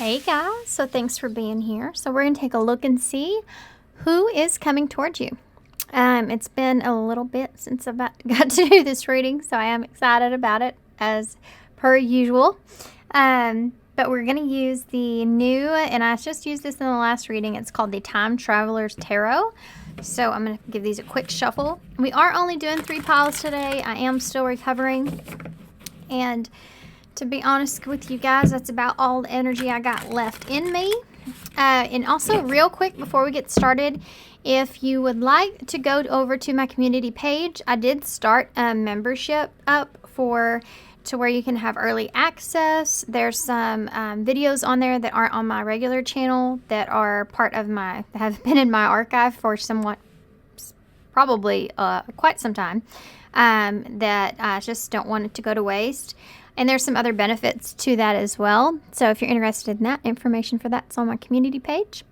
Hey guys, so thanks for being here. So we're going to take a look and see who is coming towards you. It's been a little bit since I've got to do this reading, so I am excited about it as per usual. But we're going to use the new, and I just used this in the last reading, it's called the Time Traveler's Tarot. So I'm going to give these a quick shuffle. We are only doing 3 piles today. I am still recovering, and to be honest with you guys, that's about all the energy I got left in me. And also, real quick before we get started, if you would like to go over to my community page, I did start a membership up to where you can have early access. There's some videos on there that aren't on my regular channel that are part of have been in my archive for probably quite some time, that I just don't want it to go to waste. And there's some other benefits to that as well. So if you're interested in that, information for that's on my community page.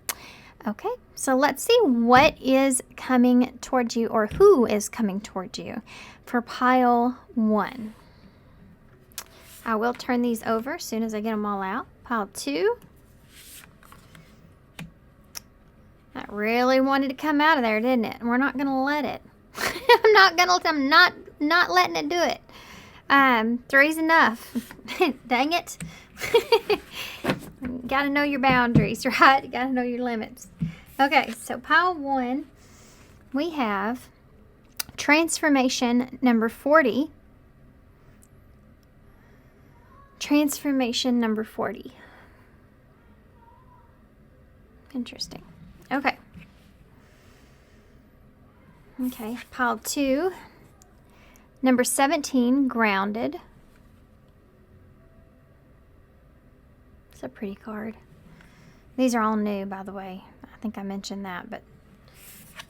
Okay, so let's see what is coming towards you, or who is coming towards you for pile 1. I will turn these over as soon as I get them all out. Pile 2. That really wanted to come out of there, didn't it? And we're not going to let it. I'm not letting it do it. 3's enough. Dang it. Gotta know your boundaries, right? You gotta know your limits. Okay, so pile 1, we have transformation number 40. Transformation number 40. Interesting. Okay. Okay, pile 2. Number 17, grounded. It's a pretty card. These are all new, by the way. I think I mentioned that, but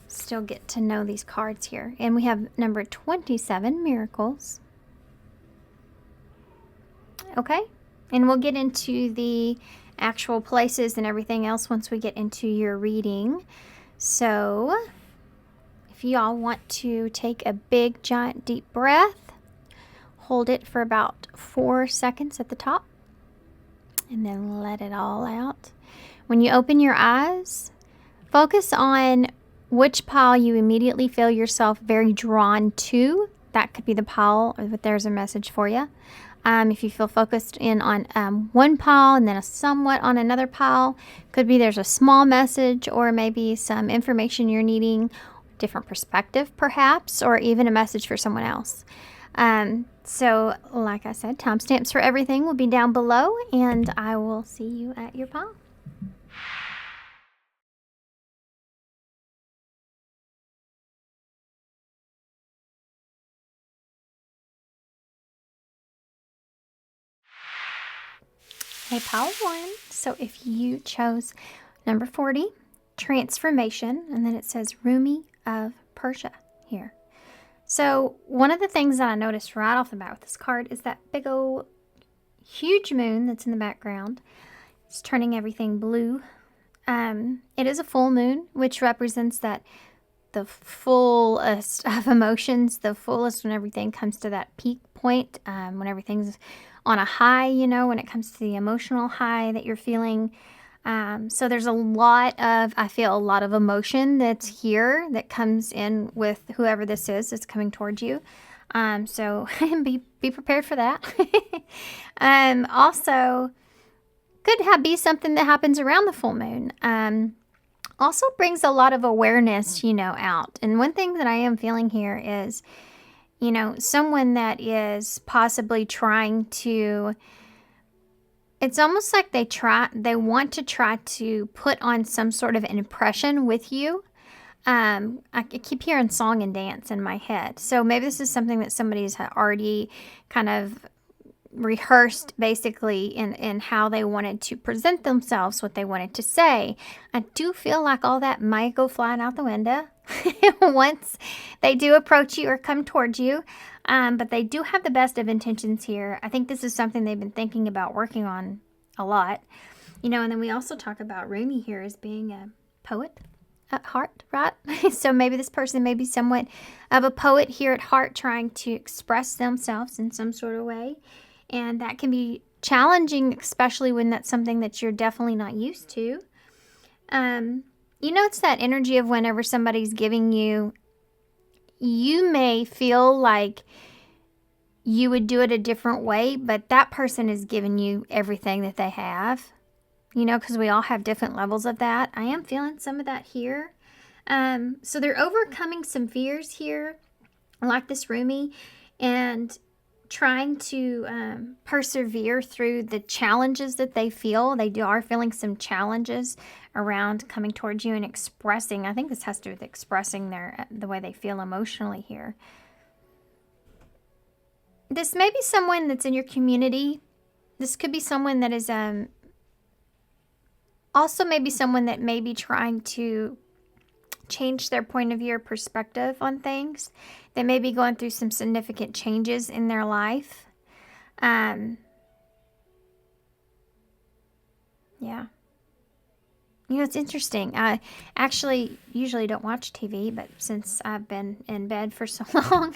still get to know these cards here. And we have number 27, miracles. Okay, and we'll get into the actual places and everything else once we get into your reading. So if y'all want to take a big, giant, deep breath, hold it for about 4 seconds at the top, and then let it all out. When you open your eyes, focus on which pile you immediately feel yourself very drawn to. That could be the pile, or there's a message for you. If you feel focused in on one pile and then somewhat on another pile, could be there's a small message, or maybe some information you're needing, different perspective perhaps, or even a message for someone else. So like I said, timestamps for everything will be down below, and I will see you at your pile. Okay, pile 1. So if you chose number 40, transformation, and then it says Rumi of Persia here. So one of the things that I noticed right off the bat with this card is that big old huge moon that's in the background. It's turning everything blue. It is a full moon, which represents that the fullest of emotions, the fullest when everything comes to that peak point, when everything's on a high, when it comes to the emotional high that you're feeling. So there's I feel a lot of emotion that's here that comes in with whoever this is that's coming towards you. So be prepared for that. Also, could be something that happens around the full moon. Also brings a lot of awareness, out. And one thing that I am feeling here is, someone that is possibly trying to, it's almost like they want to try to put on some sort of an impression with you. I keep hearing song and dance in my head. So maybe this is something that somebody's already kind of rehearsed, basically, in how they wanted to present themselves, what they wanted to say. I do feel like all that might go flying out the window once they do approach you or come towards you. But they do have the best of intentions here. I think this is something they've been thinking about working on a lot. And then we also talk about Rumi here as being a poet at heart, right? So maybe this person may be somewhat of a poet here at heart, trying to express themselves in some sort of way. And that can be challenging, especially when that's something that you're definitely not used to. It's that energy of whenever somebody's giving you, you may feel like you would do it a different way, but that person is giving you everything that they have, because we all have different levels of that. I am feeling some of that here. So they're overcoming some fears here, like this roomie, and trying to persevere through the challenges that they feel. They are feeling some challenges around coming towards you and expressing. I think this has to do with expressing the way they feel emotionally here. This may be someone that's in your community. This could be someone that is also maybe someone that may be trying to change their point of view or perspective on things. They may be going through some significant changes in their life. Yeah. It's interesting. I actually usually don't watch TV, but since I've been in bed for so long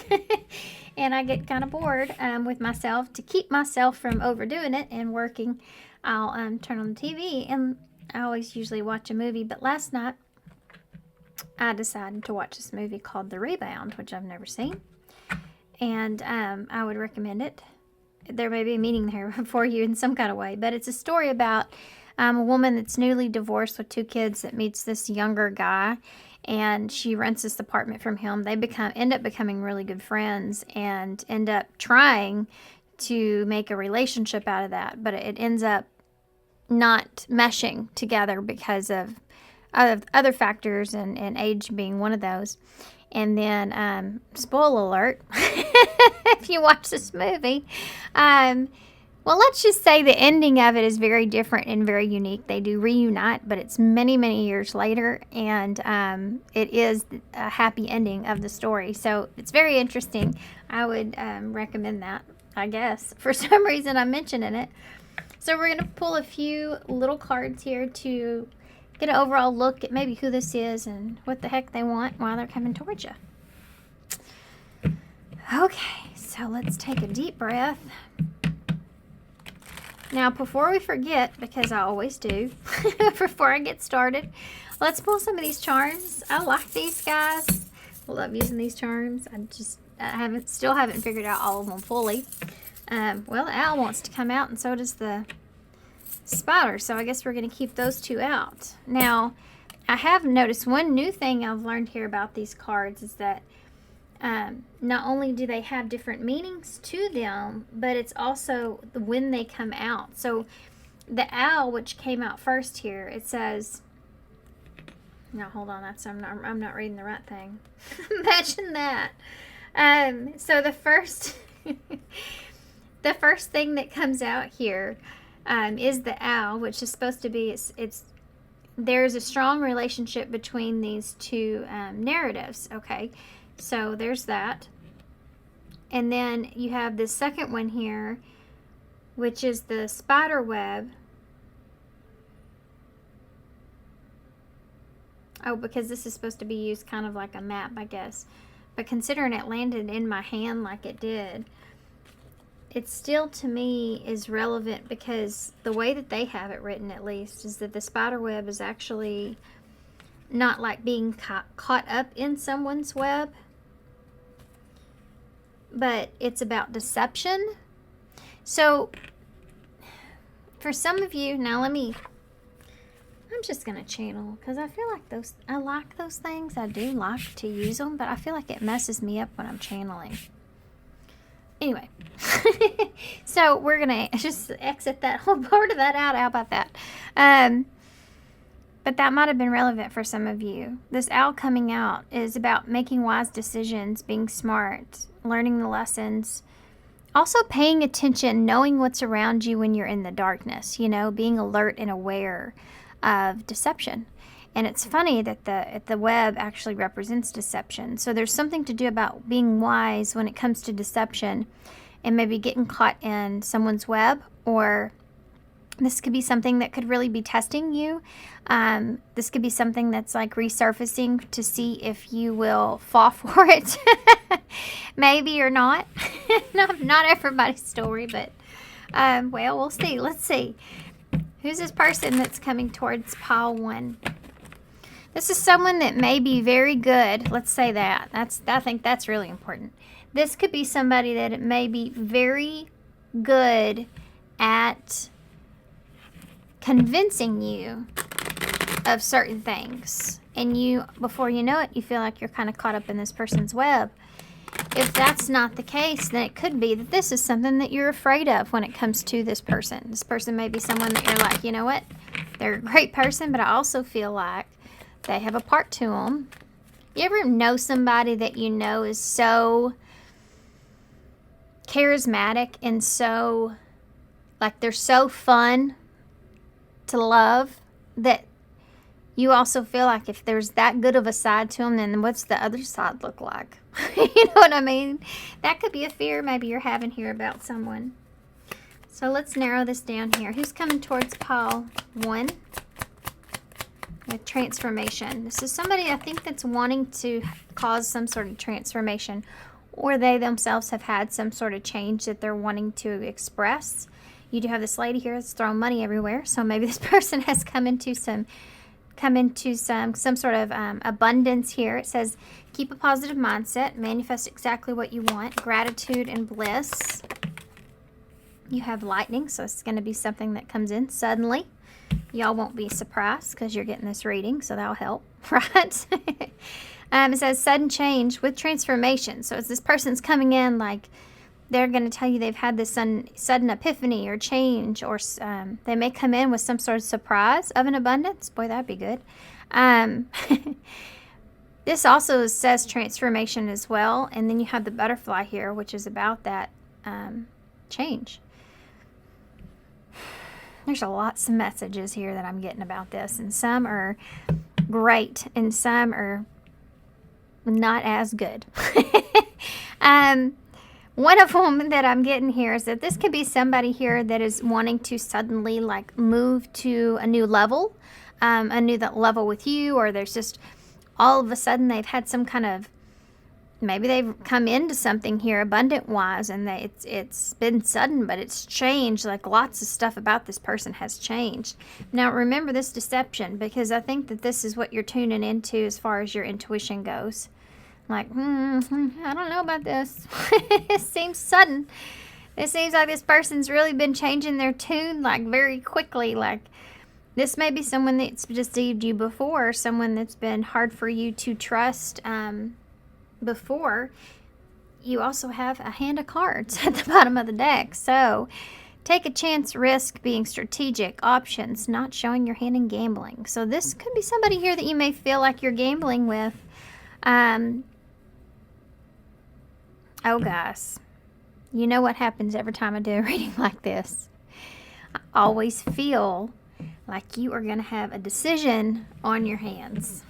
and I get kind of bored with myself, to keep myself from overdoing it and working, I'll turn on the TV, and I always usually watch a movie. But last night, I decided to watch this movie called The Rebound, which I've never seen, and I would recommend it. There may be a meaning there for you in some kind of way, but it's a story about a woman that's newly divorced with 2 kids that meets this younger guy, and she rents this apartment from him. They end up becoming really good friends and end up trying to make a relationship out of that, but it ends up not meshing together because of other factors, and age being one of those. And then, spoiler alert, if you watch this movie, well, let's just say the ending of it is very different and very unique. They do reunite, but it's many, many years later, and it is a happy ending of the story. So it's very interesting. I would recommend that, I guess. For some reason, I'm mentioning it. So we're going to pull a few little cards here to get an overall look at maybe who this is and what the heck they want while they're coming towards you. Okay, so let's take a deep breath. Now, before we forget, because I always do, before I get started, let's pull some of these charms. I like these guys. I love using these charms. I still haven't figured out all of them fully. Well, the owl wants to come out, and so does the spider, so I guess we're going to keep those 2 out. Now, I have noticed one new thing I've learned here about these cards is that not only do they have different meanings to them, but it's also when they come out. So the owl, which came out first here, it says, now hold on, I'm not reading the right thing. Imagine that. So the first the first thing that comes out here is the owl, which is supposed to be, there's a strong relationship between these 2 narratives, okay? So there's that. And then you have the second one here, which is the spider web. Oh, because this is supposed to be used kind of like a map, I guess. But considering it landed in my hand like it did, it still, to me, is relevant because the way that they have it written, at least, is that the spider web is actually not like being caught up in someone's web, but it's about deception. So, for some of you, now I'm just going to channel because I feel like I like those things. I do like to use them, but I feel like it messes me up when I'm channeling. Anyway, so we're going to just exit that whole part of that out. How about that? But that might have been relevant for some of you. This owl coming out is about making wise decisions, being smart, learning the lessons, also paying attention, knowing what's around you when you're in the darkness, being alert and aware of deception. And it's funny that the web actually represents deception. So there's something to do about being wise when it comes to deception and maybe getting caught in someone's web, or this could be something that could really be testing you. This could be something that's like resurfacing to see if you will fall for it. Maybe or not. Not everybody's story, but Well, we'll see. Let's see. Who's this person that's coming towards pile 1? This is someone that may be very good. Let's say that. I think that's really important. This could be somebody that may be very good at convincing you of certain things. And you, before you know it, you feel like you're kind of caught up in this person's web. If that's not the case, then it could be that this is something that you're afraid of when it comes to this person. This person may be someone that you're like, you know what? They're a great person, but I also feel like they have a part to them. You ever know somebody that you know is so charismatic and so, like, they're so fun to love that you also feel like if there's that good of a side to them, then what's the other side look like? You know what I mean? That could be a fear maybe you're having here about someone. So let's narrow this down here. Who's coming towards pile 1? With transformation. This is somebody I think that's wanting to cause some sort of transformation, or they themselves have had some sort of change that they're wanting to express. You do have this lady here that's throwing money everywhere, so maybe this person has come into some sort of abundance here. It says, keep a positive mindset, manifest exactly what you want, gratitude and bliss. You have lightning, so it's going to be something that comes in suddenly. Y'all won't be surprised because you're getting this reading, so that'll help, right? It says sudden change with transformation. So as this person's coming in, like, they're going to tell you they've had this sudden epiphany or change, or they may come in with some sort of surprise of an abundance. Boy, that'd be good. This also says transformation as well. And then you have the butterfly here, which is about that change. There's lots of messages here that I'm getting about this, and some are great and some are not as good. One of them that I'm getting here is that this could be somebody here that is wanting to suddenly, like, move to a new level, a new level with you, or there's just all of a sudden they've had some kind of, maybe they've come into something here abundant-wise, and it's been sudden, but it's changed. Like, lots of stuff about this person has changed. Now, remember this deception, because I think that this is what you're tuning into as far as your intuition goes. Like, I don't know about this. It seems sudden. It seems like this person's really been changing their tune, like, very quickly. Like, this may be someone that's deceived you before, someone that's been hard for you to trust before. You also have a hand of cards at the bottom of the deck. So take a chance, risk, being strategic, options, not showing your hand in gambling. So this could be somebody here that you may feel like you're gambling with. Oh, guys, you know what happens every time I do a reading like this. I always feel like you are going to have a decision on your hands.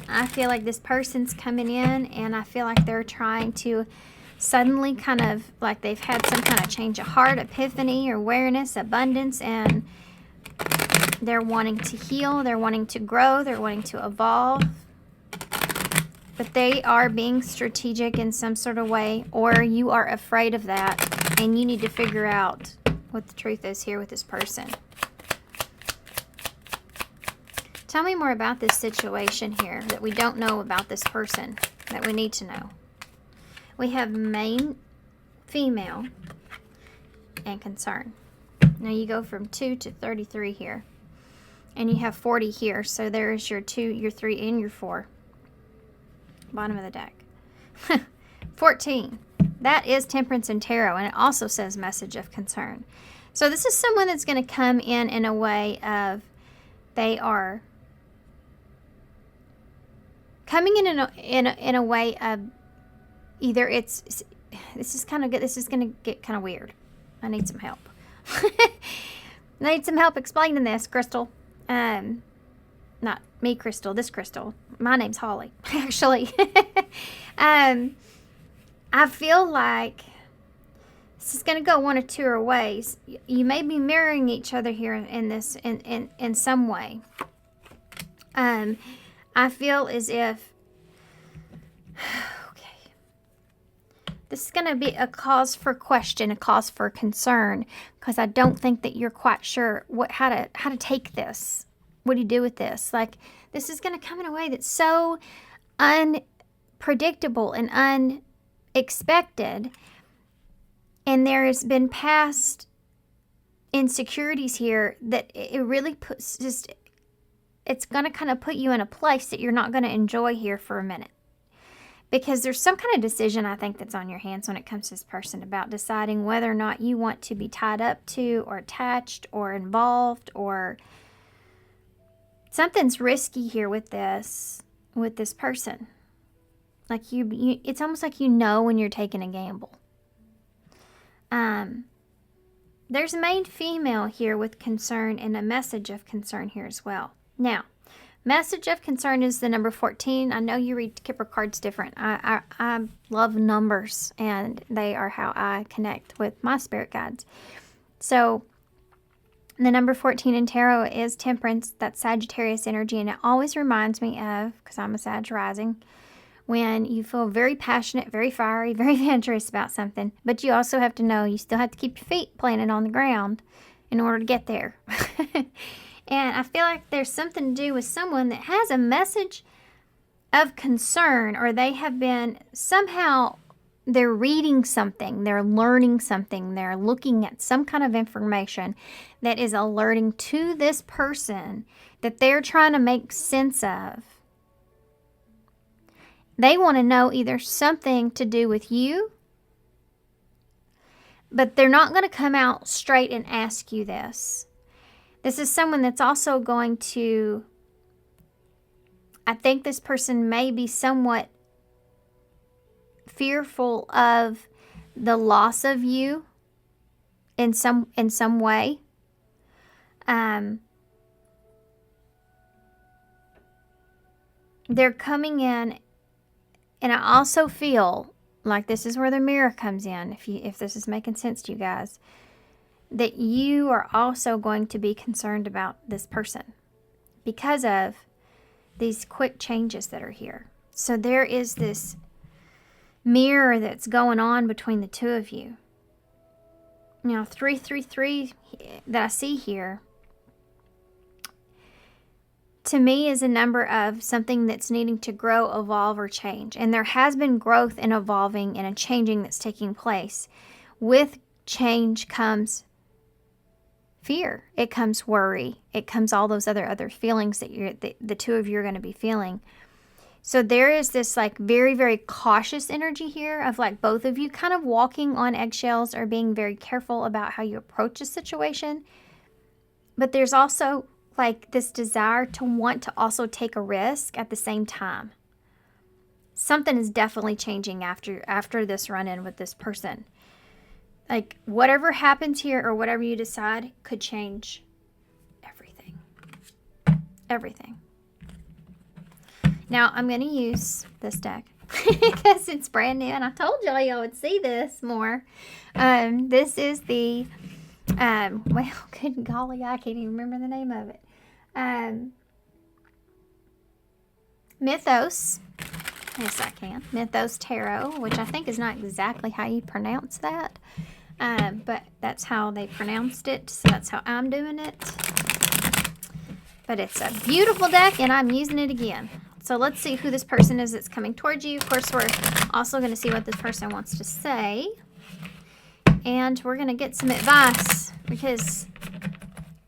I feel like this person's coming in, and I feel like they're trying to suddenly kind of, like, they've had some kind of change of heart, epiphany, awareness, abundance, and they're wanting to heal, they're wanting to grow, they're wanting to evolve. But they are being strategic in some sort of way, or you are afraid of that, and you need to figure out what the truth is here with this person. Tell me more about this situation here that we don't know about this person that we need to know. We have main, female, and concern. Now you go from 2 to 33 here. And you have 40 here. So there's your 2, your 3, and your 4. Bottom of the deck. 14. That is Temperance and Tarot, and it also says message of concern. So this is someone that's going to come in a way of, they are coming in a way of, either it's, this is kind of good, this is going to get kind of weird. I need some help. I need some help explaining this, Crystal. Not me, Crystal, this Crystal. My name's Holly, actually. I feel like this is going to go one or two ways. You may be mirroring each other here in this, in some way. I feel as if, okay, This is going to be a cause for question, a cause for concern, because I don't think that you're quite sure how to take this. What do you do with this? Like, this is going to come in a way that's so unpredictable and unexpected. And there has been past insecurities here that it really puts it's going to kind of put you in a place that you're not going to enjoy here for a minute. Because there's some kind of decision, I think, that's on your hands when it comes to this person about deciding whether or not you want to be tied up to or attached or involved, or something's risky here with this person. Like it's almost like when you're taking a gamble. There's a main female here with concern and a message of concern here as well. Now, message of concern is the number 14. I know you read Kipper cards different. I love numbers, and they are how I connect with my spirit guides. So the number 14 in tarot is Temperance. That's Sagittarius energy, and it always reminds me of, because I'm a Sag rising, when you feel very passionate, very fiery, very adventurous about something, but you also have to know you still have to keep your feet planted on the ground in order to get there. And I feel like there's something to do with someone that has a message of concern, or they have been somehow, they're reading something, they're learning something, they're looking at some kind of information that is alerting to this person that they're trying to make sense of. They want to know either something to do with you, but they're not going to come out straight and ask you this. This is someone that's also going to, I think this person may be somewhat fearful of the loss of you in some way. They're coming in, and I also feel like this is where the mirror comes in, if this is making sense to you guys, that you are also going to be concerned about this person because of these quick changes that are here. So there is this mirror that's going on between the two of you. Now, 333 that I see here, to me, is a number of something that's needing to grow, evolve, or change. And there has been growth and evolving and a changing that's taking place. With change comes fear. It comes worry. It comes all those other feelings that the two of you are going to be feeling. So there is this like very, very cautious energy here of like both of you kind of walking on eggshells or being very careful about how you approach a situation. But there's also like this desire to want to also take a risk at the same time. Something is definitely changing after this run-in with this person. Like, whatever happens here or whatever you decide could change everything. Everything. Now, I'm going to use this deck because it's brand new, and I told y'all would see this more. This is the, well, good golly, I can't even remember the name of it. Mythos. Yes, I can. Mythos Tarot, which I think is not exactly how you pronounce that. But that's how they pronounced it, so that's how I'm doing it. But it's a beautiful deck, and I'm using it again. So let's see who this person is that's coming towards you. Of course, we're also going to see what this person wants to say. And we're going to get some advice, because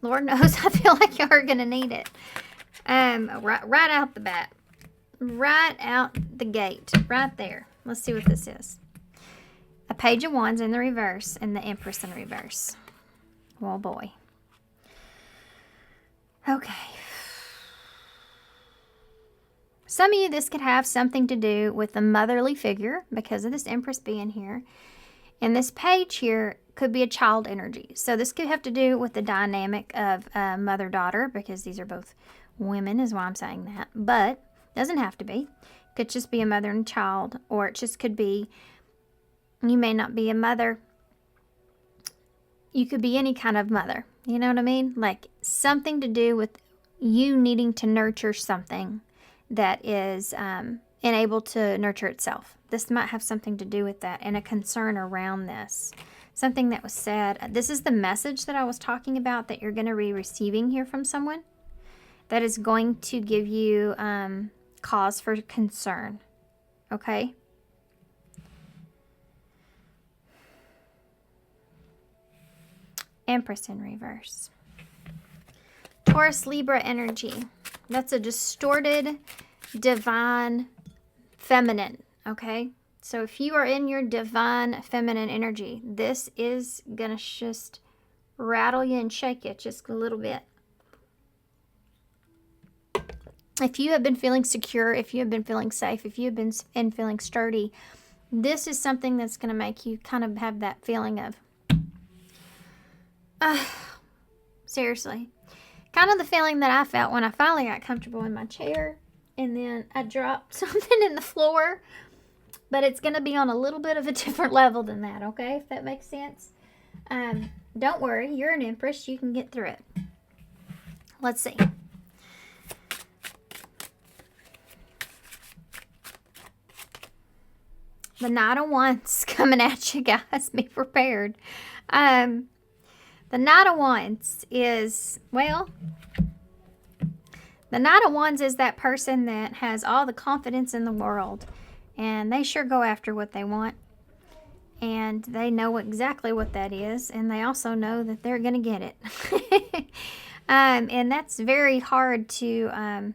Lord knows I feel like y'all are going to need it. Right out the bat. Right out the gate. Right there. Let's see what this is. A Page of Wands in the reverse and the Empress in reverse. Oh boy. Okay. Some of you, this could have something to do with the motherly figure because of this Empress being here. And this page here could be a child energy. So this could have to do with the dynamic of mother-daughter, because these are both women is why I'm saying that. But it doesn't have to be. It could just be a mother and child, or it just could be, you may not be a mother. You could be any kind of mother. You know what I mean? Like something to do with you needing to nurture something that is and able to nurture itself. This might have something to do with that and a concern around this. Something that was said. This is the message that I was talking about that you're going to be receiving here from someone that is going to give you cause for concern. Okay? Empress in reverse. Taurus, Libra energy. That's a distorted, divine, feminine. Okay? So if you are in your divine, feminine energy, this is going to just rattle you and shake you just a little bit. If you have been feeling secure, if you have been feeling safe, if you have been feeling sturdy, this is something that's going to make you kind of have that feeling of, seriously. Kind of the feeling that I felt when I finally got comfortable in my chair and then I dropped something in the floor. But it's going to be on a little bit of a different level than that, okay? If that makes sense. Don't worry. You're an Empress. You can get through it. Let's see. The Knight of Wands coming at you, guys. Be prepared. The Knight of Wands is, well, the Knight of Wands is that person that has all the confidence in the world. And they sure go after what they want. And they know exactly what that is. And they also know that they're going to get it. And that's very hard to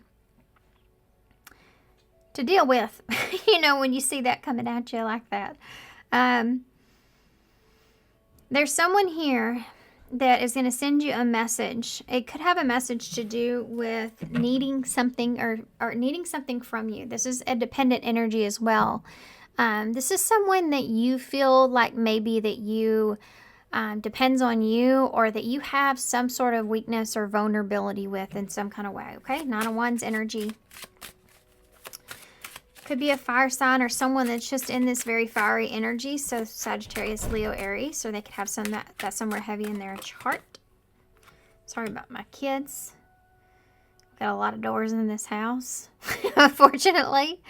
deal with. You know, when you see that coming at you like that. There's someone here that is going to send you a message. It could have a message to do with needing something or needing something from you. This is a dependent energy as well. This is someone that you feel like maybe that you depends on you or that you have some sort of weakness or vulnerability with in some kind of way. Okay, Nine of Wands energy. Could be a fire sign or someone that's just in this very fiery energy. So Sagittarius, Leo, Aries. Or they could have some that's somewhere heavy in their chart. Sorry about my kids. Got a lot of doors in this house, unfortunately.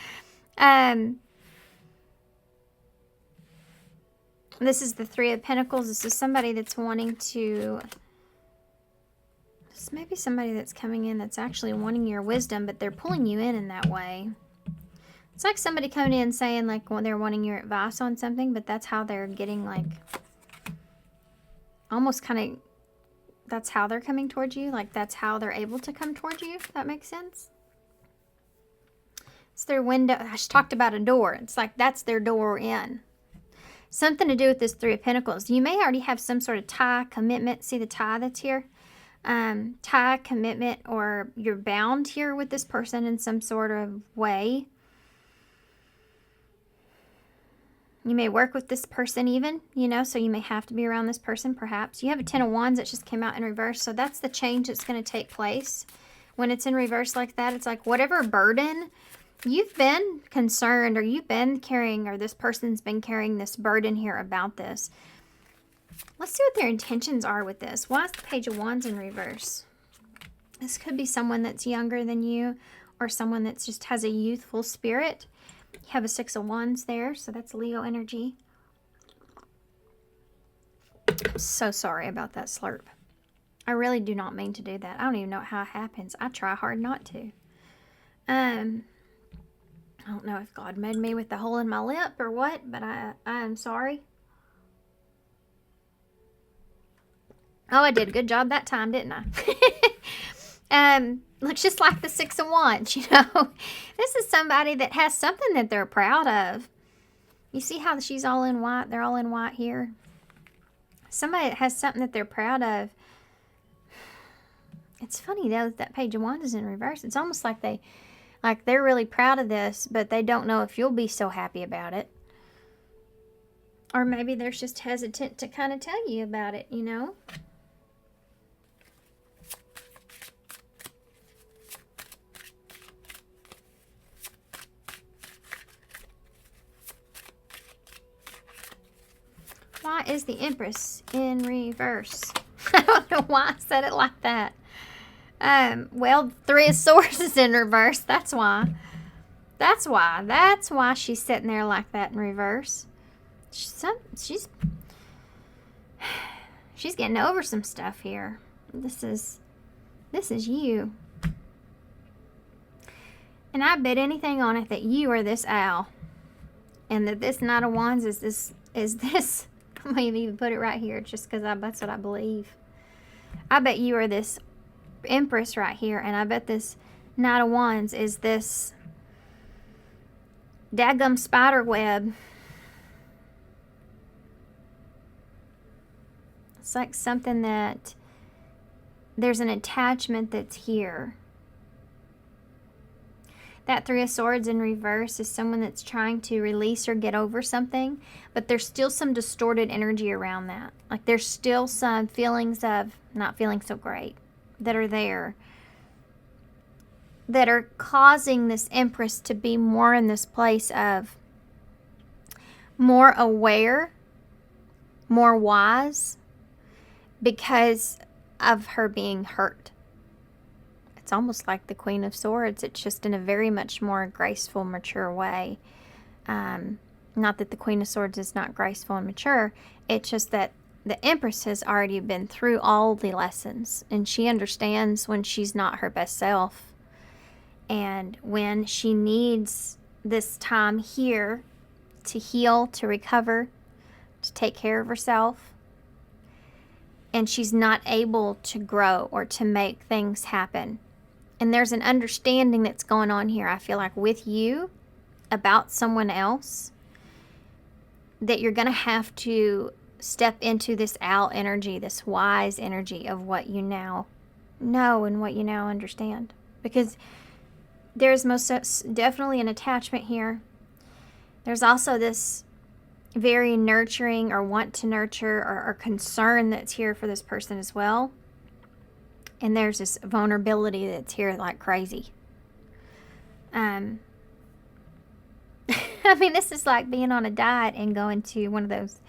This is the Three of Pentacles. This is somebody that's wanting to... This may be somebody that's coming in that's actually wanting your wisdom, but they're pulling you in that way. It's like somebody coming in saying, like, when they're wanting your advice on something, but that's how they're getting, like, almost kind of, that's how they're coming towards you. Like, that's how they're able to come towards you, if that makes sense. It's their window. I just talked about a door. It's like, that's their door in. Something to do with this Three of Pentacles. You may already have some sort of tie, commitment. See the tie that's here? Tie, commitment, or you're bound here with this person in some sort of way. You may work with this person even, you know, so you may have to be around this person perhaps. You have a Ten of Wands that just came out in reverse, so that's the change that's going to take place. When it's in reverse like that, it's like whatever burden you've been concerned or you've been carrying or this person's been carrying this burden here about this. Let's see what their intentions are with this. Why is the Page of Wands in reverse? This could be someone that's younger than you or someone that just has a youthful spirit. You have a Six of Wands there, so that's Leo energy. I'm so sorry about that slurp. I really do not mean to do that. I don't even know how it happens. I try hard not to. I don't know if God made me with the hole in my lip or what, but I'm sorry. Oh, I did a good job that time, didn't I? Looks just like the Six of Wands, you know. This is somebody that has something that they're proud of. You see how she's all in white? They're all in white here. Somebody that has something that they're proud of. It's funny, though, that Page of Wands is in reverse. It's almost like they're really proud of this, but they don't know if you'll be so happy about it. Or maybe they're just hesitant to kind of tell you about it, you know. Why is the Empress in reverse? I don't know why I said it like that. Well, Three of Swords is in reverse. That's why. That's why. That's why she's sitting there like that in reverse. She's getting over some stuff here. This is you. And I bet anything on it that you are this owl. And that this Knight of Wands is this. I might even put it right here just because that's what I believe. I bet you are this Empress right here. And I bet this Knight of Wands is this daggum spider web. It's like something that there's an attachment that's here. That Three of Swords in reverse is someone that's trying to release or get over something, but there's still some distorted energy around that. Like there's still some feelings of not feeling so great that are there, that are causing this Empress to be more in this place of more aware, more wise, because of her being hurt. It's almost like the Queen of Swords. It's just in a very much more graceful, mature way. Not that the Queen of Swords is not graceful and mature. It's just that the Empress has already been through all the lessons. And she understands when she's not her best self. And when she needs this time here to heal, to recover, to take care of herself. And she's not able to grow or to make things happen. And there's an understanding that's going on here, I feel like, with you about someone else, that you're going to have to step into this owl energy, this wise energy of what you now know and what you now understand. Because there's most definitely an attachment here. There's also this very nurturing or want to nurture or concern that's here for this person as well. And there's this vulnerability that's here like crazy. I mean, this is like being on a diet and going to one of those.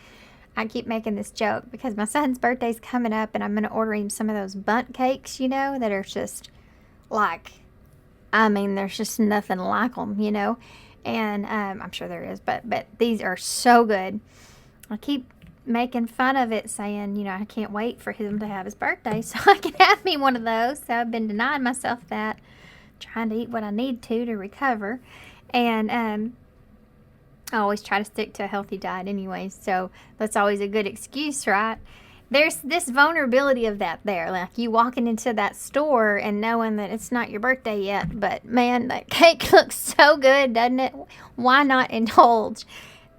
I keep making this joke because my son's birthday's coming up and I'm going to order him some of those bundt cakes, you know, that are just like, I mean, there's just nothing like them, you know. And I'm sure there is, but these are so good. I keep making fun of it, saying, you know, I can't wait for him to have his birthday so I can have me one of those. So I've been denying myself that, trying to eat what I need to recover. And I always try to stick to a healthy diet anyway, so that's always a good excuse, right? There's this vulnerability of that there, like you walking into that store and knowing that it's not your birthday yet, but man, that cake looks so good, doesn't it? Why not indulge?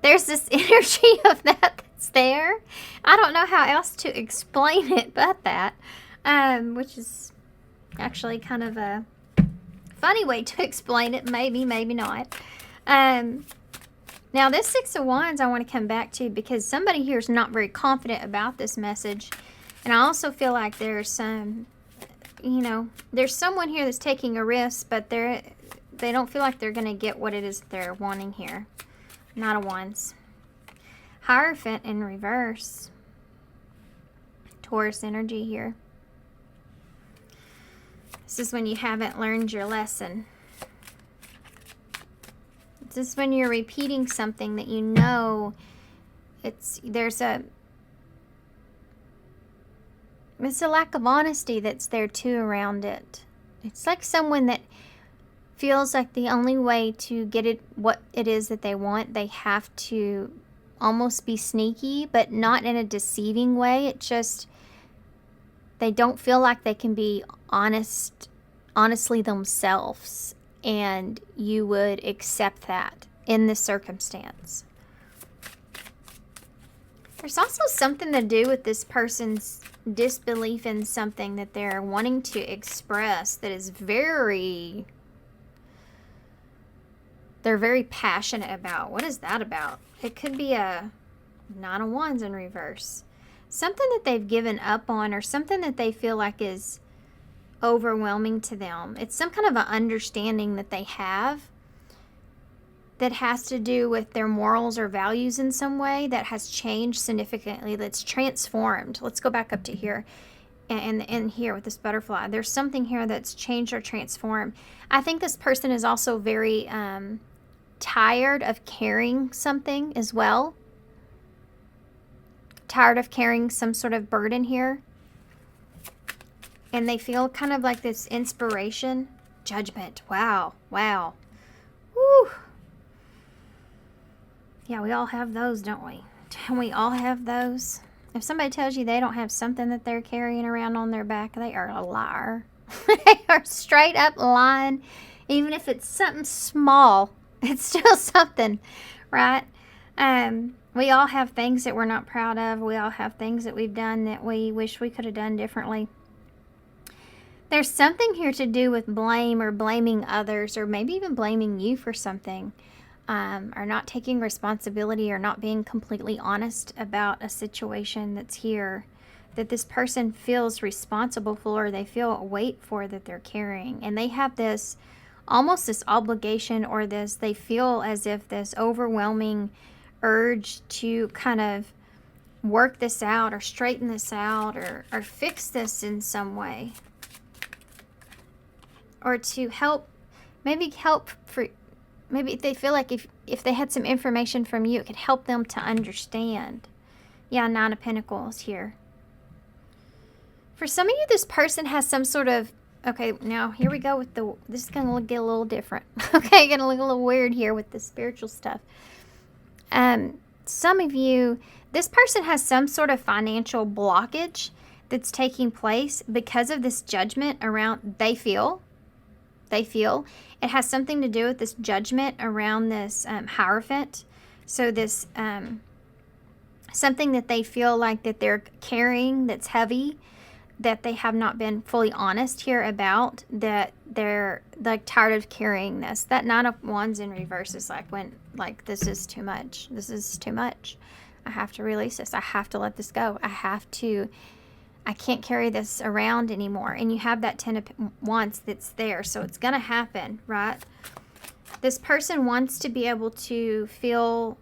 There's this energy of that that's there. I don't know how else to explain it but that, which is actually kind of a funny way to explain it, maybe not. Now, this Six of Wands I want to come back to because somebody here is not very confident about this message. And I also feel like there's some, you know, there's someone here that's taking a risk, but they don't feel like they're going to get what it is they're wanting here. Knight of Wands. Hierophant in reverse. Taurus energy here. This is when you haven't learned your lesson. This is when you're repeating something that you know it's a lack of honesty that's there too around it. It's like someone that feels like the only way to get it what it is that they want, they have to almost be sneaky, but not in a deceiving way. It just, they don't feel like they can be honestly themselves. And you would accept that in this circumstance. There's also something to do with this person's disbelief in something that they're wanting to express that is they're very passionate about. What is that about? It could be a Nine of Wands in reverse. Something that they've given up on or something that they feel like is overwhelming to them. It's some kind of an understanding that they have that has to do with their morals or values in some way that has changed significantly, that's transformed. Let's go back up to here. and here with this butterfly. There's something here that's changed or transformed. I think this person is also very tired of carrying something as well. Tired of carrying some sort of burden here. And they feel kind of like this inspiration. Judgment. Wow. Wow. Woo. Yeah, we all have those, don't we? We all have those. If somebody tells you they don't have something that they're carrying around on their back, they are a liar. They are straight up lying. Even if it's something small, it's still something, right? We all have things that we're not proud of. We all have things that we've done that we wish we could have done differently. There's something here to do with blame or blaming others, or maybe even blaming you for something, or not taking responsibility, or not being completely honest about a situation that's here that this person feels responsible for, or they feel a weight for that they're carrying. And they have this, almost this obligation, or this, they feel as if this overwhelming urge to kind of work this out, or straighten this out, or fix this in some way. Or to help, maybe they feel like if they had some information from you, it could help them to understand. Yeah, 9 of Pentacles here. For some of you, this person has some sort of, okay, now here we go with this is going to get a little different. Okay, going to look a little weird here with the spiritual stuff. Some of you, this person has some sort of financial blockage that's taking place because of this judgment around, they feel it has something to do with this judgment around this Hierophant. So this something that they feel like that they're carrying that's heavy, that they have not been fully honest here about, that they're like tired of carrying this. That 9 of Wands in reverse is like, when, like, this is too much. This is too much. I have to release this. I have to let this go. I can't carry this around anymore. And you have that 10 of Wands that's there. So it's going to happen, right? This person wants to be able to feel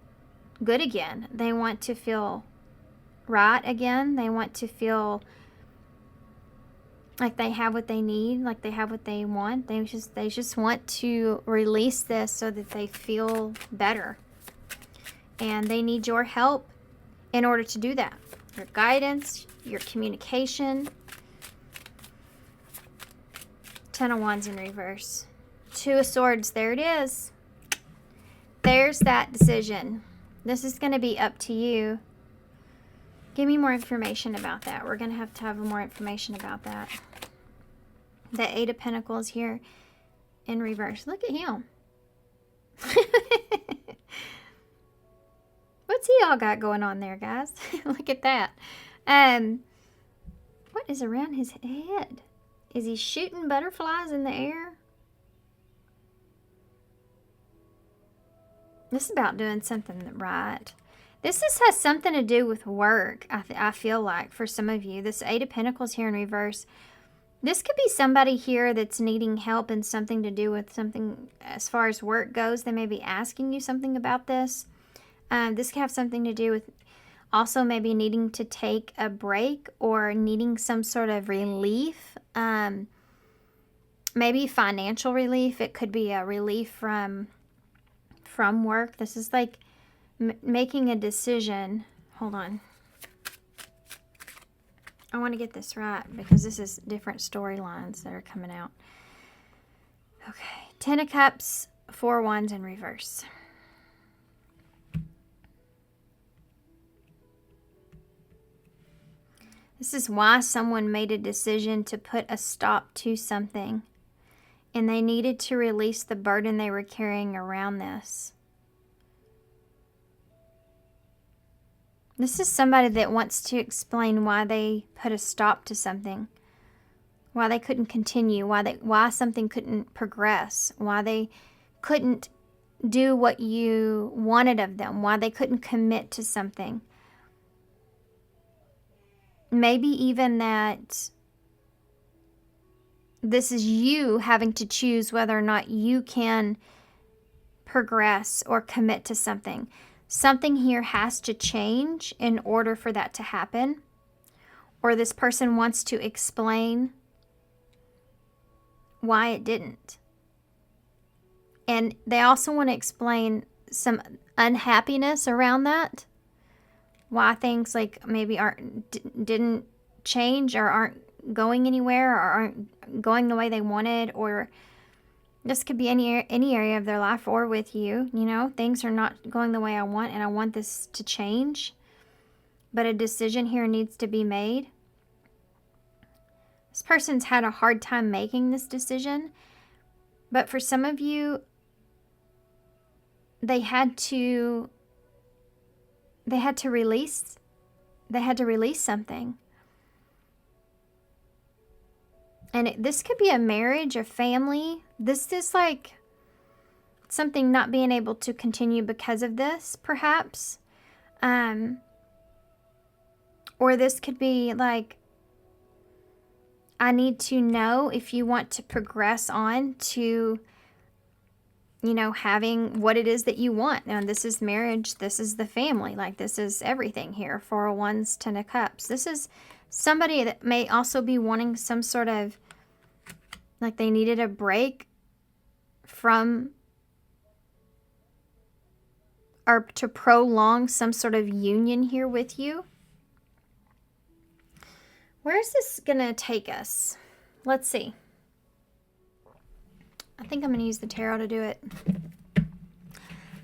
good again. They want to feel right again. They want to feel like they have what they need, like they have what they want. They just want to release this so that they feel better. And they need your help in order to do that. Your guidance, your communication. 10 of Wands in reverse. 2 of Swords, there it is. There's that decision. This is going to be up to you. Give me more information about that. We're going to have more information about that. The 8 of Pentacles here in reverse. Look at him. What's he all got going on there, guys? Look at that. What is around his head? Is he shooting butterflies in the air? This is about doing something right. This has something to do with work, I feel like, for some of you. This 8 of Pentacles here in reverse. This could be somebody here that's needing help and something to do with something as far as work goes. They may be asking you something about this. This could have something to do with also maybe needing to take a break or needing some sort of relief. Maybe financial relief. It could be a relief from work. This is like making a decision. Hold on. I want to get this right because this is different storylines that are coming out. Okay. 10 of Cups, 4 of Wands in reverse. This is why someone made a decision to put a stop to something. And they needed to release the burden they were carrying around this. This is somebody that wants to explain why they put a stop to something. Why they couldn't continue. Why something couldn't progress. Why they couldn't do what you wanted of them. Why they couldn't commit to something. Maybe even that this is you having to choose whether or not you can progress or commit to something. Something here has to change in order for that to happen. or this person wants to explain why it didn't. And they also want to explain some unhappiness around that. Why things like maybe didn't change or aren't going anywhere or aren't going the way they wanted, or this could be any area of their life or with you. You know, things are not going the way I want and I want this to change. But a decision here needs to be made. This person's had a hard time making this decision. But for some of you, they had to release something. And this could be a marriage, a family. This is like something not being able to continue because of this, perhaps. Or this could be like, I need to know if you want to progress on to, you know, having what it is that you want. Now, this is marriage. This is the family. Like, this is everything here. 4 of Wands, 10 of Cups. This is somebody that may also be wanting some sort of, like they needed a break from, or to prolong some sort of union here with you. Where is this going to take us? Let's see. I think I'm going to use the tarot to do it.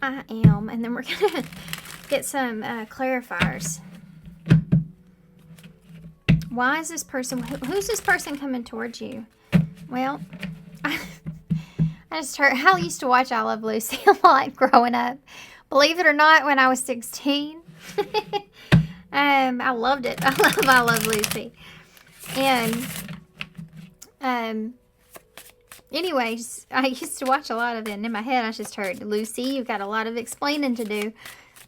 I am. And then we're going to get some clarifiers. Why is this person... Who's this person coming towards you? Well, I just heard... I used to watch I Love Lucy a lot growing up. Believe it or not, when I was 16. I loved it. I Love Lucy. And... anyways, I used to watch a lot of it, and in my head I just heard, Lucy, you've got a lot of explaining to do.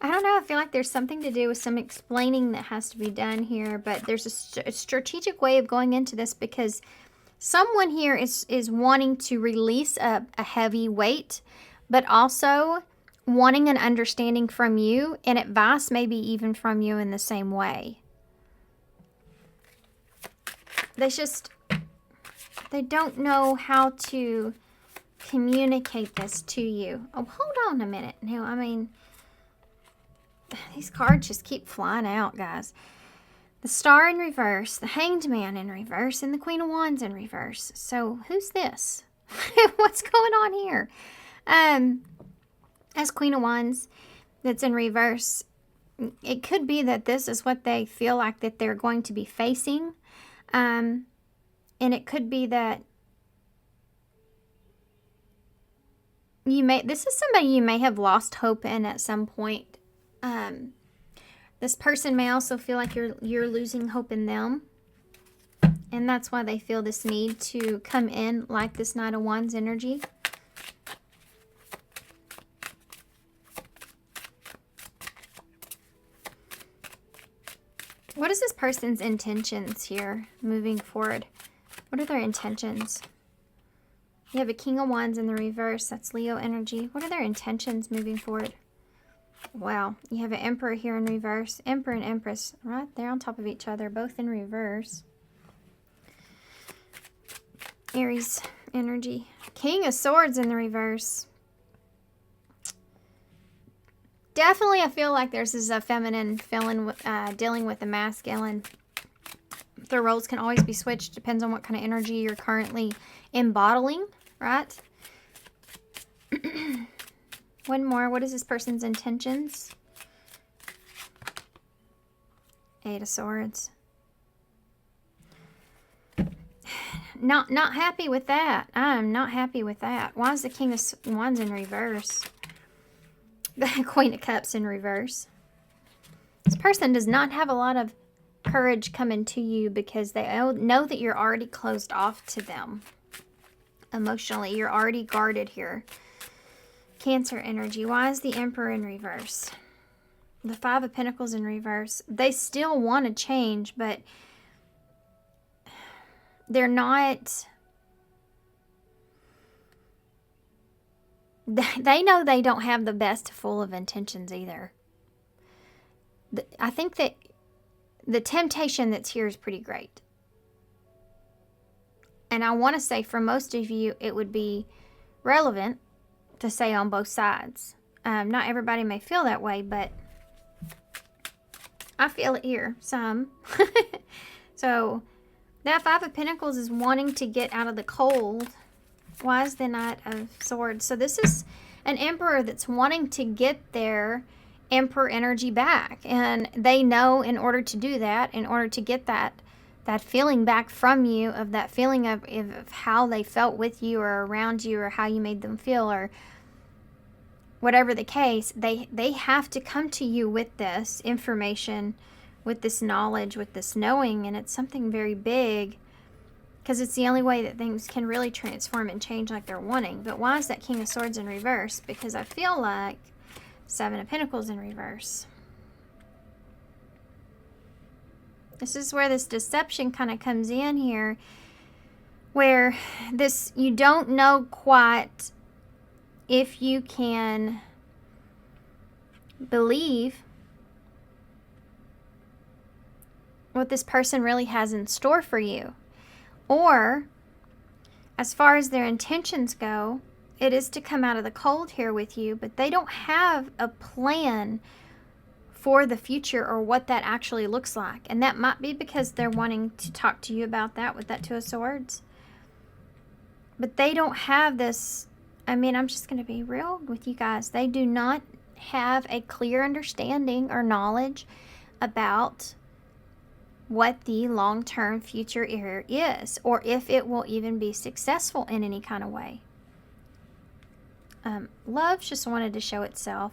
I don't know, I feel like there's something to do with some explaining that has to be done here, but there's a strategic way of going into this, because someone here is wanting to release a heavy weight, but also wanting an understanding from you, and advice maybe even from you in the same way. They don't know how to communicate this to you. Oh, hold on a minute. Now, I mean, these cards just keep flying out, guys. The Star in reverse, the Hanged Man in reverse, and the Queen of Wands in reverse. So, who's this? What's going on here? As Queen of Wands that's in reverse, it could be that this is what they feel like that they're going to be facing. And it could be that this is somebody you may have lost hope in at some point. This person may also feel like you're losing hope in them. And that's why they feel this need to come in like this Knight of Wands energy. What is this person's intentions here moving forward? What are their intentions? You have a King of Wands in the reverse. That's Leo energy. What are their intentions moving forward? Wow. You have an Emperor here in reverse. Emperor and Empress right there on top of each other, both in reverse. Aries energy. King of Swords in the reverse. Definitely, I feel like there's this feminine feeling dealing with the masculine. The roles can always be switched. Depends on what kind of energy you're currently embodying, right? One more. What is this person's intentions? 8 of Swords. Not happy with that. I'm not happy with that. Why is the King of Wands in reverse? The Queen of Cups in reverse. This person does not have a lot of courage coming to you because they know that you're already closed off to them. Emotionally, you're already guarded here. Cancer energy. Why is the Emperor in reverse? The 5 of Pentacles in reverse. They still want to change, but they're not... They know they don't have the best full of intentions either. I think that the temptation that's here is pretty great. And I want to say for most of you, it would be relevant to say on both sides. Not everybody may feel that way, but I feel it here some. So that Five of Pentacles is wanting to get out of the cold. Why is the Knight of Swords? So this is an Emperor that's wanting to get their Emperor energy back. And they know in order to do that, in order to get that feeling back from you, of that feeling of how they felt with you or around you, or how you made them feel, or whatever the case, they have to come to you with this information, with this knowledge, with this knowing, and it's something very big, because it's the only way that things can really transform and change like they're wanting. But why is that King of Swords in reverse? Because I feel like Seven of Pentacles in reverse. This is where this deception kind of comes in here, where this, you don't know quite if you can believe what this person really has in store for you. Or, as far as their intentions go, it is to come out of the cold here with you, but they don't have a plan for the future or what that actually looks like. And that might be because they're wanting to talk to you about that with that Two of Swords. But they don't have this, I mean, I'm just going to be real with you guys. They do not have a clear understanding or knowledge about what the long-term future here is, or if it will even be successful in any kind of way. Love just wanted to show itself.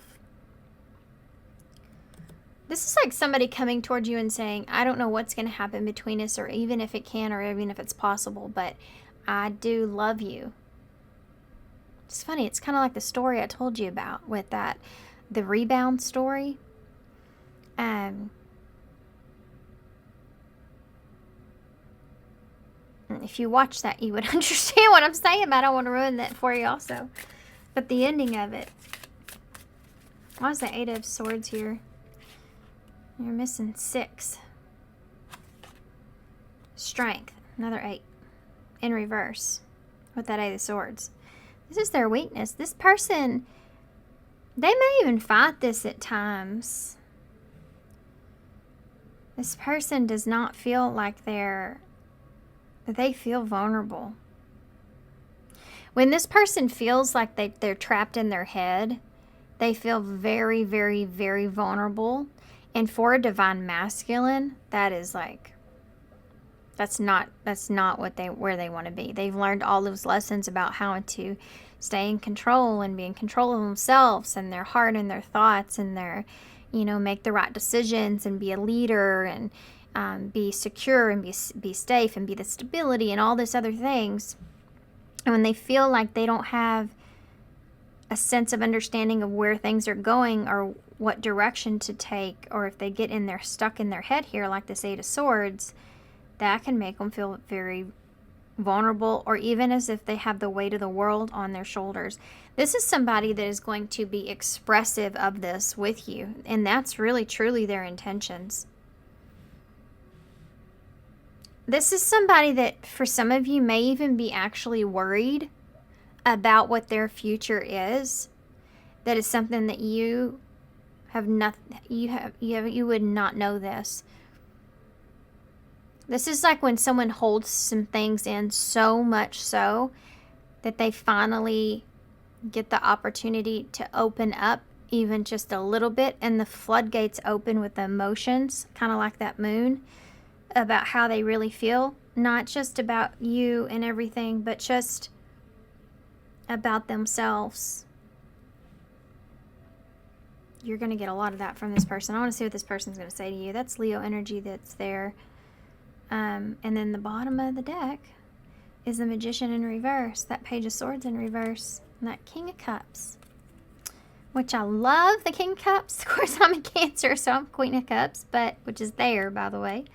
This is like somebody coming towards you and saying, I don't know what's going to happen between us, or even if it can, or even if it's possible, but I do love you. It's funny. It's kind of like the story I told you about with the rebound story. If you watch that, you would understand what I'm saying, but I don't want to ruin that for you also. But the ending of it. Why is the Eight of Swords here? You're missing 6. Strength. Another 8. In reverse. With that Eight of Swords. This is their weakness. This person, they may even fight this at times. This person does not feel like they feel vulnerable. When this person feels like they're trapped in their head, they feel very, very, very vulnerable. And for a divine masculine, that is like, that's not where they want to be. They've learned all those lessons about how to stay in control and be in control of themselves and their heart and their thoughts, and their, make the right decisions and be a leader, and be secure and be safe and be the stability and all this other things. And when they feel like they don't have a sense of understanding of where things are going or what direction to take, or if they get stuck in their head here, like this Eight of Swords, that can make them feel very vulnerable, or even as if they have the weight of the world on their shoulders. This is somebody that is going to be expressive of this with you, and that's really truly their intentions. This is somebody that, for some of you, may even be actually worried about what their future is. That is something that you have not, you would not know this. This is like when someone holds some things in so much so that they finally get the opportunity to open up even just a little bit, and the floodgates open with the emotions, kind of like that moon, about how they really feel. Not just about you and everything, but just about themselves. You're going to get a lot of that from this person. I want to see what this person's going to say to you. That's Leo energy that's there. And then the bottom of the deck is the Magician in reverse. That Page of Swords in reverse. And that King of Cups. Which I love the King of Cups. Of course, I'm a Cancer, so I'm Queen of Cups. Which is there, by the way.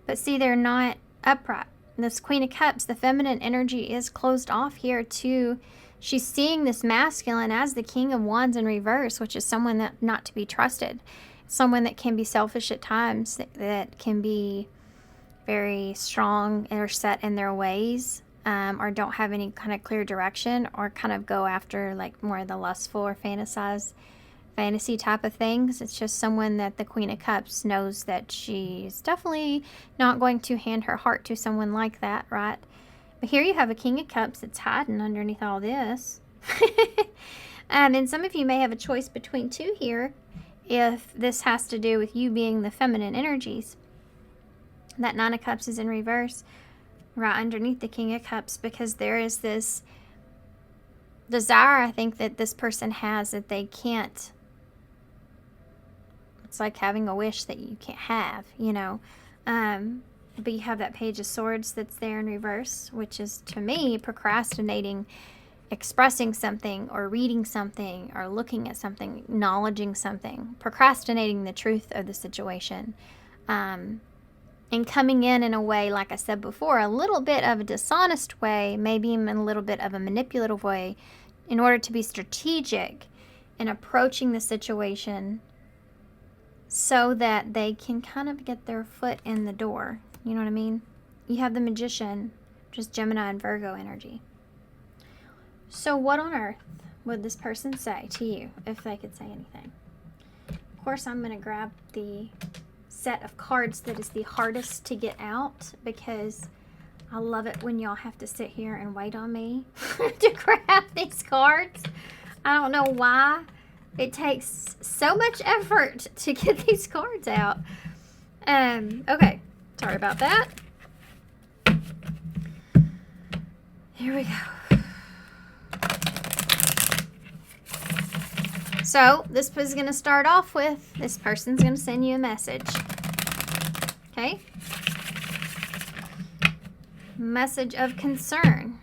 But see, they're not upright. This Queen of Cups, the feminine energy is closed off here too. She's seeing this masculine as the King of Wands in reverse, which is someone that not to be trusted. someone that can be selfish at times, that can be very strong or set in their ways, or don't have any kind of clear direction, or kind of go after like more of the lustful or fantasy type of things. It's just someone that the Queen of Cups knows that she's definitely not going to hand her heart to someone like that, right? But here you have a King of Cups that's hiding underneath all this. And some of you may have a choice between two here, if this has to do with you being the feminine energies. That Nine of Cups is in reverse right underneath the King of Cups, because there is this desire, I think, that this person has that they can't. It's like having a wish that you can't have, you know. But you have that Page of Swords that's there in reverse, which is, to me, procrastinating expressing something or reading something or looking at something, acknowledging something, procrastinating the truth of the situation, and coming in a way, like I said before, a little bit of a dishonest way, maybe even a little bit of a manipulative way, in order to be strategic in approaching the situation so that they can kind of get their foot in the door. You know what I mean? You have the Magician, just Gemini and Virgo energy. So what on earth would this person say to you if they could say anything? Of course, I'm going to grab the set of cards that is the hardest to get out, because I love it when y'all have to sit here and wait on me to grab these cards. I don't know why it takes so much effort to get these cards out. Okay, sorry about that. Here we go. So this is going to start off with, this person's going to send you a message. Okay? Message of concern.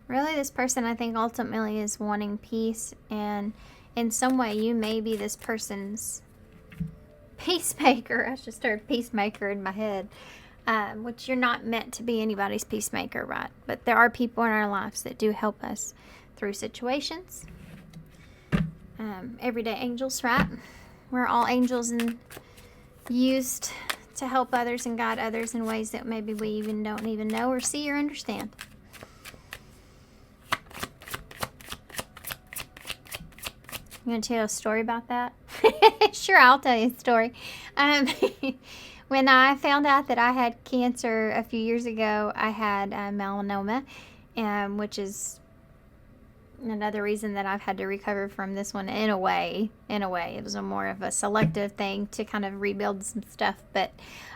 Really, this person, I think, ultimately is wanting peace, and in some way you may be this person's peacemaker. I just heard peacemaker in my head. Which you're not meant to be anybody's peacemaker, right? But there are people in our lives that do help us through situations. Everyday angels, right? We're all angels and used to help others and guide others in ways that maybe we even don't even know or see or understand. You want to tell a story about that? Sure, I'll tell you a story. When I found out that I had cancer a few years ago, I had melanoma, which is another reason that I've had to recover from this one in a way. It was more of a selective thing to kind of rebuild some stuff, but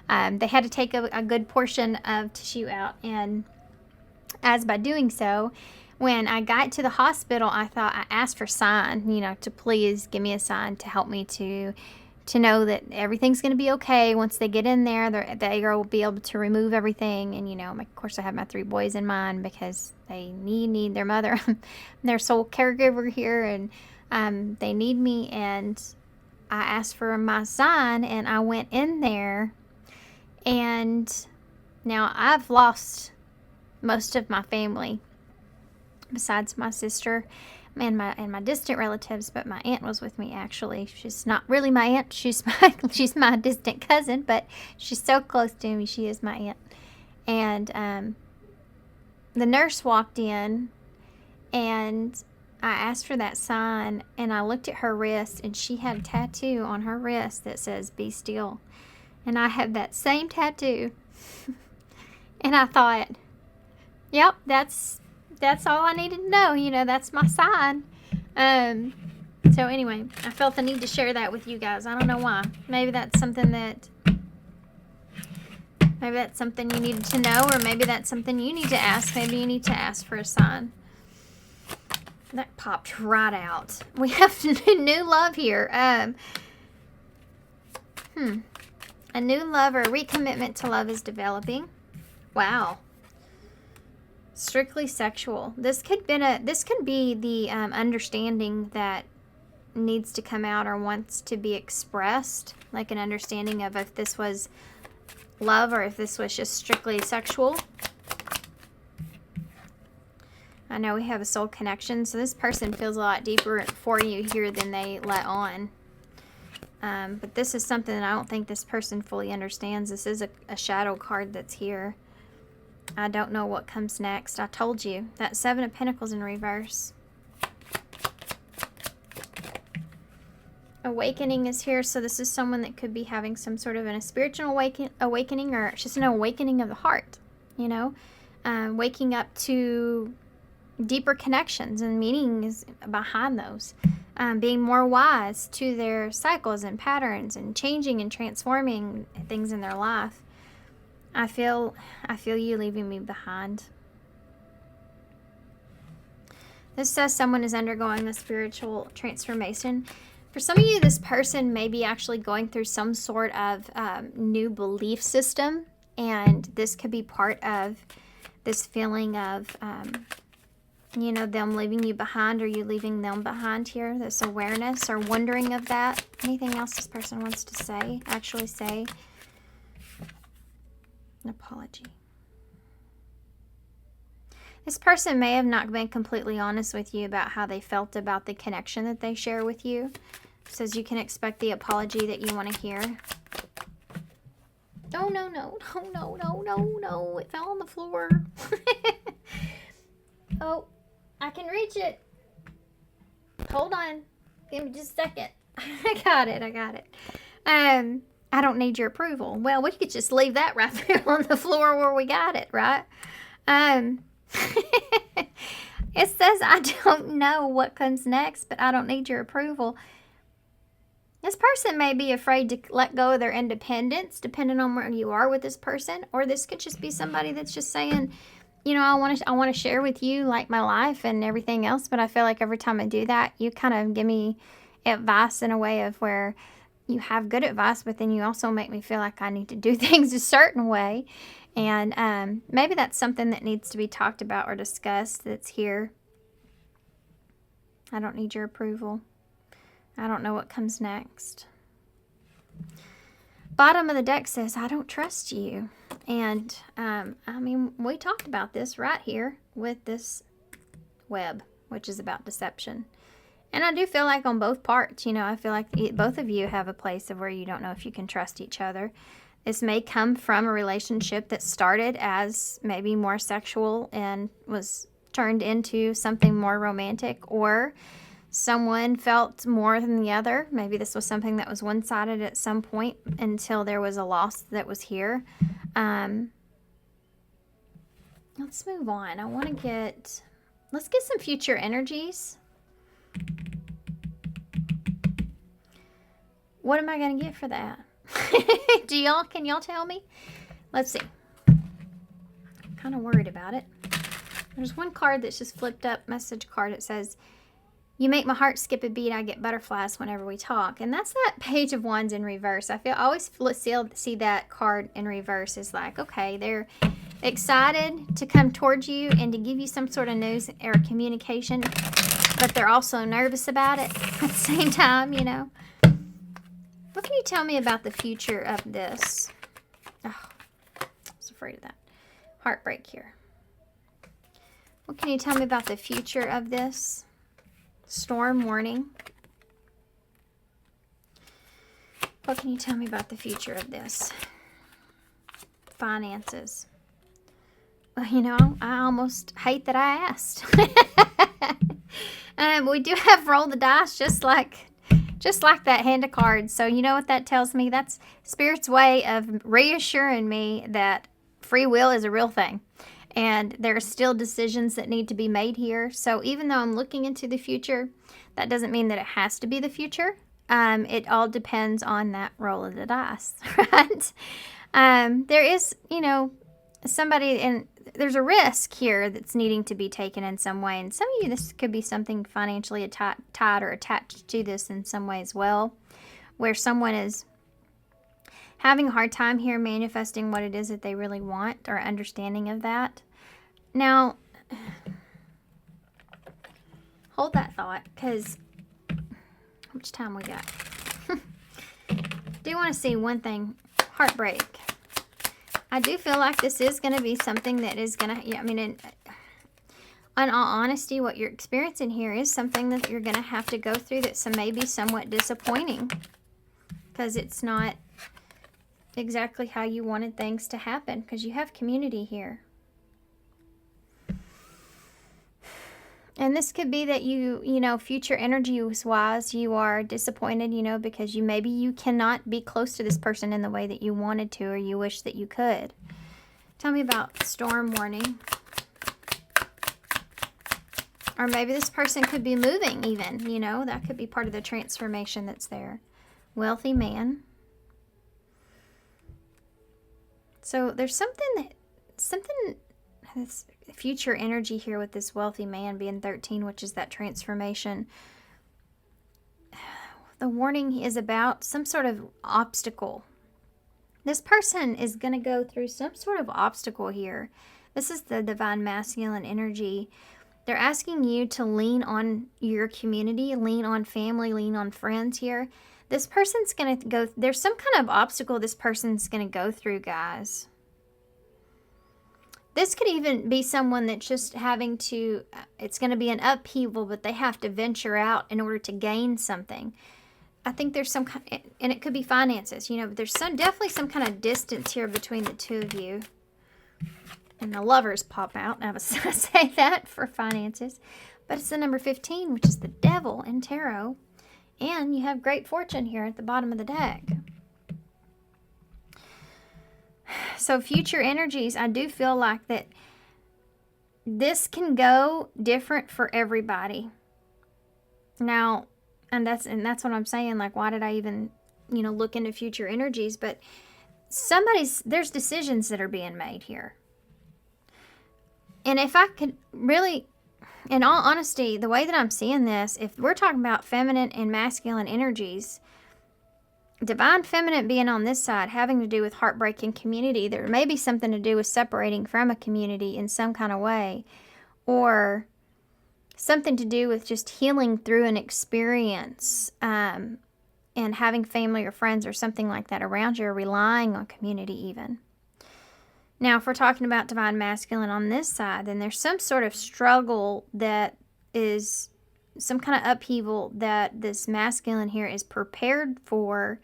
they had to take a good portion of tissue out, and as by doing so, when I got to the hospital, I asked for a sign, you know, to please give me a sign to help me to know that everything's going to be okay. Once they get in there, they will be able to remove everything. And, you know, of course, I have my 3 boys in mind, because they need their mother. I'm their sole caregiver here, and they need me. And I asked for my sign, and I went in there. And now I've lost most of my family, besides my sister and my distant relatives, but my aunt was with me, actually. She's not really my aunt. She's my distant cousin, but she's so close to me. She is my aunt. And the nurse walked in, and I asked for that sign, and I looked at her wrist, and she had a tattoo on her wrist that says, "Be still." And I have that same tattoo. And I thought, yep, that's all I needed to know. You know, that's my sign. So anyway, I felt the need to share that with you guys. I don't know why. Maybe that's something you needed to know, or maybe that's something you need to ask. Maybe you need to ask for a sign. That popped right out. We have new love here. A new love or a recommitment to love is developing. Wow. Strictly sexual. This could be the understanding that needs to come out or wants to be expressed, like an understanding of if this was love or if this was just strictly sexual. I know we have a soul connection, so this person feels a lot deeper for you here than they let on. But this is something that I don't think this person fully understands. This is a shadow card that's here. I don't know what comes next. I told you. That Seven of Pentacles in reverse. Awakening is here, so this is someone that could be having some sort of a spiritual awakening, or just an awakening of the heart, you know, waking up to deeper connections and meanings behind those, being more wise to their cycles and patterns and changing and transforming things in their life. I feel you leaving me behind. This says someone is undergoing a spiritual transformation. For some of you, this person may be actually going through some sort of new belief system, and this could be part of this feeling of, you know, them leaving you behind or you leaving them behind here. This awareness or wondering of that. Anything else this person wants to say, actually say? An apology. This person may have not been completely honest with you about how they felt about the connection that they share with you. It says you can expect the apology that you want to hear. Oh, no, no, no, no, no, no, no. It fell on the floor. Oh, I can reach it. Hold on. Give me just a second. I got it. I got it. I don't need your approval. Well, we could just leave that right there on the floor where we got it, right? It says, I don't know what comes next, but I don't need your approval. This person may be afraid to let go of their independence, depending on where you are with this person. Or this could just be somebody that's just saying, you know, I want to share with you like my life and everything else, but I feel like every time I do that, you kind of give me advice in a way of where you have good advice, but then you also make me feel like I need to do things a certain way. And maybe that's something that needs to be talked about or discussed that's here. I don't need your approval. I don't know what comes next. Bottom of the deck says, I don't trust you. And, I mean, we talked about this right here with this web, which is about deception. And I do feel like on both parts, you know, I feel like both of you have a place of where you don't know if you can trust each other. This may come from a relationship that started as maybe more sexual and was turned into something more romantic, or someone felt more than the other. Maybe this was something that was one-sided at some point until there was a loss that was here. Let's move on. Let's get some future energies. What am I going to get for that? Can y'all tell me? Let's see. I'm kind of worried about it. There's one card that's just flipped up, message card. It says, you make my heart skip a beat. I get butterflies whenever we talk. And that's that Page of Wands in reverse. I always see that card in reverse is like, okay, they're excited to come towards you and to give you some sort of news or communication, but they're also nervous about it at the same time, you know. What can you tell me about the future of this? Oh, I was afraid of that. Heartbreak here. What can you tell me about the future of this? Storm warning. What can you tell me about the future of this? Finances. Well, you know, I almost hate that I asked. We do have roll the dice just like that hand of cards. So you know what that tells me? That's Spirit's way of reassuring me that free will is a real thing. And there are still decisions that need to be made here. So even though I'm looking into the future, that doesn't mean that it has to be the future. It all depends on that roll of the dice, right? There is, you know, somebody, and there's a risk here that's needing to be taken in some way. And some of you, this could be something financially tied or attached to this in some way as well, where someone is having a hard time here manifesting what it is that they really want or understanding of that. Now, hold that thought, because how much time we got? Do want to see one thing. Heartbreak. I do feel like this is going to be something that is going to, I mean, in all honesty, what you're experiencing here is something that you're going to have to go through that's maybe somewhat disappointing, because it's not exactly how you wanted things to happen, because you have community here. And this could be that you know, future energy-wise, you are disappointed, you know, because maybe you cannot be close to this person in the way that you wanted to, or you wish that you could. Tell me about storm warning. Or maybe this person could be moving even, you know, that could be part of the transformation that's there. Wealthy man. So there's something this future energy here with this wealthy man being 13, which is that transformation. The warning is about some sort of obstacle. This person is going to go through some sort of obstacle here. This is the divine masculine energy. They're asking you to lean on your community, lean on family, lean on friends here. This person's going to go, there's some kind of obstacle this person's going to go through, guys. This could even be someone that's just having to, it's going to be an upheaval, but they have to venture out in order to gain something. I think there's some kind, and it could be finances, you know, but there's definitely some kind of distance here between the two of you. And the lovers pop out. I say that for finances. But it's the number 15, which is the devil in tarot. And you have great fortune here at the bottom of the deck. So future energies, I do feel like that this can go different for everybody. Now, and that's what I'm saying. Like, why did I even, you know, look into future energies? But there's decisions that are being made here. And if I could really, in all honesty, the way that I'm seeing this, if we're talking about feminine and masculine energies, divine feminine being on this side, having to do with heartbreak and community, there may be something to do with separating from a community in some kind of way, or something to do with just healing through an experience, and having family or friends or something like that around you, or relying on community even. Now, if we're talking about divine masculine on this side, then there's some sort of struggle that is some kind of upheaval that this masculine here is prepared for,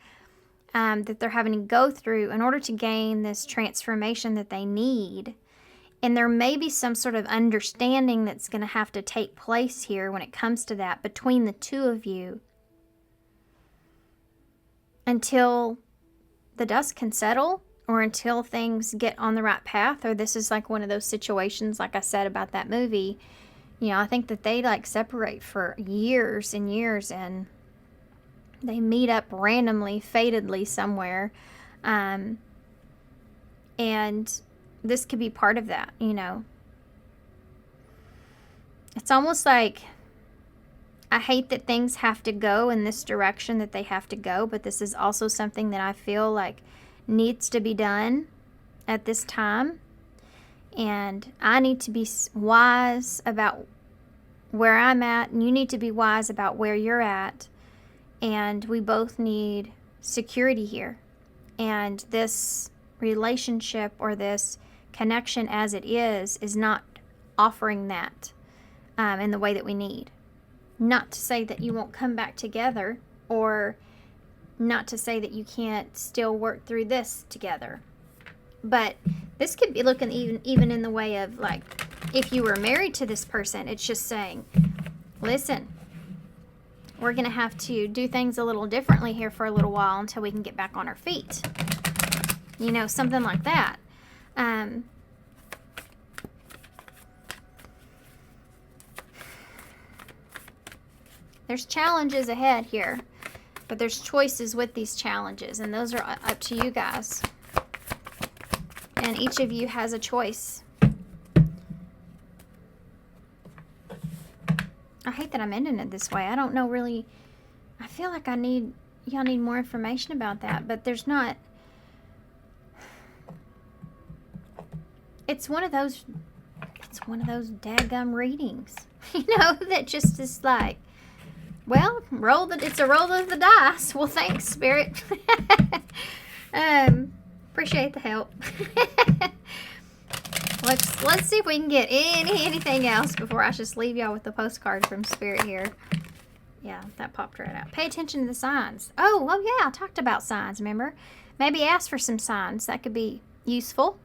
that they're having to go through in order to gain this transformation that they need. And there may be some sort of understanding that's going to have to take place here when it comes to that between the two of you, until the dust can settle, or until things get on the right path. Or this is like one of those situations, like I said about that movie, you know, I think that they like separate for years and years, and they meet up randomly, fatedly somewhere. And this could be part of that, you know. It's almost like, I hate that things have to go in this direction that they have to go, but this is also something that I feel like needs to be done at this time. And I need to be wise about where I'm at, and you need to be wise about where you're at. And we both need security here. And this relationship, or this connection as it is not offering that in the way that we need. Not to say that you won't come back together, or not to say that you can't still work through this together. But this could be looking even in the way of, like, if you were married to this person, it's just saying, listen, we're going to have to do things a little differently here for a little while until we can get back on our feet. You know, something like that. There's challenges ahead here, but there's choices with these challenges, and those are up to you guys. And each of you has a choice. I hate that I'm ending it this way. I don't know really. I feel like y'all need more information about that, but there's not. It's one of those daggum readings, you know, that just is like, well, it's a roll of the dice. Well, thanks, Spirit. Appreciate the help. Let's see if we can get anything else before I just leave y'all with the postcard from Spirit here. Yeah, that popped right out. Pay attention to the signs. Oh yeah, I talked about signs, remember? Maybe ask for some signs. That could be useful.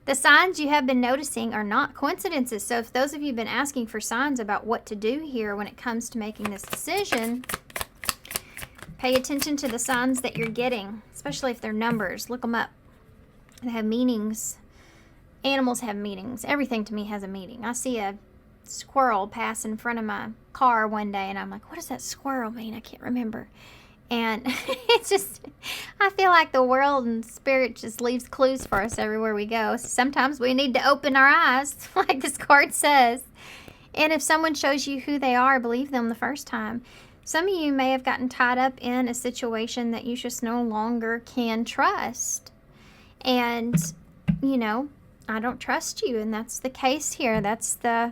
The signs you have been noticing are not coincidences. So if those of you have been asking for signs about what to do here when it comes to making this decision, pay attention to the signs that you're getting, especially if they're numbers. Look them up. They have meanings. Animals have meanings. Everything to me has a meaning. I see a squirrel pass in front of my car one day and I'm like, what does that squirrel mean? I can't remember. And it's just, I feel like the world and spirit just leaves clues for us everywhere we go. Sometimes we need to open our eyes, like this card says. And if someone shows you who they are, believe them the first time. Some of you may have gotten tied up in a situation that you just no longer can trust. And, you know, I don't trust you, and that's the case here. That's the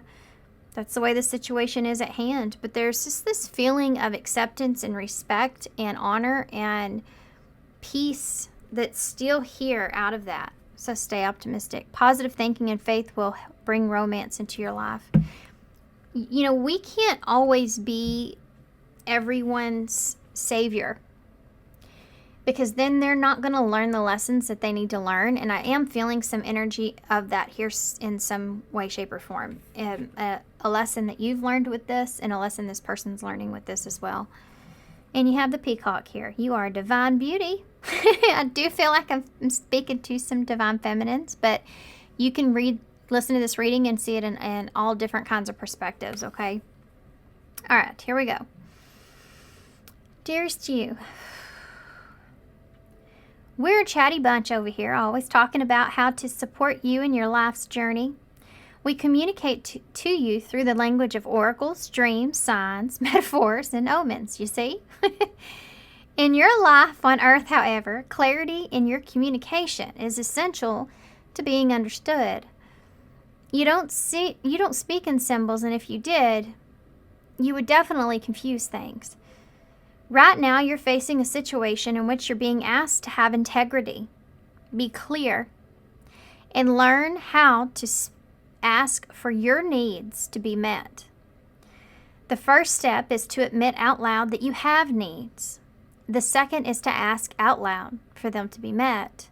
way the situation is at hand. But there's just this feeling of acceptance and respect and honor and peace that's still here out of that. So stay optimistic. Positive thinking and faith will bring romance into your life. You know, we can't always be everyone's savior, because then they're not going to learn the lessons that they need to learn. And I am feeling some energy of that here in some way, shape, or form. A lesson that you've learned with this, and a lesson this person's learning with this as well. And you have the peacock here. You are a divine beauty. I do feel like I'm speaking to some divine feminines, but you can listen to this reading and see it in all different kinds of perspectives, okay? All right, here we go. Dearest you, we're a chatty bunch over here, always talking about how to support you in your life's journey. We communicate to you through the language of oracles, dreams, signs, metaphors, and omens, you see? In your life on earth, however, clarity in your communication is essential to being understood. You don't speak in symbols, and if you did, you would definitely confuse things. Right now, you're facing a situation in which you're being asked to have integrity, be clear, and learn how to ask for your needs to be met. The first step is to admit out loud that you have needs. The second is to ask out loud for them to be met.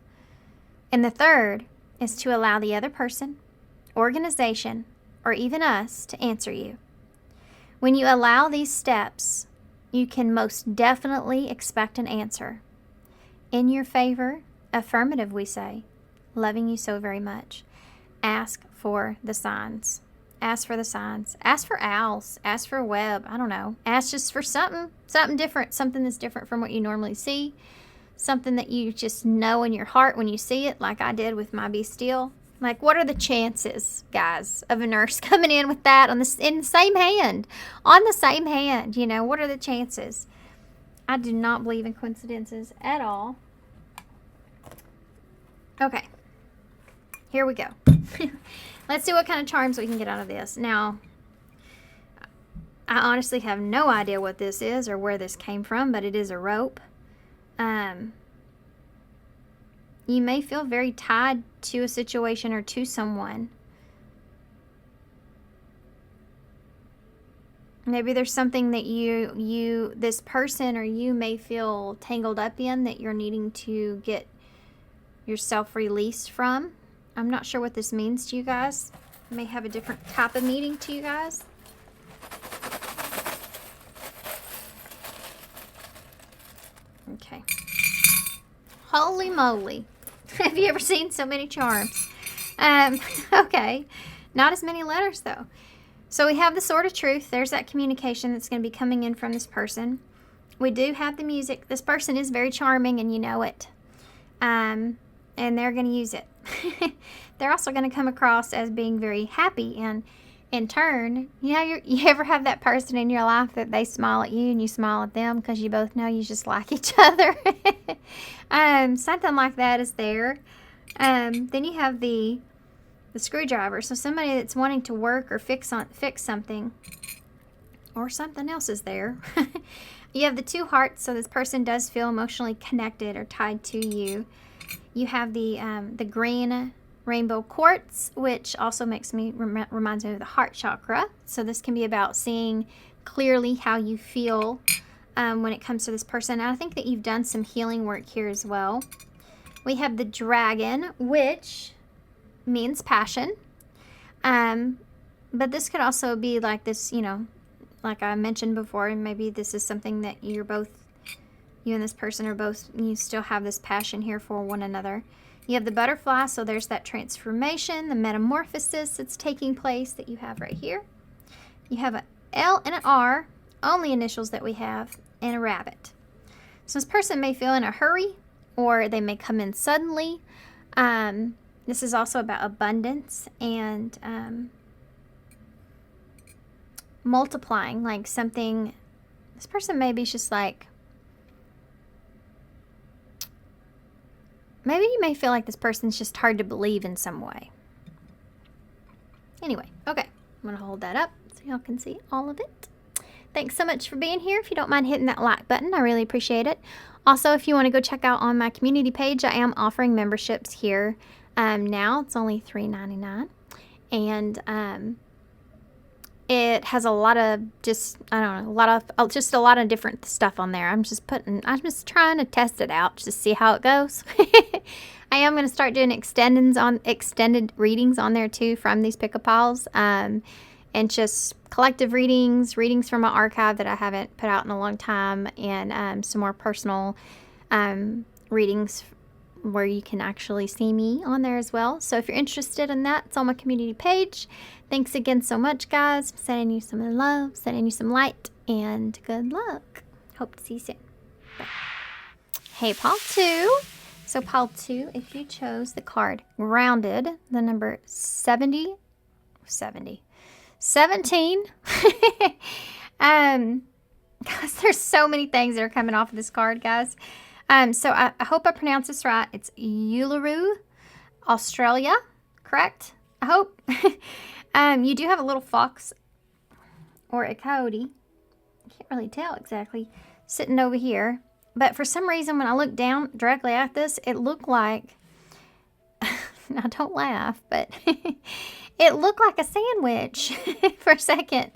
And the third is to allow the other person, organization, or even us to answer you. When you allow these steps, you can most definitely expect an answer. In your favor, affirmative, we say. Loving you so very much. Ask for the signs. Ask for the signs. Ask for owls. Ask for a web. I don't know. Ask just for something different. Something that's different from what you normally see. Something that you just know in your heart when you see it, like I did with my Be Still. Like, what are the chances, guys, of a nurse coming in with that in the same hand? On the same hand, you know, what are the chances? I do not believe in coincidences at all. Okay. Here we go. Let's see what kind of charms we can get out of this. Now, I honestly have no idea what this is or where this came from, but it is a rope. You may feel very tied to a situation or to someone. Maybe there's something that this person or you may feel tangled up in that you're needing to get yourself released from. I'm not sure what this means to you guys. It may have a different type of meaning to you guys. Okay. Holy moly. Have you ever seen so many charms? Okay. Not as many letters, though. So we have the Sword of Truth. There's that communication that's going to be coming in from this person. We do have the music. This person is very charming, and you know it. And they're going to use it. They're also going to come across as being very happy, and in turn, you know, you ever have that person in your life that they smile at you and you smile at them because you both know you just like each other? Something like that is there. Then you have the screwdriver. So somebody that's wanting to work or fix something, or something else is there. You have the two hearts, so this person does feel emotionally connected or tied to you. You have the green rainbow quartz, which also makes me reminds me of the heart chakra. So this can be about seeing clearly how you feel when it comes to this person. And I think that you've done some healing work here as well. We have the dragon, which means passion. But this could also be like this, you know, like I mentioned before, and maybe this is something that you're both, you and this person are both, you still have this passion here for one another. You have the butterfly, so there's that transformation, the metamorphosis that's taking place that you have right here. You have an L and an R, only initials that we have, and a rabbit. So this person may feel in a hurry, or they may come in suddenly. This is also about abundance and multiplying, like something. This person maybe is just like, maybe you may feel like this person's just hard to believe in some way. Anyway, okay, I'm going to hold that up so y'all can see all of it. Thanks so much for being here. If you don't mind hitting that like button, I really appreciate it. Also, if you want to go check out on my community page, I am offering memberships here now. It's only $3.99. And it has a lot of just, I don't know, a lot of different stuff on there. I'm just trying to test it out just to see how it goes. I am going to start doing extended readings on there too from these pick-a-piles, and just collective readings from my archive that I haven't put out in a long time, and some more personal readings where you can actually see me on there as well. So if you're interested in that, it's on my community page. Thanks again so much, guys. I'm sending you some love, sending you some light, and good luck. Hope to see you soon. Bye. Hey, Paul 2. So Paul 2, if you chose the card Grounded, the number 17. Guys, there's so many things that are coming off of this card, guys. So I hope I pronounced this right. It's Uluru, Australia, correct? I hope. You do have a little fox or a coyote. I can't really tell exactly. Sitting over here. But for some reason, when I looked down directly at this, it looked like, now don't laugh, but it looked like a sandwich for a second.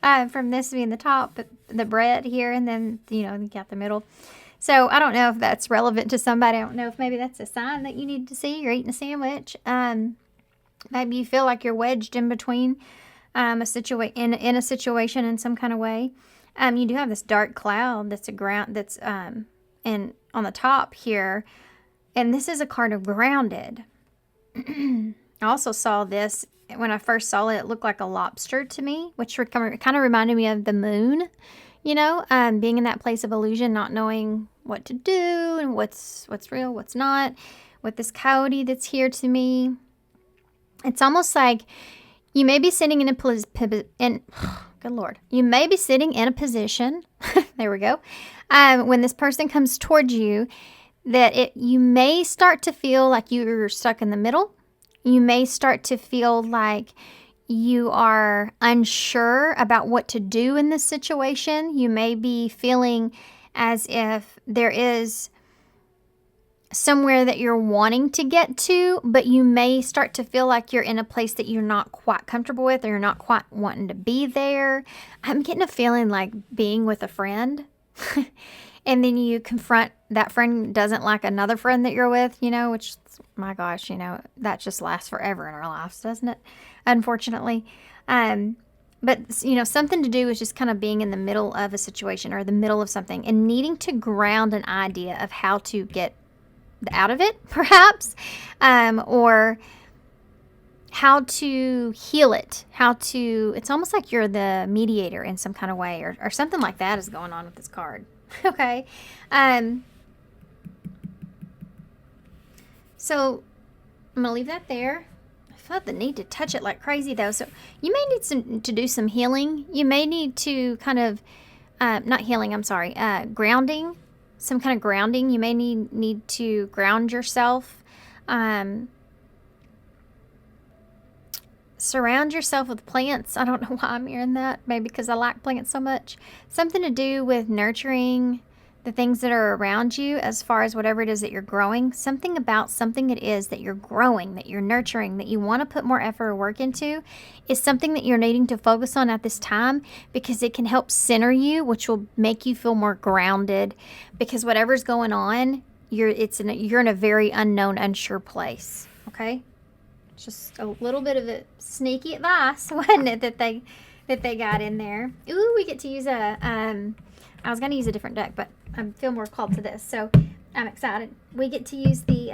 From this being the top, the bread here, and then, you know, you got the middle. So I don't know if that's relevant to somebody. I don't know if maybe that's a sign that you need to see you're eating a sandwich. Maybe you feel like you're wedged in between in a situation in some kind of way. You do have this dark cloud that's and on the top here, and this is a card of grounded. I also saw this when I first saw it. It looked like a lobster to me, which kind of reminded me of the moon. You know, being in that place of illusion, not knowing what to do and what's real, what's not. With this coyote that's here to me, it's almost like you may be sitting in good Lord, you may be sitting in a position. There we go. When this person comes towards you, that you may start to feel like you're stuck in the middle. You may start to feel like you are unsure about what to do in this situation. You may be feeling as if there is somewhere that you're wanting to get to, but you may start to feel like you're in a place that you're not quite comfortable with, or you're not quite wanting to be there. I'm getting a feeling like being with a friend and then you confront that friend doesn't like another friend that you're with, you know, which, my gosh, you know, that just lasts forever in our lives, doesn't it? Unfortunately. But, you know, something to do with just kind of being in the middle of a situation or the middle of something and needing to ground an idea of how to get out of it, perhaps, or how to heal it, it's almost like you're the mediator in some kind of way, or something like that is going on with this card. Okay. So I'm going to leave that there. I felt the need to touch it like crazy, though. So you may need to do some healing. You may need to kind of, not healing, I'm sorry, grounding, some kind of grounding. You may need to ground yourself. Surround yourself with plants. I don't know why I'm hearing that. Maybe because I like plants so much. Something to do with nurturing the things that are around you, as far as whatever it is that you're growing, something about something it is that you're growing, that you're nurturing, that you want to put more effort or work into, is something that you're needing to focus on at this time, because it can help center you, which will make you feel more grounded, because whatever's going on, you're in a very unknown, unsure place. Okay, just a little bit of a sneaky advice, wasn't it, that they got in there. Ooh, we get to use I was going to use a different deck, but I feel more called to this, so I'm excited. We get to use the,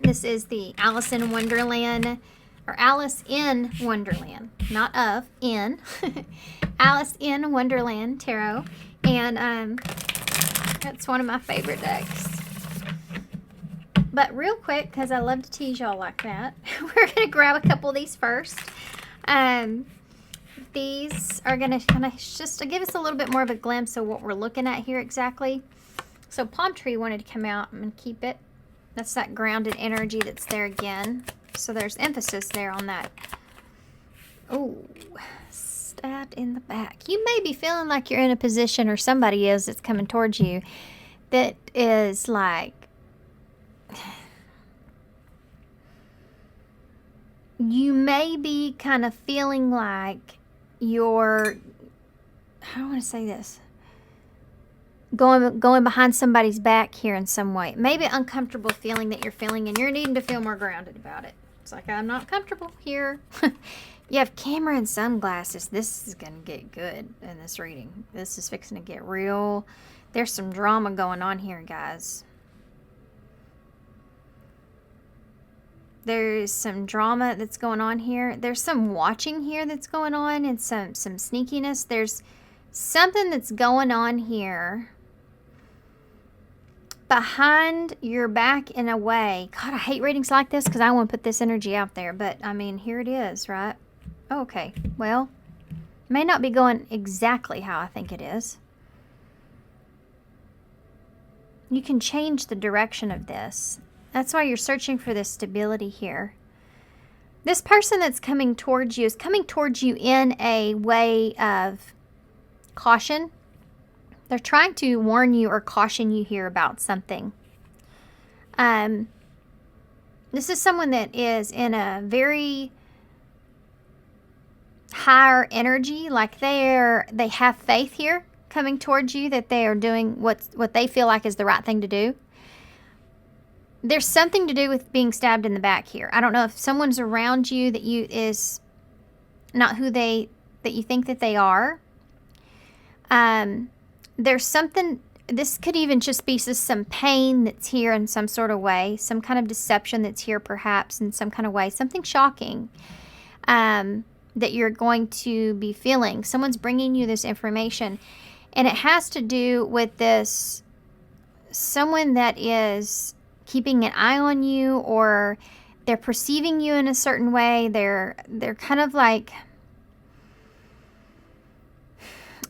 this is the Alice in Wonderland, or Alice in Wonderland, not of, in. Alice in Wonderland Tarot, and that's one of my favorite decks. But real quick, because I love to tease y'all like that, we're going to grab a couple of these first. These are going to kind of just give us a little bit more of a glimpse of what we're looking at here exactly. So palm tree wanted to come out. I'm going to keep it. That's that grounded energy that's there again. So there's emphasis there on that. Oh, stabbed in the back. You may be feeling like you're in a position, or somebody is that's coming towards you, that is like, you may be kind of feeling like you're, how do I want to say this, going behind somebody's back here in some way. Maybe uncomfortable feeling that you're feeling, and you're needing to feel more grounded about it. It's like, I'm not comfortable here. You have camera and sunglasses. This is going to get good in this reading. This is fixing to get real. There's some drama going on here, guys. There's some drama that's going on here. There's some watching here that's going on, and some sneakiness. There's something that's going on here behind your back in a way. God, I hate readings like this because I want to put this energy out there. But, I mean, here it is, right? Okay, well, may not be going exactly how I think it is. You can change the direction of this. That's why you're searching for this stability here. This person that's coming towards you is coming towards you in a way of caution. They're trying to warn you or caution you here about something. This is someone that is in a very higher energy, like they have faith here coming towards you, that they are doing what they feel like is the right thing to do. There's something to do with being stabbed in the back here. I don't know if someone's around you that is not who that you think that they are. There's something, this could even just be some pain that's here in some sort of way, some kind of deception that's here perhaps in some kind of way, something shocking that you're going to be feeling. Someone's bringing you this information, and it has to do with this, someone that is keeping an eye on you, or they're perceiving you in a certain way. They're kind of like,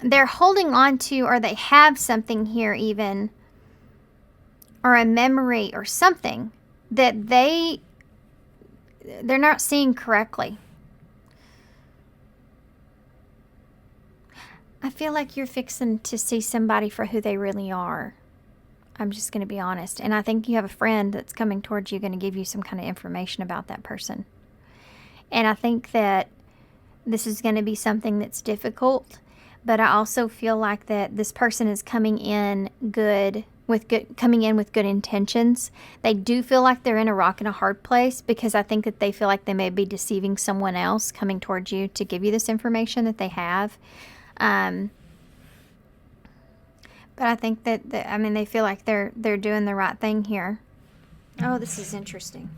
they're holding on to, or they have something here even, or a memory or something that they're not seeing correctly. I feel like you're fixing to see somebody for who they really are. I'm just going to be honest. And I think you have a friend that's coming towards you, going to give you some kind of information about that person. And I think that this is going to be something that's difficult, but I also feel like that this person is coming in with good intentions. They do feel like they're in a rock and a hard place, because I think that they feel like they may be deceiving someone else coming towards you to give you this information that they have. But I think that, they feel like they're doing the right thing here. Oh, this is interesting.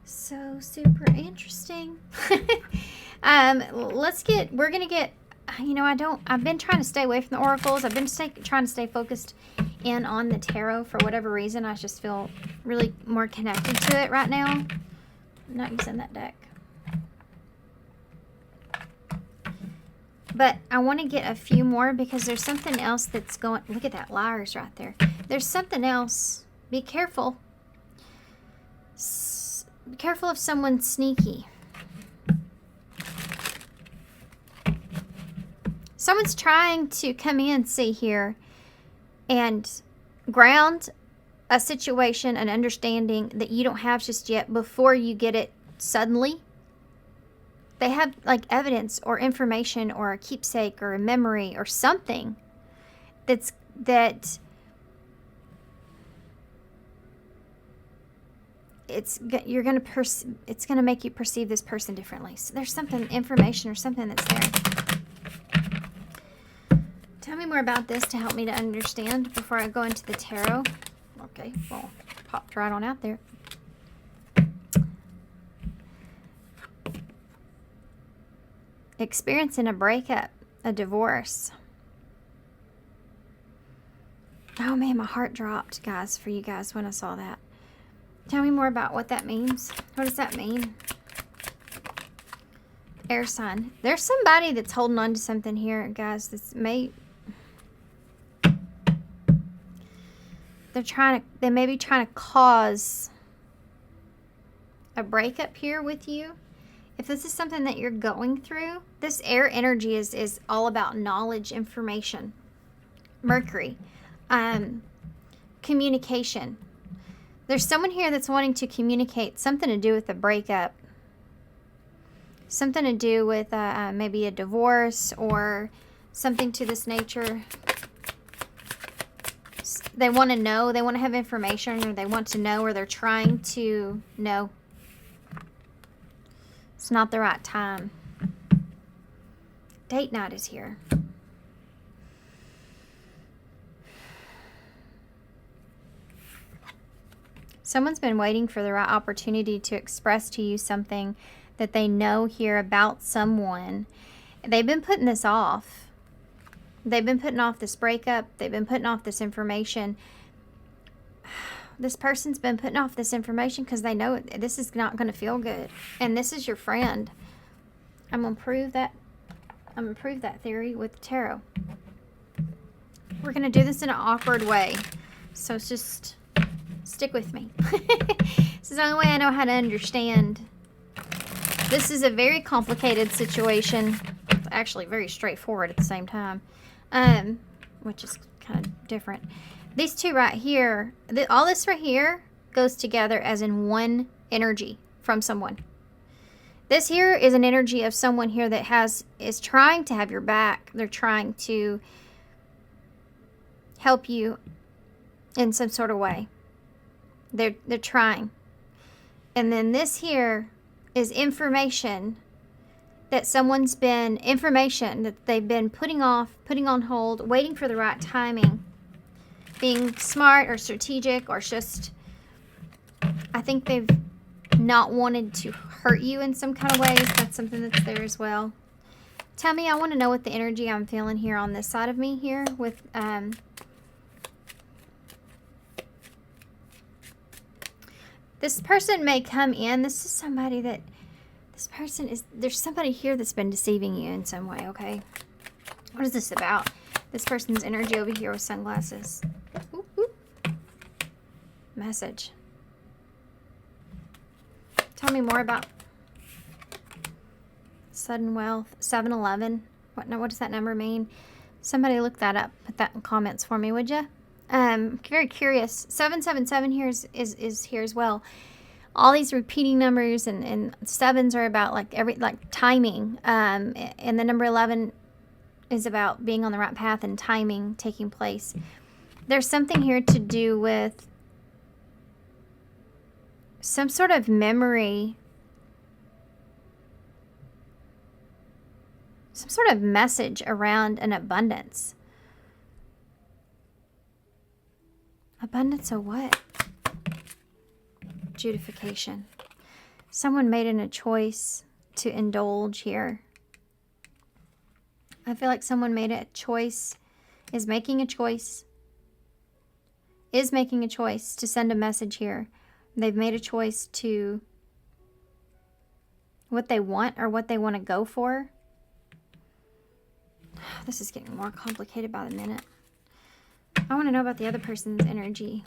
So super interesting. We're going to get, I've been trying to stay away from the oracles. I've been trying to stay focused in on the tarot for whatever reason. I just feel really more connected to it right now. I'm not using that deck. But I want to get a few more, because there's something else that's going. Look at that, liars right there. There's something else. Be careful. Be careful of someone sneaky. Someone's trying to come in, see here, and ground a situation, an understanding that you don't have just yet before you get it suddenly. They have like evidence or information or a keepsake or a memory or something that it's going to make you perceive this person differently. So there's something, information or something that's there. Tell me more about this to help me to understand before I go into the tarot. Okay, well, popped right on out there. Experiencing a breakup, a divorce. Oh man, my heart dropped, guys, for you guys when I saw that. Tell me more about what that means. What does that mean? Air sign. There's somebody that's holding on to something here, guys, that's they may be trying to cause a breakup here with you. If this is something that you're going through, this air energy is all about knowledge, information. Mercury. Communication. There's someone here that's wanting to communicate something to do with a breakup. Something to do with maybe a divorce or something to this nature. They want to know, they want to have information, or they want to know, or they're trying to know. It's not the right time. Date night is here. Someone's been waiting for the right opportunity to express to you something that they know here about someone. They've been putting this off. They've been putting off this breakup. They've been putting off this information. This person's been putting off this information because they know this is not going to feel good. And this is your friend. I'm going to prove that. I'm going to prove that theory with the tarot. We're going to do this in an awkward way. So it's just stick with me. This is the only way I know how to understand. This is a very complicated situation. It's actually very straightforward at the same time. Which is kind of different. These two right here, all this right here goes together as in one energy from someone. This here is an energy of someone here that is trying to have your back. They're trying to help you in some sort of way. They're trying. And then this here is information that someone's been, information that they've been putting off, putting on hold, waiting for the right timing. Being smart or strategic, or just, I think they've not wanted to hurt you in some kind of ways. That's something that's there as well. Tell me, I want to know what the energy I'm feeling here on this side of me here with, this person may come in. This is somebody that, there's somebody here that's been deceiving you in some way, okay? What is this about? This person's energy over here with sunglasses. Ooh, ooh. Message. Tell me more about sudden wealth. 7-11. What does that number mean? Somebody look that up. Put that in comments for me, would you? Very curious. 777 here is here as well. All these repeating numbers and sevens are about like timing. And the number 11 is about being on the right path and timing taking place. There's something here to do with some sort of memory, some sort of message around an abundance. Abundance of what? Justification. Someone made a choice to indulge here. I feel like someone made a choice, is making a choice to send a message here. They've made a choice to what they want or what they want to go for. This is getting more complicated by the minute. I want to know about the other person's energy.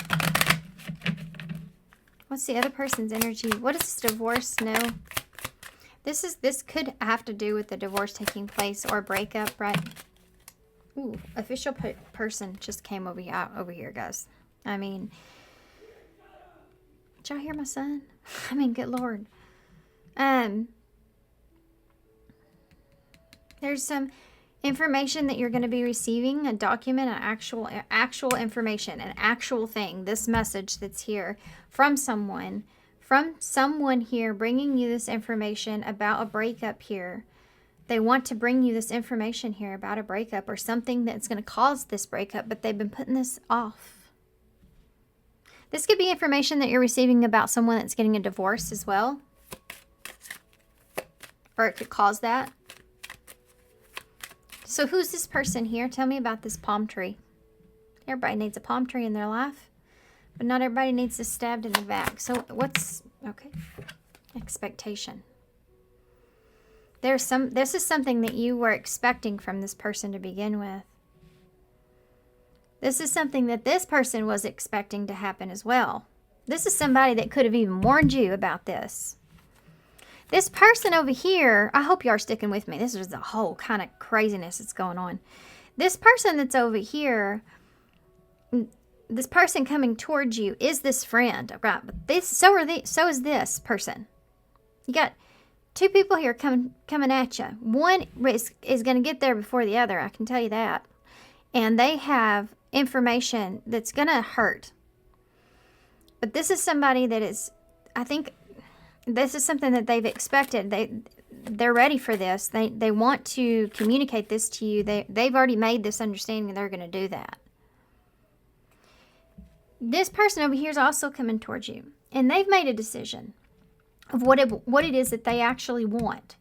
What's the other person's energy? What is divorce? No. This could have to do with the divorce taking place or breakup, right? Ooh, official person just came over here, guys. I mean, did y'all hear my son? I mean, good Lord. There's some information that you're going to be receiving, a document, an actual information, an actual thing, this message that's here from someone here bringing you this information about a breakup here. They want to bring you this information here about a breakup or something that's going to cause this breakup, but they've been putting this off. This could be information that you're receiving about someone that's getting a divorce as well. Or it could cause that. So who's this person here? Tell me about this palm tree. Everybody needs a palm tree in their life, but not everybody needs this stabbed in the back. So what's, okay, expectation. This is something that you were expecting from this person to begin with. This is something that this person was expecting to happen as well. This is somebody that could have even warned you about this. This person over here, I hope you are sticking with me. This is the whole kind of craziness that's going on. This person that's over here, this person coming towards you is this friend, right? But so is this person. You got two people here coming at you. One is going to get there before the other, I can tell you that. And they have information that's going to hurt. But this is somebody that is, I think, this is something that they've expected. They're ready for this. They want to communicate this to you. They've already made this understanding and they're going to do that. This person over here is also coming towards you. And they've made a decision of what it is that they actually want.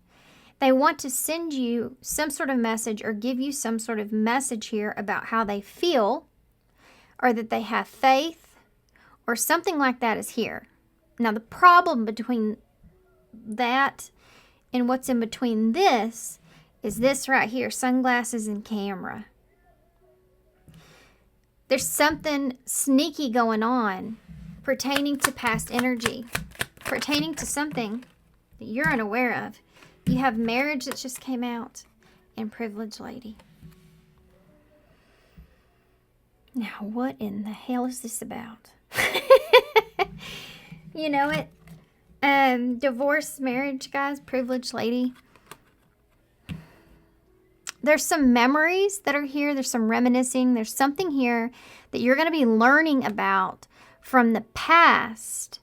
They want to send you some sort of message or give you some sort of message here about how they feel or that they have faith or something like that is here. Now, the problem between that and what's in between this is this right here, sunglasses and camera. There's something sneaky going on pertaining to past energy, pertaining to something that you're unaware of. You have marriage that just came out and privileged lady. Now, what in the hell is this about? You know it. Divorce, marriage, guys, privileged lady. There's some memories that are here. There's some reminiscing. There's something here that you're going to be learning about from the past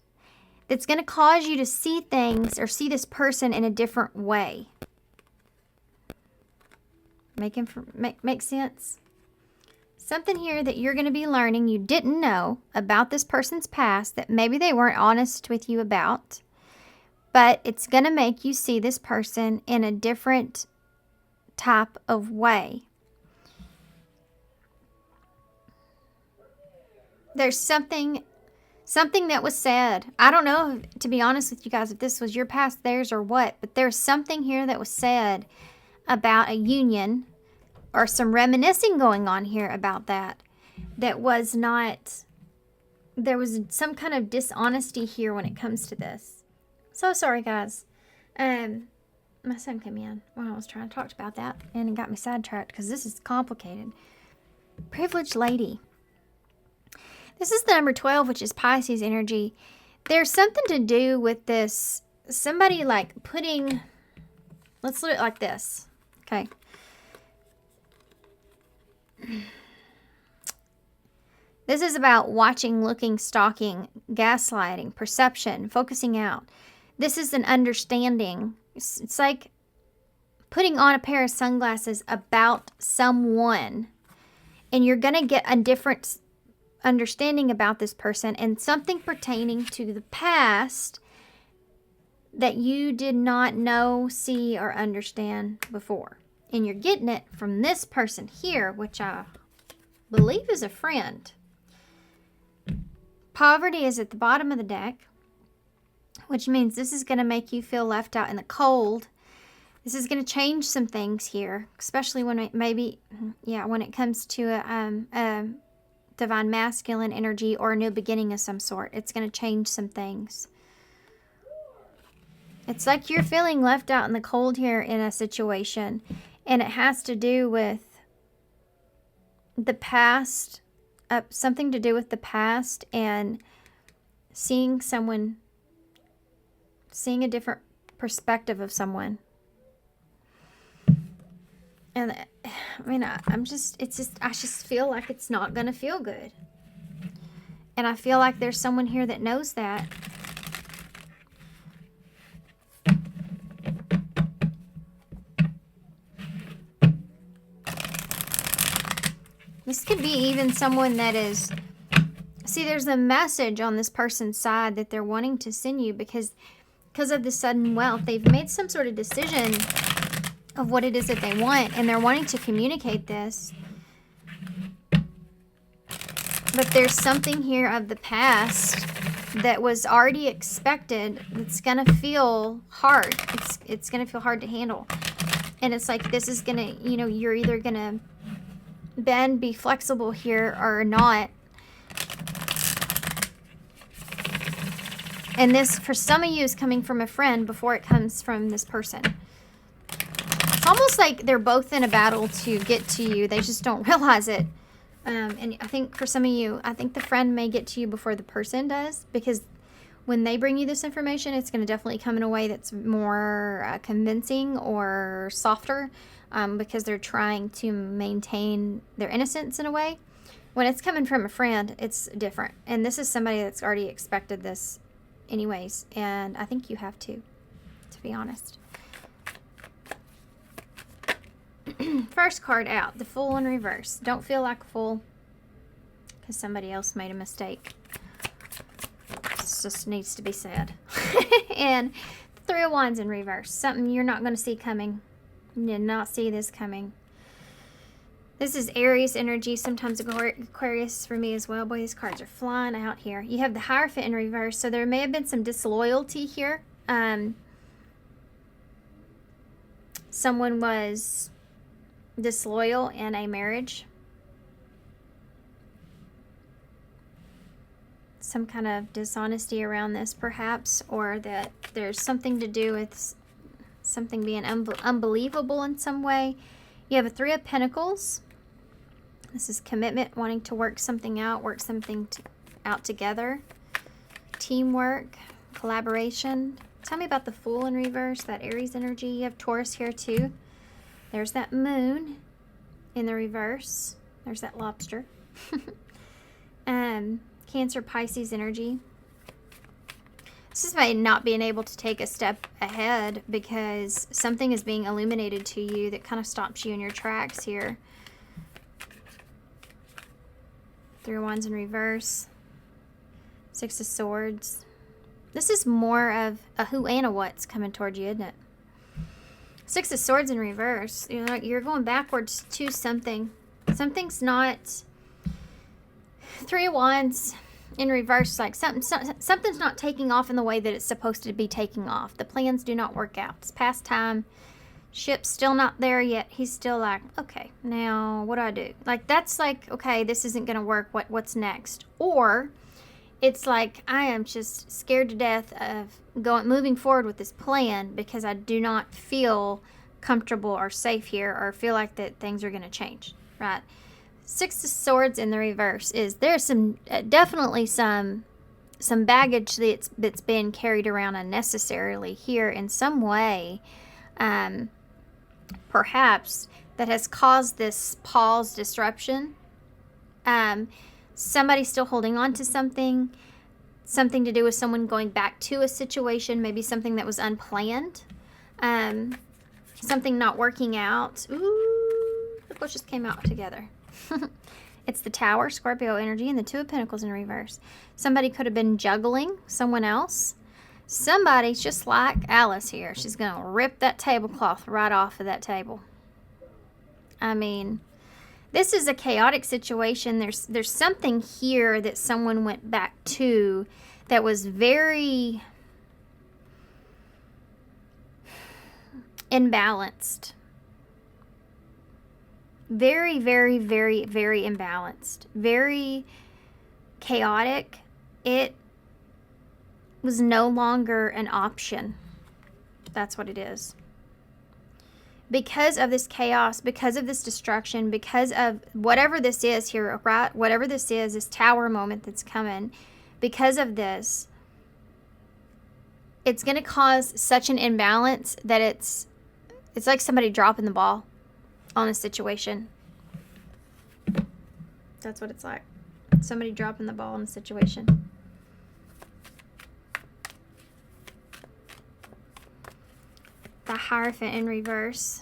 that's going to cause you to see things or see this person in a different way. Make sense? Something here that you're going to be learning you didn't know about this person's past that maybe they weren't honest with you about. But it's going to make you see this person in a different type of way. There's something that was said. I don't know, to be honest with you guys, if this was your past, theirs, or what. But there's something here that was said about a union or some reminiscing going on here about that was not, there was some kind of dishonesty here when it comes to this. So sorry, guys. My son came in when I was trying to talk about that and it got me sidetracked because this is complicated. Privileged lady. This is the number 12, which is Pisces energy. There's something to do with this. Somebody like putting, let's look at it like this. Okay. This is about watching, looking, stalking, gaslighting, perception, focusing out. This is an understanding. It's like putting on a pair of sunglasses about someone, and you're going to get a different understanding about this person and something pertaining to the past that you did not know, see, or understand before. And you're getting it from this person here, which I believe is a friend. Poverty is at the bottom of the deck, which means this is going to make you feel left out in the cold. This is going to change some things here, especially when it when it comes to a divine masculine energy or a new beginning of some sort. It's going to change some things. It's like you're feeling left out in the cold here in a situation, and it has to do with the past, something to do with the past, and seeing a different perspective of someone. And I mean, I just feel like it's not going to feel good. And I feel like there's someone here that knows that. This could be even someone that is... See, there's a message on this person's side that they're wanting to send you because of the sudden wealth. They've made some sort of decision of what it is that they want, and they're wanting to communicate this. But there's something here of the past that was already expected that's going to feel hard. It's going to feel hard to handle. And it's like, this is going to, you know, you're either going to bend, be flexible here, or not. And this, for some of you, is coming from a friend before it comes from this person. It's almost like they're both in a battle to get to you. They just don't realize it. And I think for some of you, I think the friend may get to you before the person does. Because when they bring you this information, it's going to definitely come in a way that's more convincing or softer. Because they're trying to maintain their innocence in a way. When it's coming from a friend, it's different. And this is somebody that's already expected this anyways, and I think you have to be honest. First card out, the Fool in reverse. Don't feel like a fool because somebody else made a mistake. This just needs to be said. And the Three of Wands in reverse, something you're not going to see coming. You did not see this coming. This is Aries energy, sometimes Aquarius for me as well. Boy, these cards are flying out here. You have the Hierophant in reverse, so there may have been some disloyalty here. Someone was disloyal in a marriage. Some kind of dishonesty around this, perhaps, or that there's something to do with something being unbelievable in some way. You have a Three of Pentacles. This is commitment, wanting to work something out, out together. Teamwork, collaboration. Tell me about the Fool in reverse, that Aries energy. You have Taurus here too. There's that Moon in the reverse. There's that Lobster. Cancer, Pisces energy. This is by not being able to take a step ahead because something is being illuminated to you that kind of stops you in your tracks here. Three of Wands in reverse. Six of Swords. This is more of a who and a what's coming toward you, isn't it? Six of Swords in reverse. You know, you're going backwards to something. Something's not... Three of Wands in reverse, like something's not taking off in the way that it's supposed to be taking off. The plans do not work out. It's past time. Ship's still not there yet. He's still like, okay, now what do I do? Like, that's like, okay, this isn't going to work. What's next? Or it's like, I am just scared to death of moving forward with this plan because I do not feel comfortable or safe here or feel like that things are going to change, right? Six of Swords in the reverse is there's some definitely some baggage that's been carried around unnecessarily here in some way, perhaps that has caused this pause disruption. Somebody still holding on to something to do with someone going back to a situation, maybe something that was unplanned, something not working out. Ooh, look what just came out together. It's the Tower, Scorpio energy, and the Two of Pentacles in reverse. Somebody could have been juggling someone else. Somebody's just like Alice here. She's going to rip that tablecloth right off of that table. I mean, this is a chaotic situation. There's something here that someone went back to that was very imbalanced. Very, very, very, very imbalanced. Very chaotic. It was no longer an option. That's what it is. because of this chaos, because of this destruction, because of whatever this is here, right? Whatever this is, this tower moment that's coming, because of this, it's going to cause such an imbalance that it's like somebody dropping the ball on a situation. That's what it's like. Somebody dropping the ball in a situation. The Hierophant in reverse.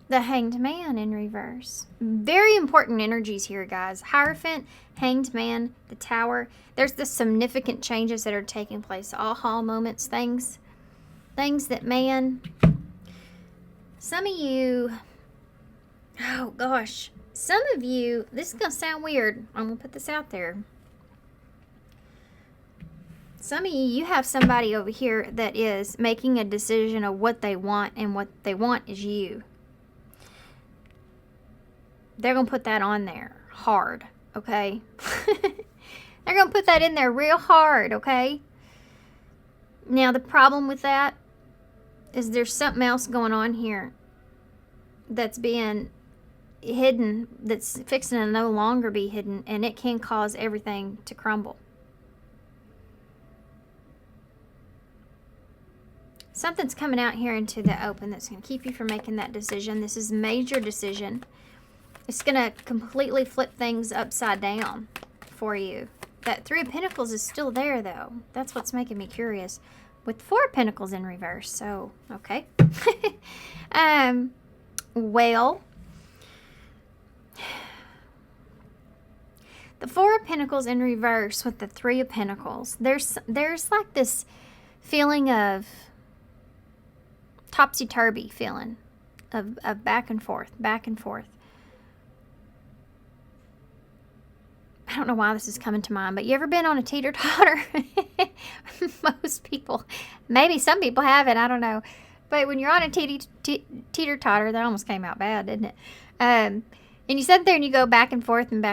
The Hanged Man in reverse. Very important energies here, guys. Hierophant, Hanged Man, the Tower. There's the significant changes that are taking place. Aha moments, things that, man, some of you, oh gosh, some of you, this is going to sound weird. I'm going to put this out there. Some of you have somebody over here that is making a decision of what they want, and what they want is you. They're going to put that on there hard, okay? They're going to put that in there real hard, okay? Now, the problem with that is there's something else going on here that's being hidden, that's fixing to no longer be hidden, and it can cause everything to crumble. Something's coming out here into the open that's going to keep you from making that decision. This is a major decision. It's going to completely flip things upside down for you. That Three of Pentacles is still there, though. That's what's making me curious. With Four of Pentacles in reverse. So, okay. Well, the Four of Pentacles in reverse with the Three of Pentacles. There's like this feeling of topsy-turvy feeling of back and forth, back and forth. I don't know why this is coming to mind, but you ever been on a teeter-totter? Most people, maybe some people haven't, I don't know. But when you're on a teeter-totter, that almost came out bad, didn't it? And you sit there and you go back and forth, and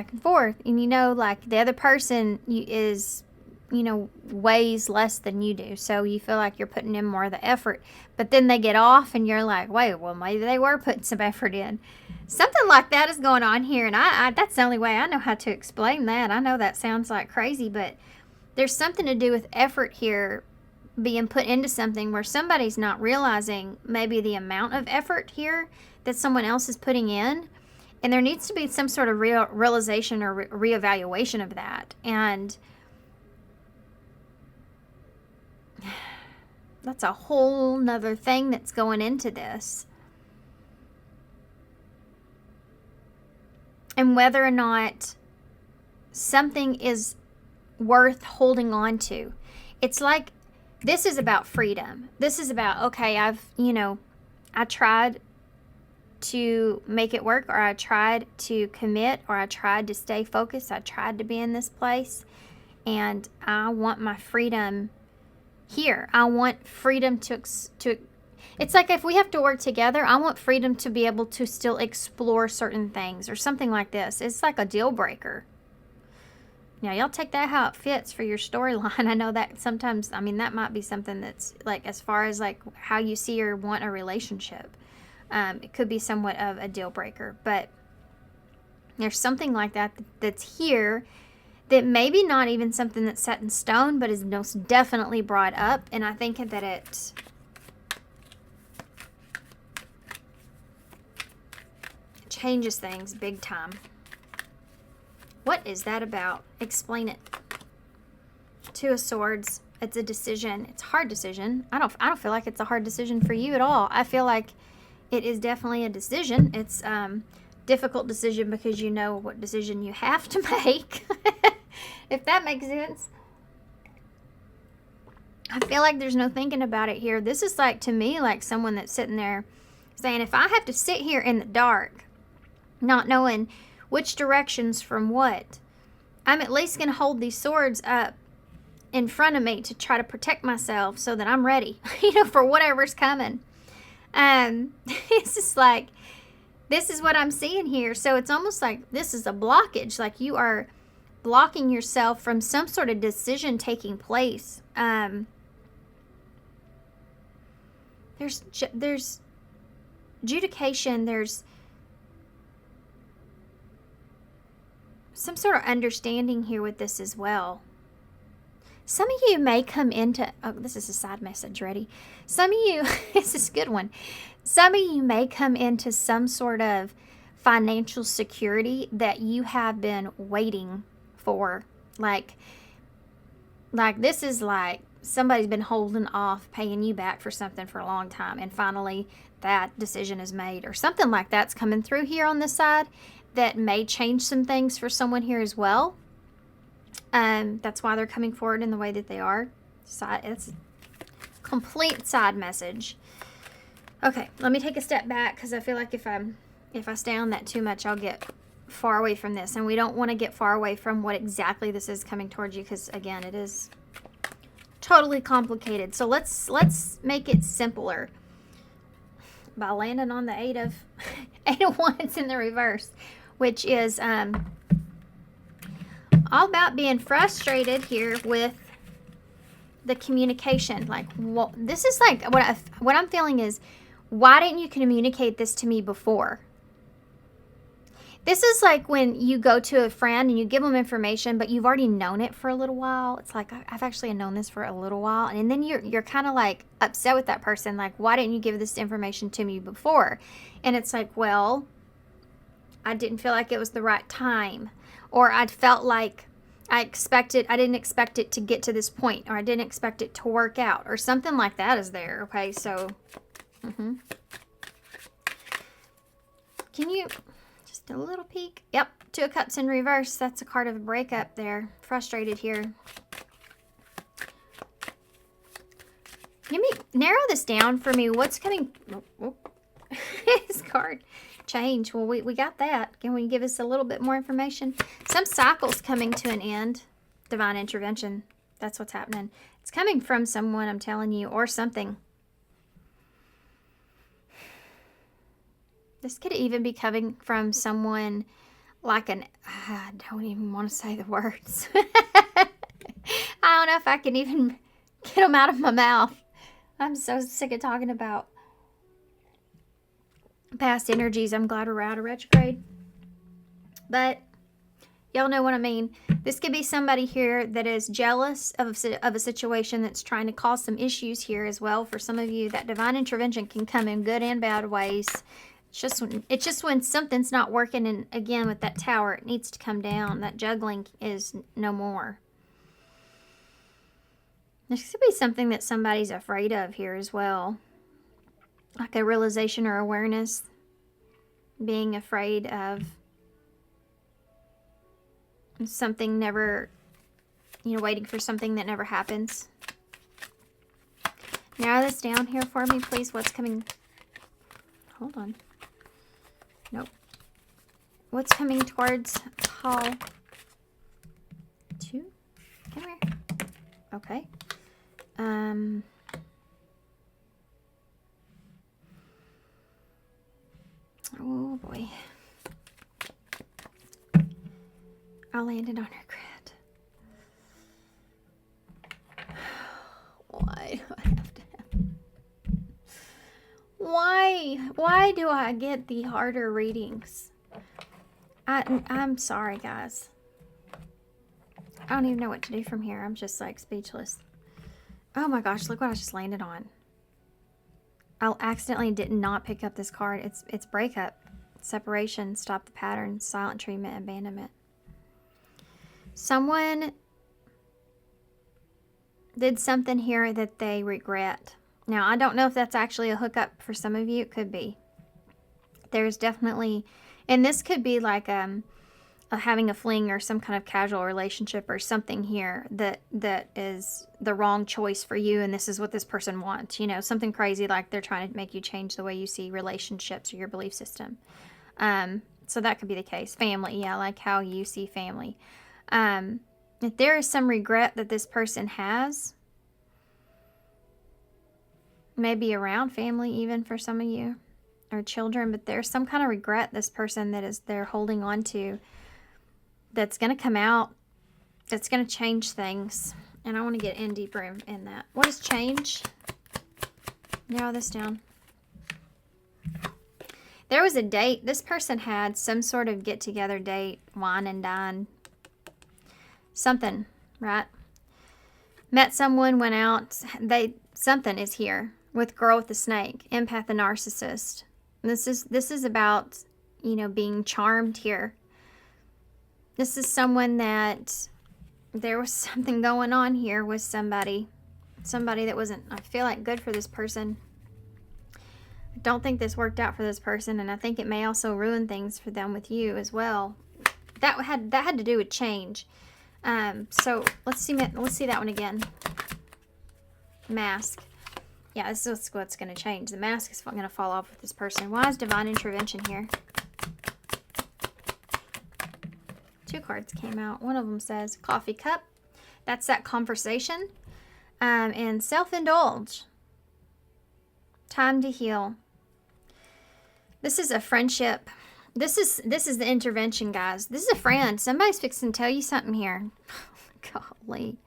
you know, like, the other person is, you know, weighs less than you do, so you feel like you're putting in more of the effort, but then they get off and you're like, wait, well, maybe they were putting some effort in. Something like that is going on here, and I that's the only way I know how to explain that. I know that sounds like crazy, but there's something to do with effort here being put into something where somebody's not realizing maybe the amount of effort here that someone else is putting in, and there needs to be some sort of realization or reevaluation of that. And that's a whole nother thing that's going into this. And whether or not something is worth holding on to. It's like, this is about freedom. This is about, okay, I tried to make it work, or I tried to commit, or I tried to stay focused. I tried to be in this place, and I want my freedom here. I want freedom to it's like, if we have to work together, I want freedom to be able to still explore certain things or something like this. It's like a deal breaker. Now, y'all take that how it fits for your storyline. I know that sometimes, I mean, that might be something that's like, as far as like how you see or want a relationship. It could be somewhat of a deal breaker, but there's something like that that's here that maybe not even something that's set in stone, but is most definitely brought up. And I think that it changes things big time. What is that about? Explain it. Two of Swords. It's a decision. It's a hard decision. I don't feel like it's a hard decision for you at all. I feel like it is definitely a decision. It's difficult decision because you know what decision you have to make. If that makes sense. I feel like there's no thinking about it here. This is like, to me, like someone that's sitting there saying, if I have to sit here in the dark, not knowing which directions from what, I'm at least going to hold these swords up in front of me to try to protect myself so that I'm ready, for whatever's coming. It's just like, this is what I'm seeing here. So it's almost like this is a blockage, like you are blocking yourself from some sort of decision taking place. There's adjudication, there's some sort of understanding here with this as well. Some of you may come into, oh, this is a side message, ready? Some of you, this is a good one. Some of you may come into some sort of financial security that you have been waiting for. Like this is like somebody's been holding off paying you back for something for a long time, and finally that decision is made, or something like that's coming through here on this side that may change some things for someone here as well. That's why they're coming forward in the way that they are. It's a complete side message. Okay, let me take a step back, because I feel like if I stay on that too much, I'll get far away from this, and we don't want to get far away from what exactly this is coming towards you, because again, it is totally complicated. So let's make it simpler by landing on the eight of wands in the reverse, which is all about being frustrated here with the communication. Like, well, this is like what I'm feeling is, why didn't you communicate this to me before? This is like when you go to a friend and you give them information, but you've already known it for a little while. It's like, I've actually known this for a little while. And then you're kind of like upset with that person. Like, why didn't you give this information to me before? And it's like, well, I didn't feel like it was the right time. Or I felt like I didn't expect it to get to this point. Or I didn't expect it to work out. Or something like that is there. Okay, so, can you... a little peek. Yep, Two of Cups in reverse. That's a card of a breakup there. Frustrated here. Narrow this down for me. What's coming? Oh. This card. Change. Well, we got that. Can we give us a little bit more information? Some cycle's coming to an end. Divine intervention. That's what's happening. It's coming from someone, I'm telling you, or something. This could even be coming from someone like I don't even want to say the words. I don't know if I can even get them out of my mouth. I'm so sick of talking about past energies. I'm glad we're out of retrograde. But y'all know what I mean. This could be somebody here that is jealous of a situation that's trying to cause some issues here as well. For some of you, that divine intervention can come in good and bad ways. It's just when something's not working, and again with that Tower, it needs to come down. That juggling is no more. This could be something that somebody's afraid of here as well. Like a realization or awareness. Being afraid of something never, waiting for something that never happens. Narrow this down here for me, please. What's coming? Hold on. Nope. What's coming towards Hall 2? Come here. Okay. Oh boy. I landed on regret. Why do I have to have... Why do I get the harder readings? I'm sorry, guys. I don't even know what to do from here. I'm just like speechless. Oh my gosh, look what I just landed on. I accidentally did not pick up this card. It's breakup, separation, stop the pattern, silent treatment, abandonment. Someone did something here that they regret. Now, I don't know if that's actually a hookup for some of you. It could be. There's definitely, and this could be like having a fling or some kind of casual relationship or something here that is the wrong choice for you, and this is what this person wants. Something crazy like they're trying to make you change the way you see relationships or your belief system. So that could be the case. Family, yeah, like how you see family. If there is some regret that this person has, maybe around family even for some of you, or children, but there's some kind of regret this person they're holding on to that's going to come out, that's going to change things. And I want to get in deeper in that. What is change? Narrow this down. There was a date. This person had some sort of get-together date, wine and dine. Something, right? Met someone, went out. Something is here with girl with the snake, empath and narcissist. This is about, you know, being charmed here. This is someone that there was something going on here with somebody that wasn't, I feel like, good for this person. I don't think this worked out for this person, and I think it may also ruin things for them with you as well. That had to do with change. So let's see that one again. Mask. Yeah, this is what's going to change. The mask is going to fall off with this person. Why is divine intervention here? 2 cards came out. One of them says coffee cup. That's that conversation. And self-indulge. Time to heal. This is a friendship. This is the intervention, guys. This is a friend. Somebody's fixing to tell you something here. Golly.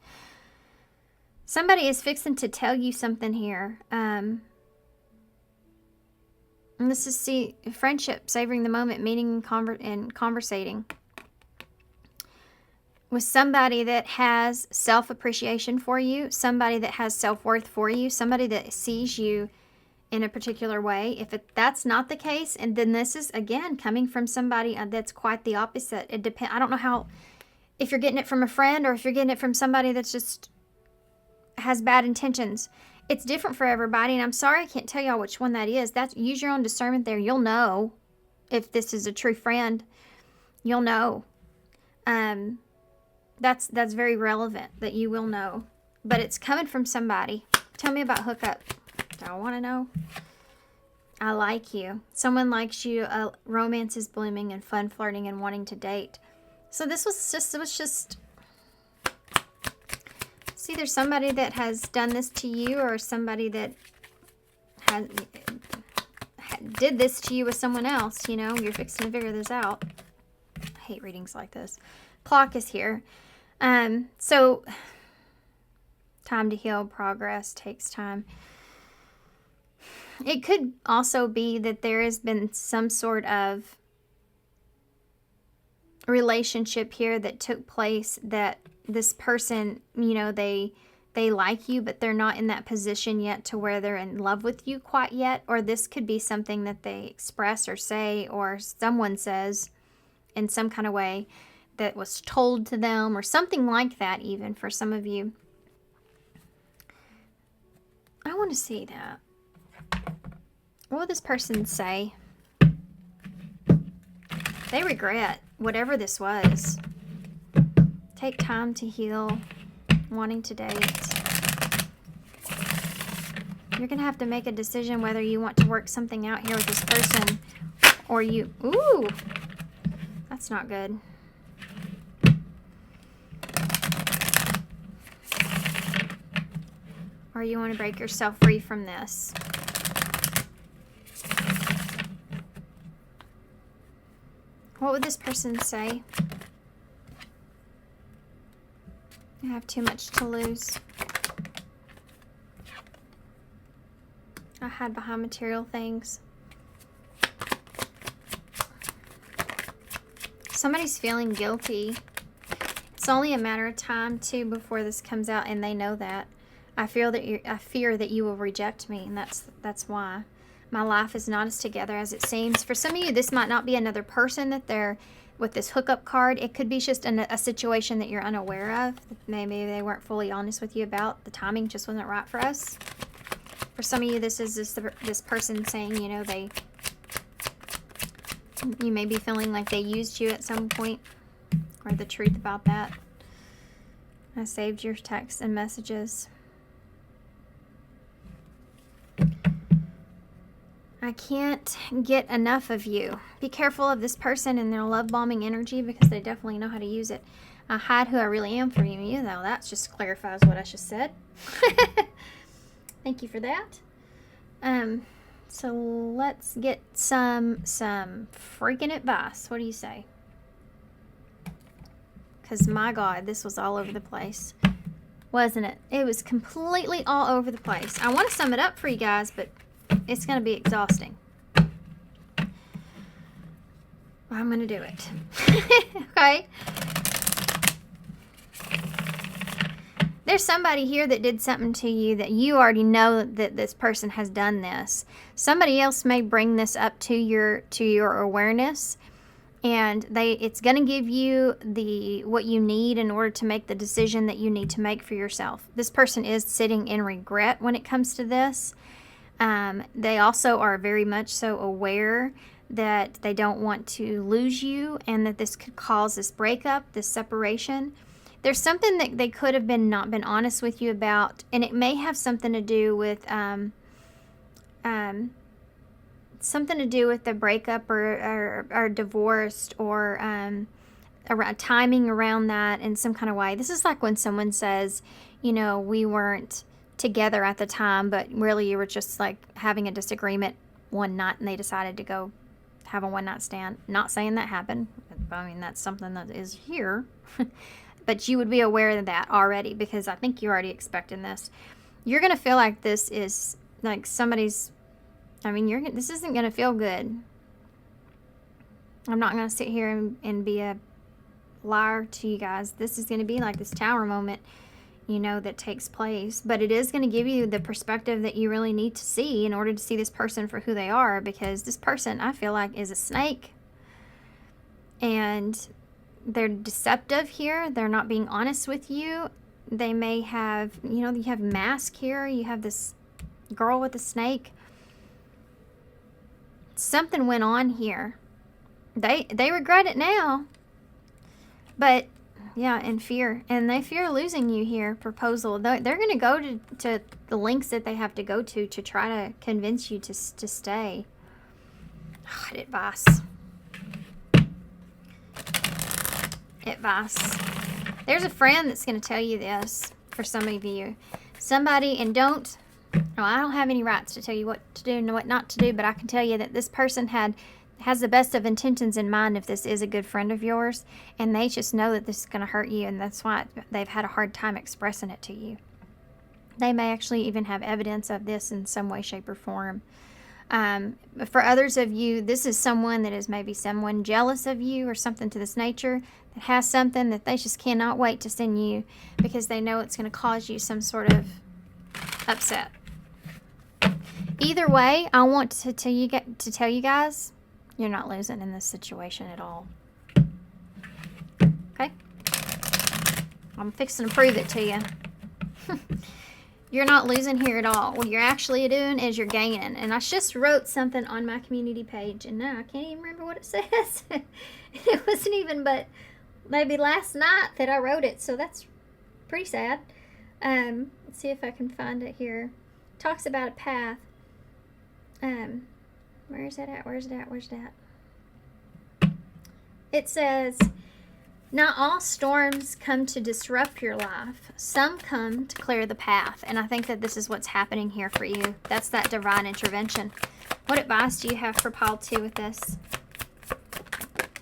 Somebody is fixing to tell you something here. And this is, friendship, savoring the moment, meeting and conversating with somebody that has self-appreciation for you, somebody that has self-worth for you, somebody that sees you in a particular way. If that's not the case, and then this is, again, coming from somebody that's quite the opposite. It depends. I don't know how, if you're getting it from a friend or if you're getting it from somebody that's just has bad intentions. It's different for everybody, and I'm sorry I can't tell y'all which one that is. Use your own discernment there. You'll know if this is a true friend. You'll know. That's very relevant that you will know. But it's coming from somebody. Tell me about hookup. Do I want to know? I like you. Someone likes you. Romance is blooming and fun flirting and wanting to date. So this was just see, there's somebody that has done this to you, or somebody that did this to you with someone else. You know, you're fixing to figure this out. I hate readings like this. Clock is here. So time to heal, progress takes time. It could also be that there has been some sort of relationship here that took place that this person, you know, they like you, but they're not in that position yet to where they're in love with you quite yet. Or this could be something that they express or say, or someone says in some kind of way that was told to them, or something like that, even for some of you. I want to see that. What will this person say? They regret whatever this was. Take time to heal, wanting to date. You're going to have to make a decision whether you want to work something out here with this person, or you... Ooh! That's not good. Or you want to break yourself free from this. What would this person say? I have too much to lose. I hide behind material things. Somebody's feeling guilty. It's only a matter of time, too, before this comes out, and they know that. I fear that you will reject me, and that's why. My life is not as together as it seems. For some of you, this might not be another person that they're with this hookup card. It could be just a situation that you're unaware of. Maybe they weren't fully honest with you about. The timing just wasn't right for us. For some of you, this is this person saying, you know, you may be feeling like they used you at some point, or the truth about that. I saved your texts and messages. I can't get enough of you. Be careful of this person and their love bombing energy, because they definitely know how to use it. I hide who I really am from you. You know, that just clarifies what I just said. Thank you for that. So let's get some freaking advice. What do you say? Because my God, this was all over the place, wasn't it? It was completely all over the place. I want to sum it up for you guys, but it's going to be exhausting. I'm going to do it. Okay. There's somebody here that did something to you that you already know that this person has done this. Somebody else may bring this up to your awareness, and it's going to give you what you need in order to make the decision that you need to make for yourself. This person is sitting in regret when it comes to this. They also are very much so aware that they don't want to lose you, and that this could cause this breakup, this separation. There's something that they could have not been honest with you about, and it may have something to do with the breakup or divorced, or around timing around that in some kind of way. This is like when someone says, we weren't together at the time, but really you were just like having a disagreement one night and they decided to go have a one-night stand. Not saying that happened. I mean, that's something that is here. But you would be aware of that already, because I think you're already expecting this. You're going to feel like this is like somebody's, this isn't going to feel good. I'm not going to sit here and be a liar to you guys. This is going to be like this tower moment, that takes place. But it is going to give you the perspective that you really need to see in order to see this person for who they are, because this person, I feel like, is a snake. And they're deceptive here. They're not being honest with you. They may have, you have mask here. You have this girl with a snake. Something went on here. They regret it now. But yeah, in fear. And they fear losing you here. Proposal. They're going to go to the lengths that they have to go to try to convince you to stay. Advice. There's a friend that's going to tell you this for some of you. Somebody, and I don't have any rights to tell you what to do and what not to do, but I can tell you that this person has the best of intentions in mind if this is a good friend of yours, and they just know that this is going to hurt you, and that's why they've had a hard time expressing it to you. They may actually even have evidence of this in some way, shape, or form. For others of you, this is someone that is maybe someone jealous of you or something to this nature, that has something that they just cannot wait to send you because they know it's going to cause you some sort of upset. Either way, I want to tell you guys, you're not losing in this situation at all. Okay? I'm fixing to prove it to you. You're not losing here at all. What you're actually doing is you're gaining. And I just wrote something on my community page, and now I can't even remember what it says. It wasn't even but maybe last night that I wrote it, so that's pretty sad. Let's see if I can find it here. It talks about a path. Where's that at? It says, not all storms come to disrupt your life. Some come to clear the path. And I think that this is what's happening here for you. That's that divine intervention. What advice do you have for pile 2 with this?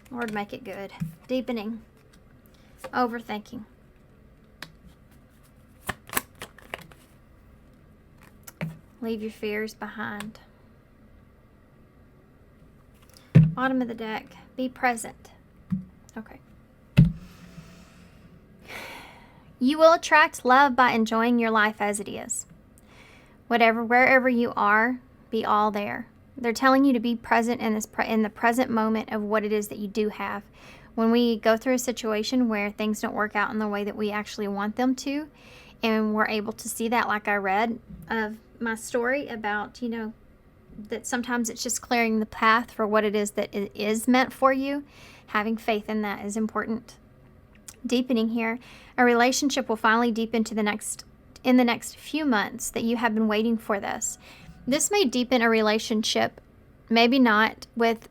Lord, make it good. Deepening. Overthinking. Leave your fears behind. Bottom of the deck. Be present. Okay. You will attract love by enjoying your life as it is. Wherever you are, be all there. They're telling you to be present in the present moment of what it is that you do have. When we go through a situation where things don't work out in the way that we actually want them to, and we're able to see that, like I read of my story about, that sometimes it's just clearing the path for what it is that it is meant for you. Having faith in that is important. Deepening here. A relationship will finally deepen in the next few months that you have been waiting for this. This may deepen a relationship, maybe not with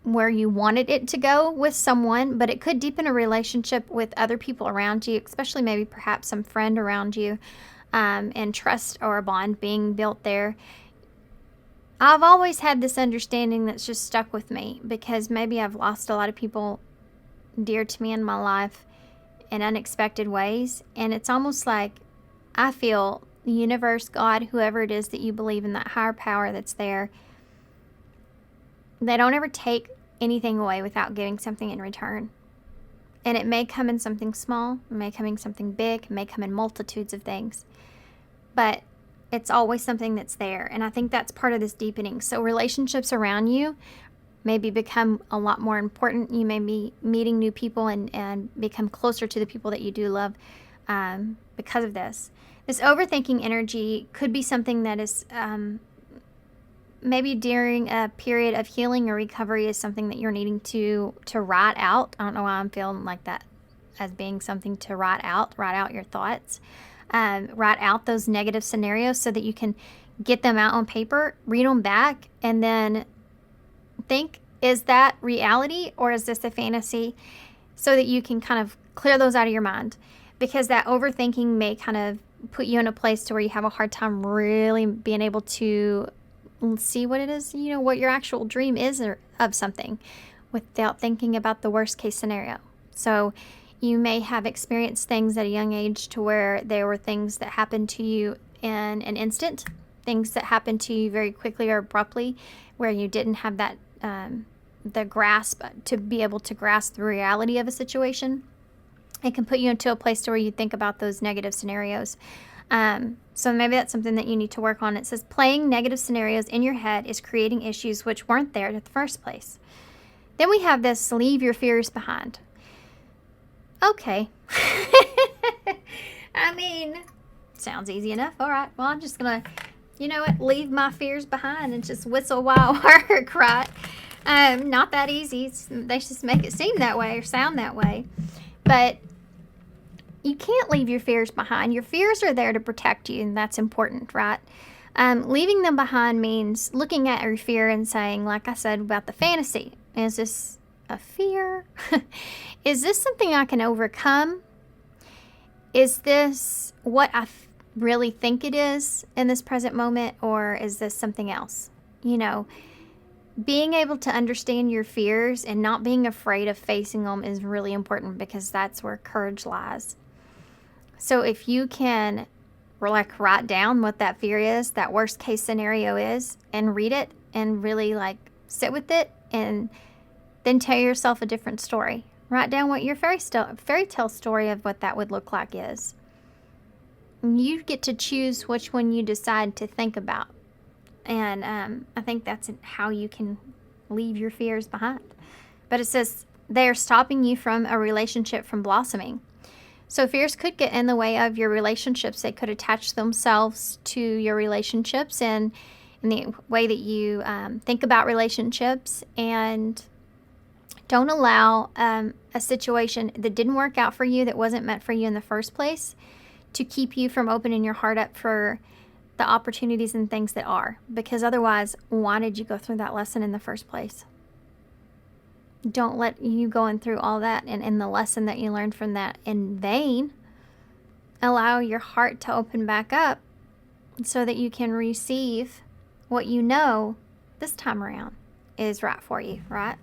where you wanted it to go with someone, but it could deepen a relationship with other people around you, especially maybe perhaps some friend around you, and trust or a bond being built there. I've always had this understanding that's just stuck with me, because maybe I've lost a lot of people dear to me in my life in unexpected ways, and it's almost like I feel the universe, God, whoever it is that you believe in, that higher power that's there, they don't ever take anything away without giving something in return. And it may come in something small, it may come in something big, it may come in multitudes of things. But it's always something that's there. And I think that's part of this deepening. So relationships around you maybe become a lot more important. You may be meeting new people and become closer to the people that you do love because of this. This overthinking energy could be something that is maybe during a period of healing or recovery is something that you're needing to write out. I don't know why I'm feeling like that as being something to write out your thoughts. Write out those negative scenarios so that you can get them out on paper, read them back, and then think, is that reality or is this a fantasy? So that you can kind of clear those out of your mind, because that overthinking may kind of put you in a place to where you have a hard time really being able to see what it is, what your actual dream is of something without thinking about the worst case scenario. So you may have experienced things at a young age to where there were things that happened to you in an instant, things that happened to you very quickly or abruptly, where you didn't have that the grasp to be able to grasp the reality of a situation. It can put you into a place to where you think about those negative scenarios. So maybe that's something that you need to work on. It says playing negative scenarios in your head is creating issues which weren't there in the first place. Then we have this, leave your fears behind. Okay. I mean, sounds easy enough. All right. Well, I'm just going to, leave my fears behind and just whistle while I work, right? Not that easy. They just make it seem that way or sound that way. But you can't leave your fears behind. Your fears are there to protect you, and that's important, right? Leaving them behind means looking at your fear and saying, like I said about the fantasy, is this a fear? Is this something I can overcome? Is this what I really think it is in this present moment, or is this something else? Being able to understand your fears and not being afraid of facing them is really important, because that's where courage lies. So if you can write down what that fear is, that worst case scenario is, and read it and really sit with it, and then tell yourself a different story. Write down what your fairy tale story of what that would look like is. You get to choose which one you decide to think about. And I think that's how you can leave your fears behind. But it says they are stopping you from a relationship from blossoming. So fears could get in the way of your relationships. They could attach themselves to your relationships and in the way that you think about relationships. And don't allow a situation that didn't work out for you, that wasn't meant for you in the first place, to keep you from opening your heart up for the opportunities and things that are. Because otherwise, why did you go through that lesson in the first place? Don't let you going through all that and the lesson that you learned from that in vain. Allow your heart to open back up so that you can receive what you know this time around is right for you, right?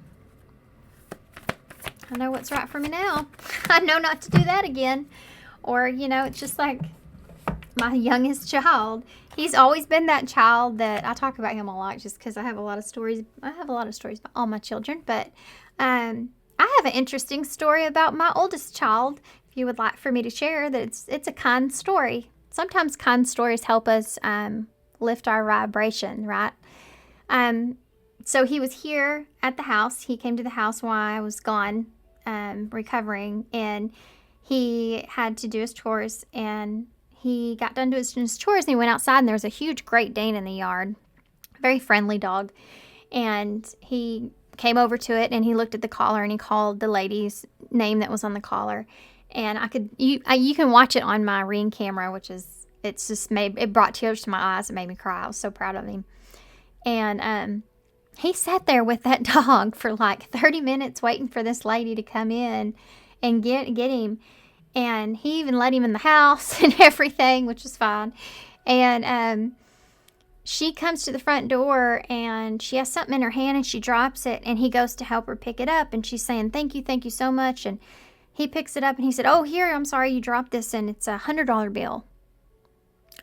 I know what's right for me now. I know not to do that again. Or, it's just like my youngest child. He's always been that child that I talk about him a lot just because I have a lot of stories. I have a lot of stories about all my children, but I have an interesting story about my oldest child. If you would like for me to share, that it's a kind story. Sometimes kind stories help us lift our vibration, right? So he was here at the house. He came to the house while I was gone, recovering, and he had to do his chores, and he got done doing his chores, and he went outside, and there was a huge Great Dane in the yard. Very friendly dog. And he came over to it, and he looked at the collar, and he called the lady's name that was on the collar. And you can watch it on my Ring camera, which is, it brought tears to my eyes. It made me cry. I was so proud of him. And he sat there with that dog for 30 minutes waiting for this lady to come in and get him. And he even let him in the house and everything, which was fine. And she comes to the front door, and she has something in her hand, and she drops it, and he goes to help her pick it up, and she's saying, thank you so much. And he picks it up, and he said, oh, here, I'm sorry you dropped this, and it's $100 bill.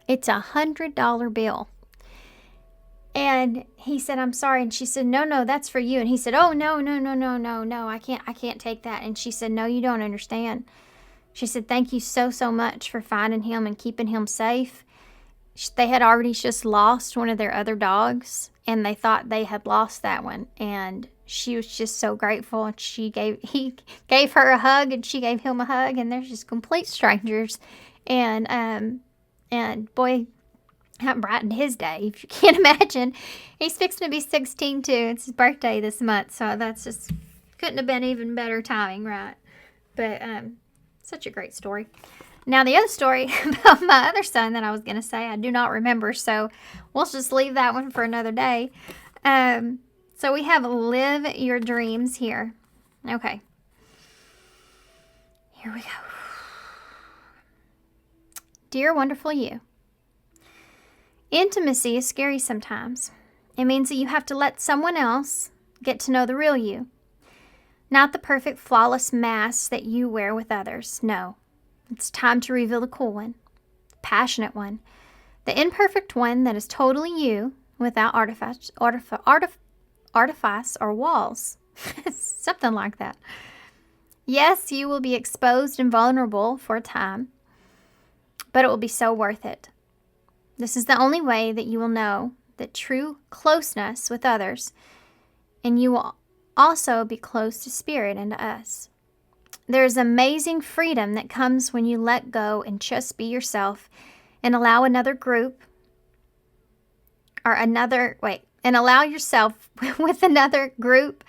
It's $100 bill. And he said, I'm sorry. And she said, no, that's for you. And he said, oh, no, I can't take that. And she said, no, you don't understand. She said, thank you so much for finding him and keeping him safe. They had already just lost one of their other dogs, and they thought they had lost that one. And she was just so grateful. And he gave her a hug, and she gave him a hug, and they're just complete strangers. And boy, that brightened his day, if you can't imagine. He's fixing to be 16 too. It's his birthday this month, so that's just couldn't have been even better timing, right? But such a great story. Now the other story about my other son that I was going to say, I do not remember, so we'll just leave that one for another day. So we have Live Your Dreams here. Okay. Here we go. Dear wonderful you. Intimacy is scary sometimes. It means that you have to let someone else get to know the real you. Not the perfect, flawless mask that you wear with others. No. It's time to reveal the cool one, the passionate one, the imperfect one that is totally you without artifice or walls. Something like that. Yes, you will be exposed and vulnerable for a time, but it will be so worth it. This is the only way that you will know that true closeness with others, and you will also be close to spirit and to us. There is amazing freedom that comes when you let go and just be yourself and allow another group and allow yourself with another group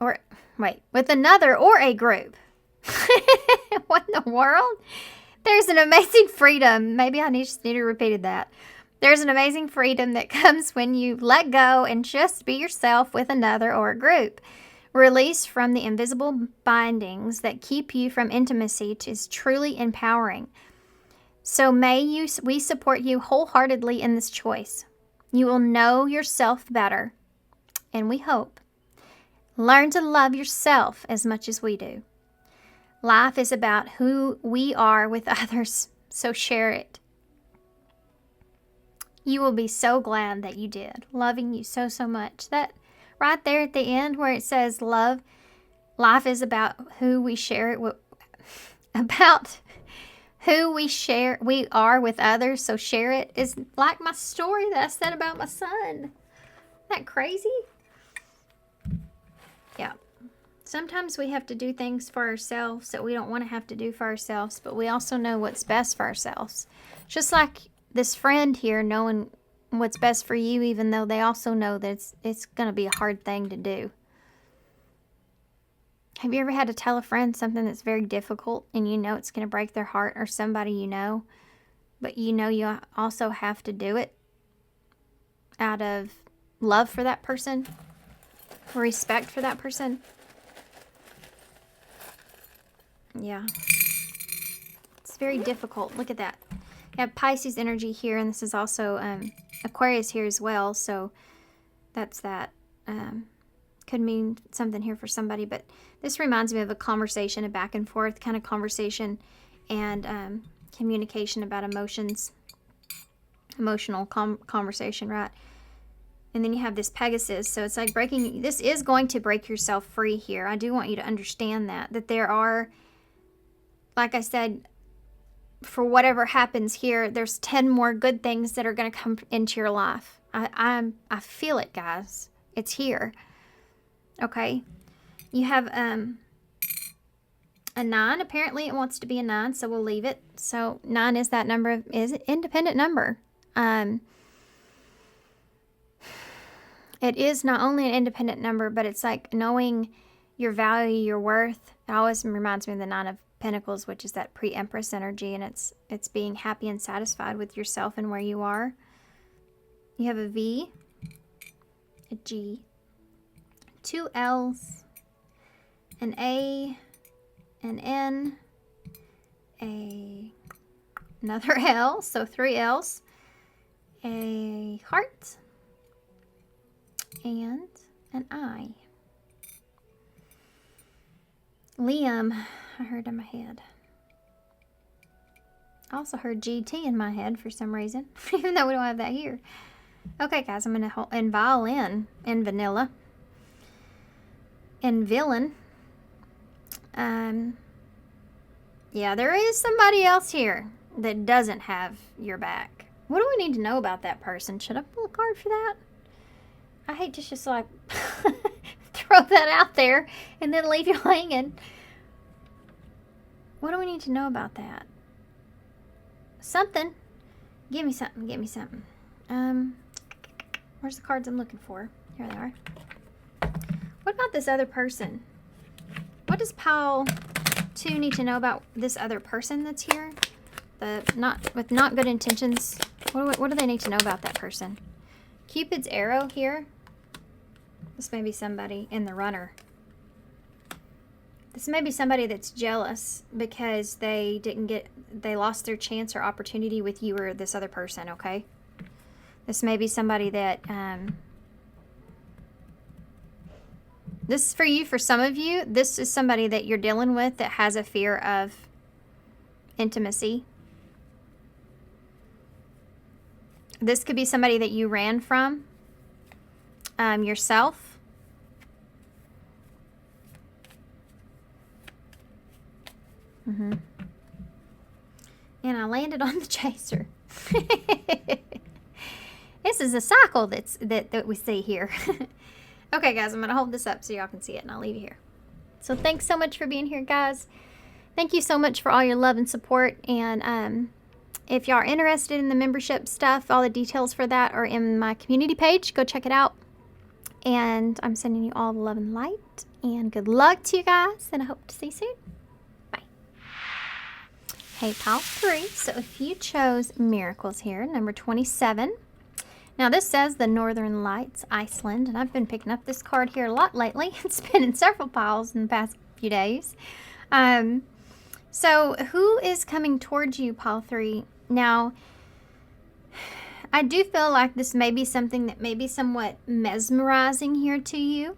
with another or a group. What in the world? There's an amazing freedom. Maybe I just need to repeat that. There's an amazing freedom that comes when you let go and just be yourself with another or a group. Release from the invisible bindings that keep you from intimacy is truly empowering. So we support you wholeheartedly in this choice. You will know yourself better, and we hope. Learn to love yourself as much as we do. Life is about who we are with others, so share it. You will be so glad that you did. Loving you so we are with others, so share it, is like my story that I said about my son. Isn't that crazy? Yeah. Sometimes we have to do things for ourselves that we don't want to have to do for ourselves, but we also know what's best for ourselves. Just like this friend here knowing what's best for you, even though they also know that it's going to be a hard thing to do. Have you ever had to tell a friend something that's very difficult and you know it's going to break their heart, or somebody you know, but you know you also have to do it out of love for that person, respect for that person? Yeah. It's very difficult. Look at that. You have Pisces energy here, and this is also Aquarius here as well, so that's that. Could mean something here for somebody, but this reminds me of a conversation, a back and forth kind of conversation, and communication about emotions, emotional conversation, right? And then you have this Pegasus, so it's like this is going to break yourself free here. I do want you to understand that there are, like I said, for whatever happens here, there's 10 more good things that are going to come into your life. I feel it, guys. It's here. Okay. You have a 9. Apparently it wants to be a 9, so we'll leave it. So 9 is that number, is an independent number. It is not only an independent number, but it's like knowing your value, your worth. It always reminds me of the 9 of Pentacles, which is that pre-Empress energy, and it's being happy and satisfied with yourself and where you are. You have a V, a G, 2 L's, an A, an N, another L, so 3 L's, a heart, and an I. Liam, I heard in my head. I also heard GT in my head for some reason, even though we don't have that here. Okay, guys, I'm going to hold in violin and vanilla and villain. Yeah, there is somebody else here that doesn't have your back. What do we need to know about that person? Should I pull a card for that? I hate to just like throw that out there and then leave you hanging. What do we need to know about that? Something. Give me something. Give me something. Where's the cards I'm looking for? Here they are. What about this other person? What does pile 2 need to know about this other person that's here? With not good intentions. What do they need to know about that person? Cupid's arrow here. This may be somebody in the runner. This may be somebody that's jealous because they lost their chance or opportunity with you or this other person, okay? This may be somebody that, this is for you, for some of you. This is somebody that you're dealing with that has a fear of intimacy. This could be somebody that you ran from yourself. And I landed on the chaser. This is a cycle that we see here. Okay, guys, I'm going to hold this up so y'all can see it, and I'll leave you here. So thanks so much for being here, guys. Thank you so much for all your love and support. And if y'all are interested in the membership stuff, all the details for that are in my community page. Go check it out. And I'm sending you all the love and light. And good luck to you guys, and I hope to see you soon. Bye. Hey, pile 3. So if you chose Miracles here, number 27. Now this says the Northern Lights, Iceland, and I've been picking up this card here a lot lately. It's been in several piles in the past few days. So who is coming towards you, pile 3? Now, I do feel like this may be something that may be somewhat mesmerizing here to you.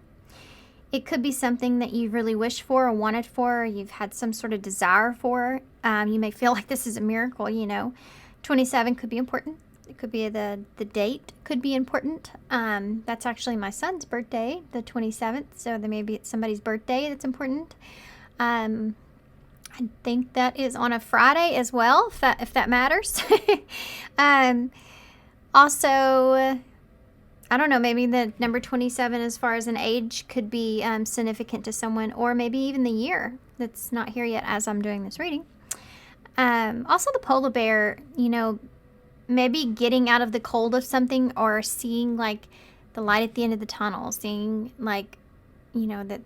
It could be something that you really wished for or wanted for, or you've had some sort of desire for. You may feel like this is a miracle, you know. 27 could be important. It could be the date could be important. That's actually my son's birthday, the 27th. So there may be somebody's birthday that's important. I think that is on a Friday as well, if that matters. Also, I don't know, maybe the number 27 as far as an age could be significant to someone, or maybe even the year that's not here yet as I'm doing this reading. Also the polar bear, you know, maybe getting out of the cold of something, or seeing like the light at the end of the tunnel, seeing like, you know, that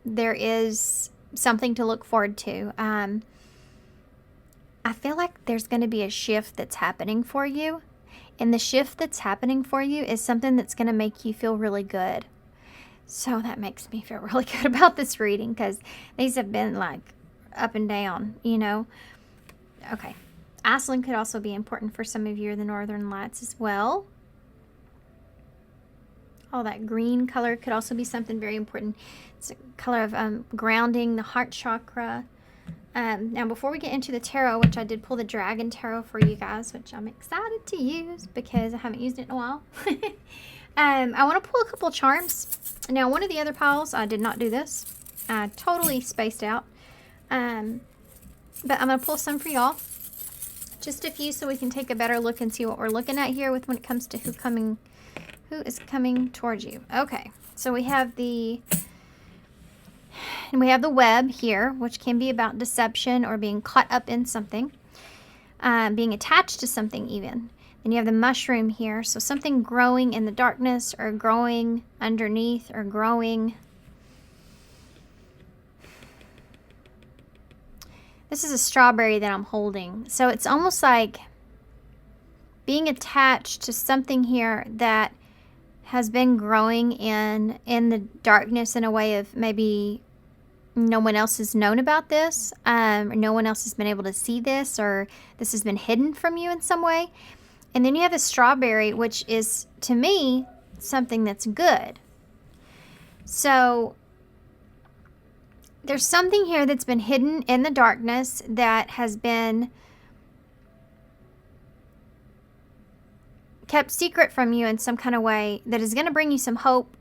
there is something to look forward to. I feel like there's going to be a shift that's happening for you, and the shift that's happening for you is something that's going to make you feel really good. So that makes me feel really good about this reading, because these have been like up and down, you know. Okay. Iceland could also be important for some of you, the Northern Lights as well. All that green color could also be something very important. It's a color of grounding, the heart chakra. Now, before we get into the tarot, which I did pull the Dragon Tarot for you guys, which I'm excited to use because I haven't used it in a while. I want to pull a couple charms. Now, one of the other piles, I did not do this. I totally spaced out. But I'm going to pull some for y'all. Just a few so we can take a better look and see what we're looking at here when it comes to who is coming towards you. Okay, so we have the web here, which can be about deception or being caught up in something, being attached to something even. Then you have the mushroom here, so something growing in the darkness, or growing underneath, or growing. This is a strawberry that I'm holding. So it's almost like being attached to something here that has been growing in the darkness in a way of maybe no one else has known about this, or no one else has been able to see this, or this has been hidden from you in some way. And then you have a strawberry, which is, to me, something that's good. So there's something here that's been hidden in the darkness that has been kept secret from you in some kind of way that is going to bring you some hope,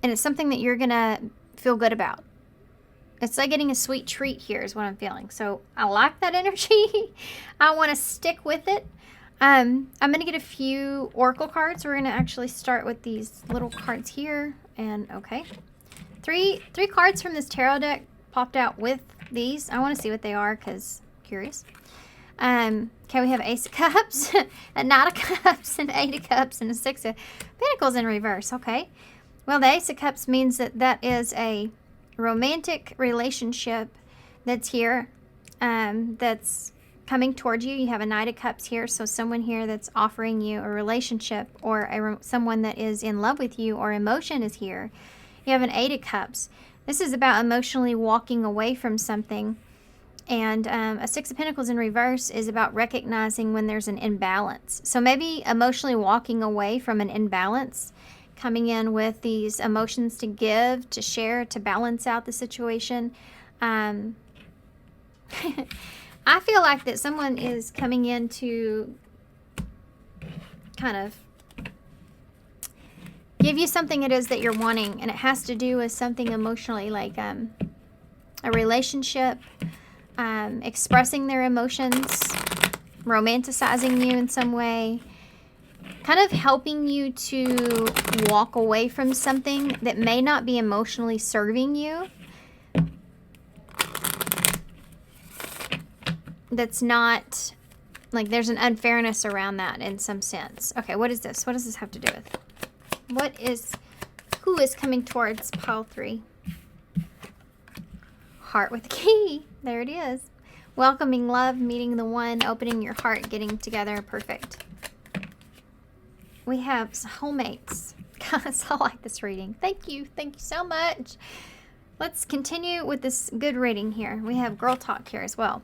and it's something that you're going to feel good about. It's like getting a sweet treat here is what I'm feeling. So I like that energy. I want to stick with it. I'm going to get a few oracle cards. We're going to actually start with these little cards here. And okay. Three cards from this tarot deck popped out with these. I want to see what they are because I'm curious. Okay, we have Ace of Cups, a Knight of Cups, an Eight of Cups, and a Six of Pentacles in reverse. Okay. Well, the Ace of Cups means that is a romantic relationship that's here, that's coming towards you. You have a Knight of Cups here, so someone here that's offering you a relationship, or someone that is in love with you, or emotion is here. You have an Eight of Cups. This is about emotionally walking away from something. And a Six of Pentacles in reverse is about recognizing when there's an imbalance. So maybe emotionally walking away from an imbalance, coming in with these emotions to give, to share, to balance out the situation. I feel like that someone is coming in to kind of give you something it is that you're wanting, and it has to do with something emotionally, like a relationship, expressing their emotions, romanticizing you in some way, kind of helping you to walk away from something that may not be emotionally serving you. That's not, like, there's an unfairness around that in some sense. Okay, what is this? What does this have to do with? Who is coming towards pile 3? Heart with the key. There it is. Welcoming love, meeting the one, opening your heart, getting together. Perfect. We have soulmates. Guys, I like this reading. Thank you. Thank you so much. Let's continue with this good reading here. We have girl talk here as well.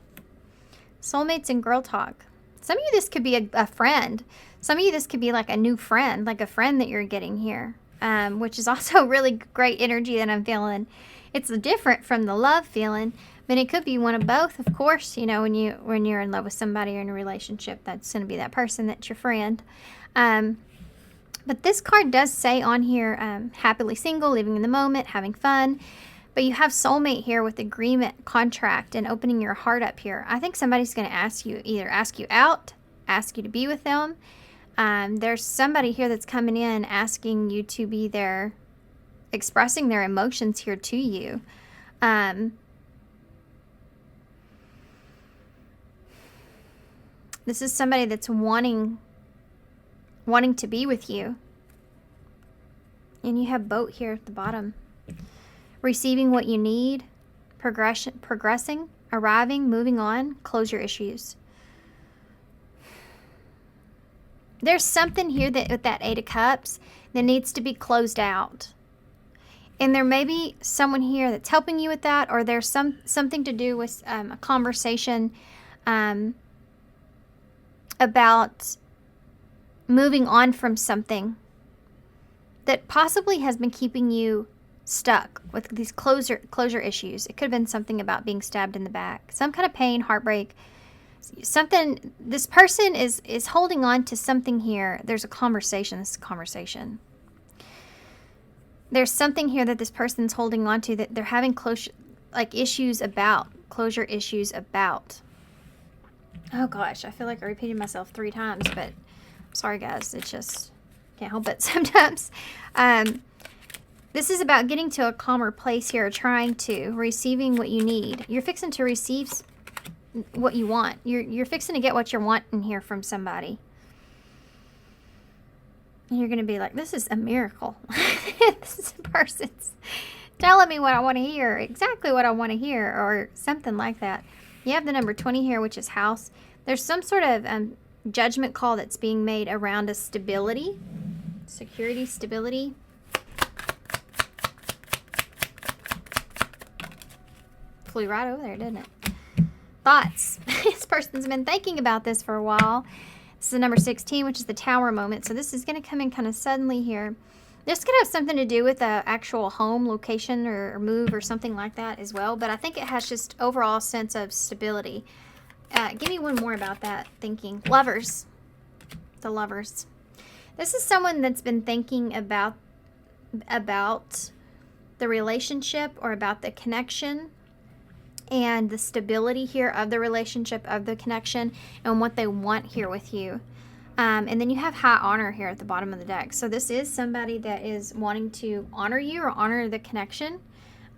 Soulmates and girl talk. Some of you, this could be a friend. Some of you, this could be like a new friend, like a friend that you're getting here, which is also really great energy that I'm feeling. It's different from the love feeling, but it could be one of both, of course. You know, when you're in love with somebody or in a relationship, that's going to be that person that's your friend. But this card does say on here, happily single, living in the moment, having fun. But you have soulmate here with agreement, contract, and opening your heart up here. I think somebody's going to either ask you out, ask you to be with them. There's somebody here that's coming in asking you to be there, expressing their emotions here to you. This is somebody that's wanting to be with you. And you have boat here at the bottom. Receiving what you need, progressing, arriving, moving on, close your issues. There's something here that with that Eight of Cups that needs to be closed out. And there may be someone here that's helping you with that, or there's something to do with a conversation about moving on from something that possibly has been keeping you stuck with these closure issues. It could have been something about being stabbed in the back, some kind of pain, heartbreak, something. This person is holding on to something here. There's a conversation. This is a conversation. There's something here that this person's holding on to that they're having closure issues about. Oh gosh, I feel like I repeated myself 3 times, but sorry guys, it's just can't help it sometimes. This is about getting to a calmer place here, receiving what you need. You're fixing to receive what you want. You're fixing to get what you're wanting here from somebody. And you're going to be like, this is a miracle. This is a person's telling me what I want to hear, exactly what I want to hear, or something like that. You have the number 20 here, which is house. There's some sort of judgment call that's being made around a stability, security, stability. Flew right over there, didn't it? Thoughts. This person's been thinking about this for a while. This is the number 16, which is the tower moment. So this is going to come in kind of suddenly here. This could have something to do with the actual home location or move or something like that as well. But I think it has just overall sense of stability. Give me one more about that thinking. Lovers. The lovers. This is someone that's been thinking about the relationship, or about the connection and the stability here of the relationship, of the connection, and what they want here with you. And then you have high honor here at the bottom of the deck. So this is somebody that is wanting to honor you or honor the connection.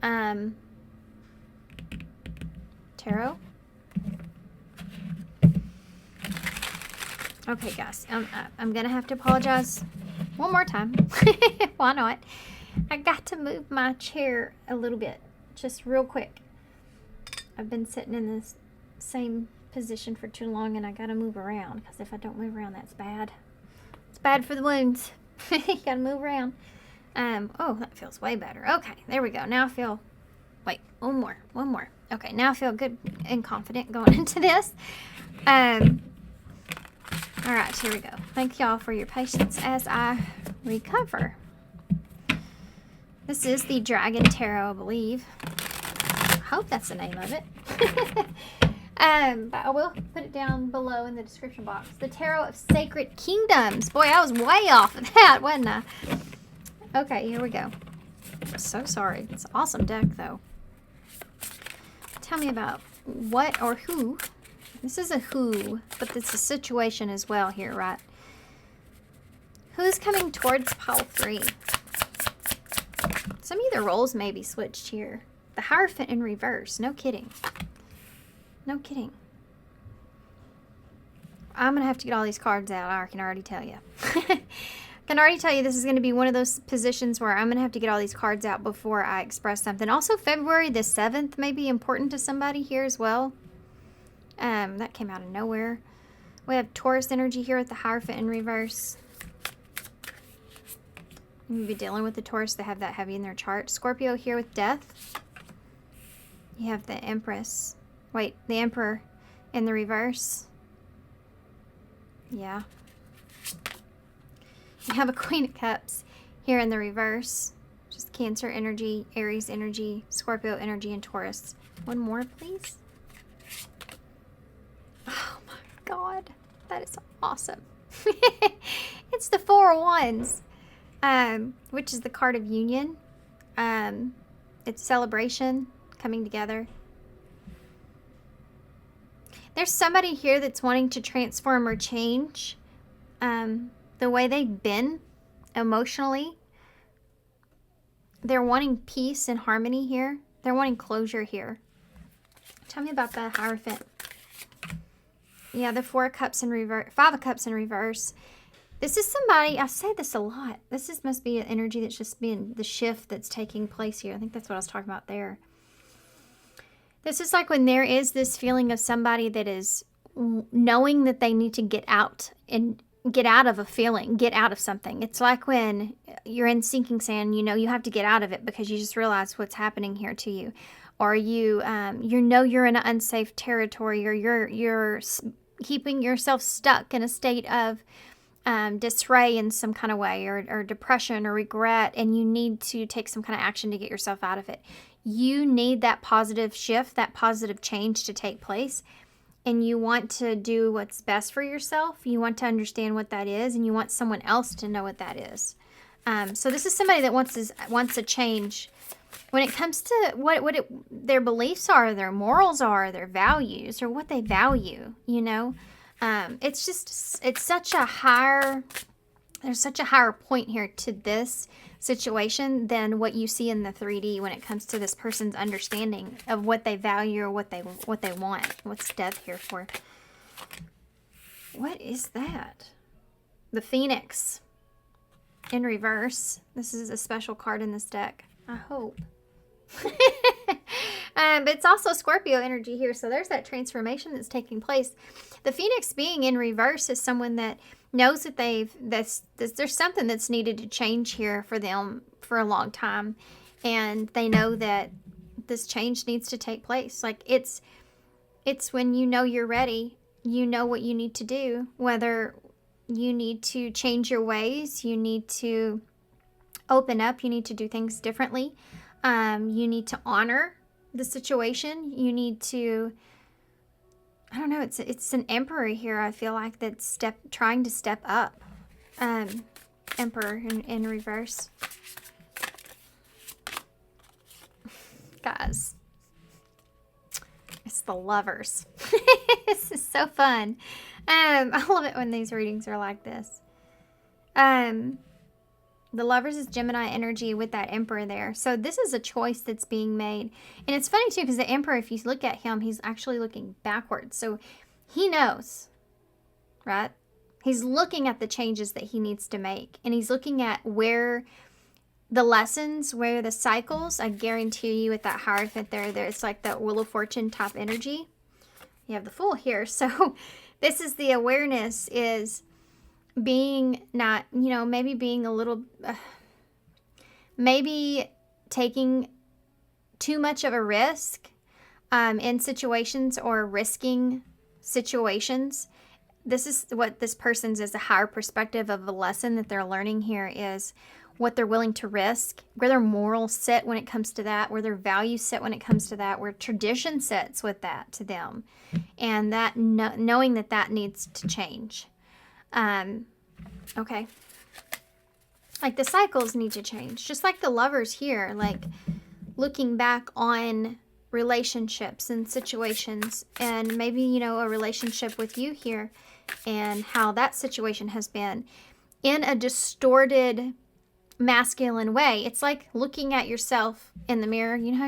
Tarot. Okay, guys, I'm going to have to apologize one more time. Why not? I got to move my chair a little bit, just real quick. I've been sitting in this same position for too long, and I got to move around, because if I don't move around, that's bad. It's bad for the wounds. You got to move around. Oh, that feels way better. Okay, there we go. Now I feel, wait, one more. Okay, now I feel good and confident going into this. All right, here we go. Thank y'all for your patience as I recover. This is the Dragon Tarot, I believe. I hope that's the name of it. But I will put it down below in the description box. The Tarot of Sacred Kingdoms. Boy, I was way off of that, wasn't I? Okay, here we go. I'm so sorry. It's an awesome deck, though. Tell me about what or who. This is a who, but it's a situation as well here, right? Who's coming towards pile 3? Some of the roles may be switched here. The Hierophant in reverse. No kidding. No kidding. I'm going to have to get all these cards out. I can already tell you. I can already tell you this is going to be one of those positions where I'm going to have to get all these cards out before I express something. Also, February the 7th may be important to somebody here as well. That came out of nowhere. We have Taurus energy here with the Hierophant in reverse. You'll be dealing with the Taurus that have that heavy in their chart. Scorpio here with Death. You have the Empress. Wait, the Emperor in the reverse. Yeah. You have a Queen of Cups here in the reverse. Just Cancer energy, Aries energy, Scorpio energy, and Taurus. One more, please. Oh my God. That is awesome. It's the Four of Wands. Which is the card of union. It's celebration, coming together. There's somebody here that's wanting to transform or change the way they've been emotionally. They're wanting peace and harmony here. They're wanting closure here. Tell me about the Hierophant. Yeah, the Four of Cups in reverse, Five of Cups in reverse. This is somebody, I say this a lot. This must be an energy that's just being the shift that's taking place here. I think that's what I was talking about there. This is like when there is this feeling of somebody that is knowing that they need to get out and get out of a feeling, get out of something. It's like when you're in sinking sand, you know you have to get out of it because you just realize what's happening here to you. Or you know you're in an unsafe territory, or you're keeping yourself stuck in a state of disarray in some kind of way, or depression or regret, and you need to take some kind of action to get yourself out of it. You need that positive shift, that positive change to take place, and you want to do what's best for yourself. You want to understand what that is, and you want someone else to know what that is. So this is somebody that wants a change when it comes to what their beliefs are, their morals are, their values, or what they value, you know. It's such a higher, there's such a higher point here to this situation than what you see in the 3D when it comes to this person's understanding of what they value or what they want. What's Death here for? What is that? The Phoenix in reverse. This is a special card in this deck, I hope. But it's also Scorpio energy here, so there's that transformation that's taking place. The Phoenix being in reverse is someone that knows that there's something that's needed to change here for them for a long time, and they know that this change needs to take place. Like it's when you know you're ready, you know what you need to do, whether you need to change your ways, you need to open up, you need to do things differently. You need to honor the situation. You need to, I don't know, it's an emperor here, I feel like, that's trying to step up. Emperor in reverse. Guys, it's the Lovers. This is so fun. I love it when these readings are like this. The Lovers is Gemini energy with that Emperor there. So this is a choice that's being made. And it's funny too, because the Emperor, if you look at him, he's actually looking backwards. So he knows, right? He's looking at the changes that he needs to make. And he's looking at where the lessons, where the cycles, I guarantee you with that Hierophant there, it's like that Wheel of Fortune type energy. You have the Fool here. So this is the awareness is being not, you know, maybe being a little, maybe taking too much of a risk in situations or risking situations. This is what this person's is a higher perspective of a lesson that they're learning here is what they're willing to risk, where their morals sit when it comes to that, where their values sit when it comes to that, where tradition sits with that to them. And that knowing that that needs to change. Okay. Like the cycles need to change. Just like the Lovers here, like looking back on relationships and situations and maybe, you know, a relationship with you here and how that situation has been in a distorted masculine way. It's like looking at yourself in the mirror. You know how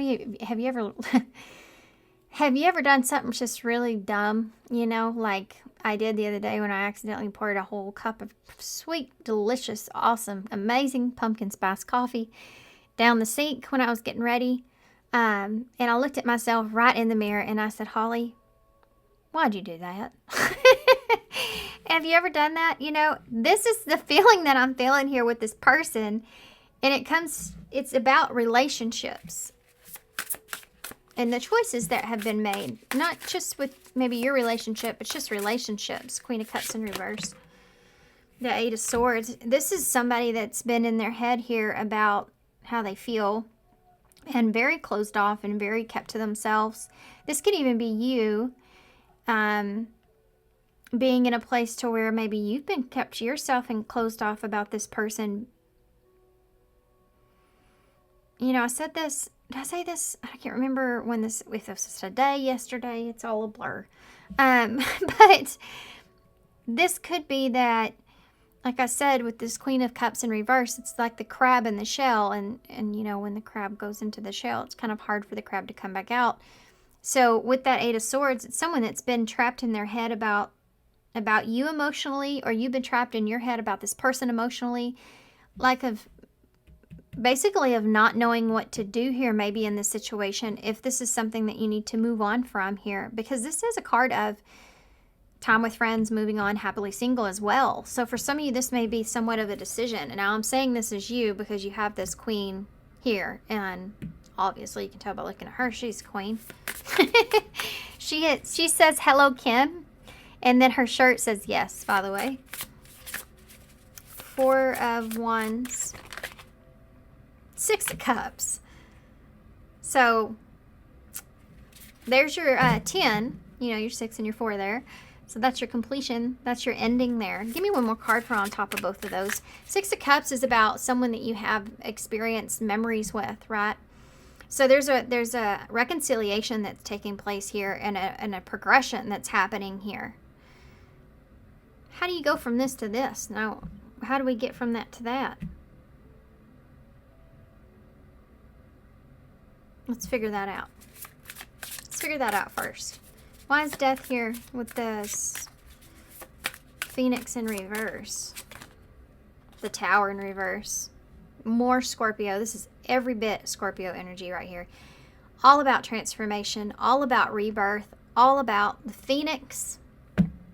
have you ever done something just really dumb, you know, like I did the other day when I accidentally poured a whole cup of sweet, delicious, awesome, amazing pumpkin spice coffee down the sink when I was getting ready. And I looked at myself right in the mirror and I said, Holly, why'd you do that? Have you ever done that? You know, this is the feeling that I'm feeling here with this person. And it's about relationships and the choices that have been made. Not just with maybe your relationship, but just relationships. Queen of Cups in reverse. The Eight of Swords. This is somebody that's been in their head here about how they feel. And very closed off and very kept to themselves. This could even be you. Being in a place to where maybe you've been kept to yourself and closed off about this person. You know, I said this, did I say this? I can't remember when if this was today, yesterday, it's all a blur. But this could be that, like I said, with this Queen of Cups in reverse, it's like the crab in the shell. And you know, when the crab goes into the shell, it's kind of hard for the crab to come back out. So with that Eight of Swords, it's someone that's been trapped in their head about you emotionally, or you've been trapped in your head about this person emotionally, like basically of not knowing what to do here maybe in this situation, if this is something that you need to move on from here, because this is a card of time with friends, moving on, happily single as well. So for some of you, this may be somewhat of a decision. And now I'm saying this is you because you have this Queen here, and obviously you can tell by looking at her, she's Queen. She says, hello, Kim. And then her shirt says yes, by the way. Four of Wands. Six of Cups. So there's your 10. You know, your 6 and your 4 there. So that's your completion. That's your ending there. Give me one more card for on top of both of those. Six of Cups is about someone that you have experienced memories with, right? So there's a reconciliation that's taking place here and a progression that's happening here. How do you go from this to this? Now, how do we get from that to that? Let's figure that out. Let's figure that out first. Why is Death here with this Phoenix in reverse? The Tower in reverse. More Scorpio. This is every bit Scorpio energy right here. All about transformation, all about rebirth, all about the Phoenix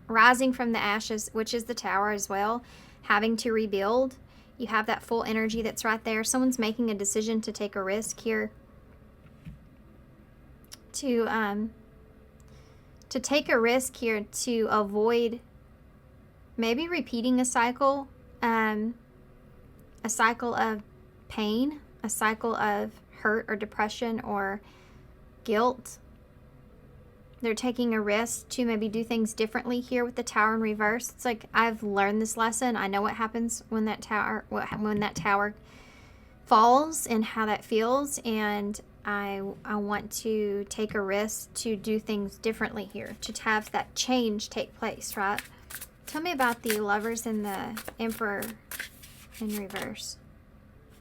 rising from the ashes, which is the Tower as well, having to rebuild. You have that full energy that's right there. Someone's making a decision to take a risk here. To take a risk here to avoid maybe repeating a cycle of pain, a cycle of hurt or depression or guilt. They're taking a risk to maybe do things differently here with the Tower in reverse. It's like, I've learned this lesson. I know what happens when that tower falls and how that feels, and I want to take a risk to do things differently here, to have that change take place, right? Tell me about the Lovers and the Emperor in reverse.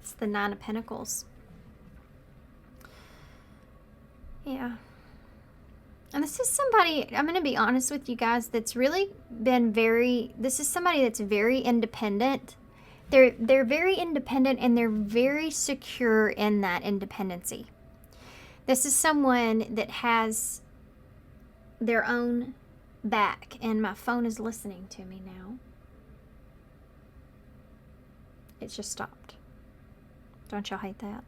It's the Nine of Pentacles. Yeah. And this is somebody, I'm going to be honest with you guys, that's really been this is somebody that's very independent. They're very independent, and they're very secure in that independency. This is someone that has their own back, and my phone is listening to me now. It's just stopped. Don't y'all hate that?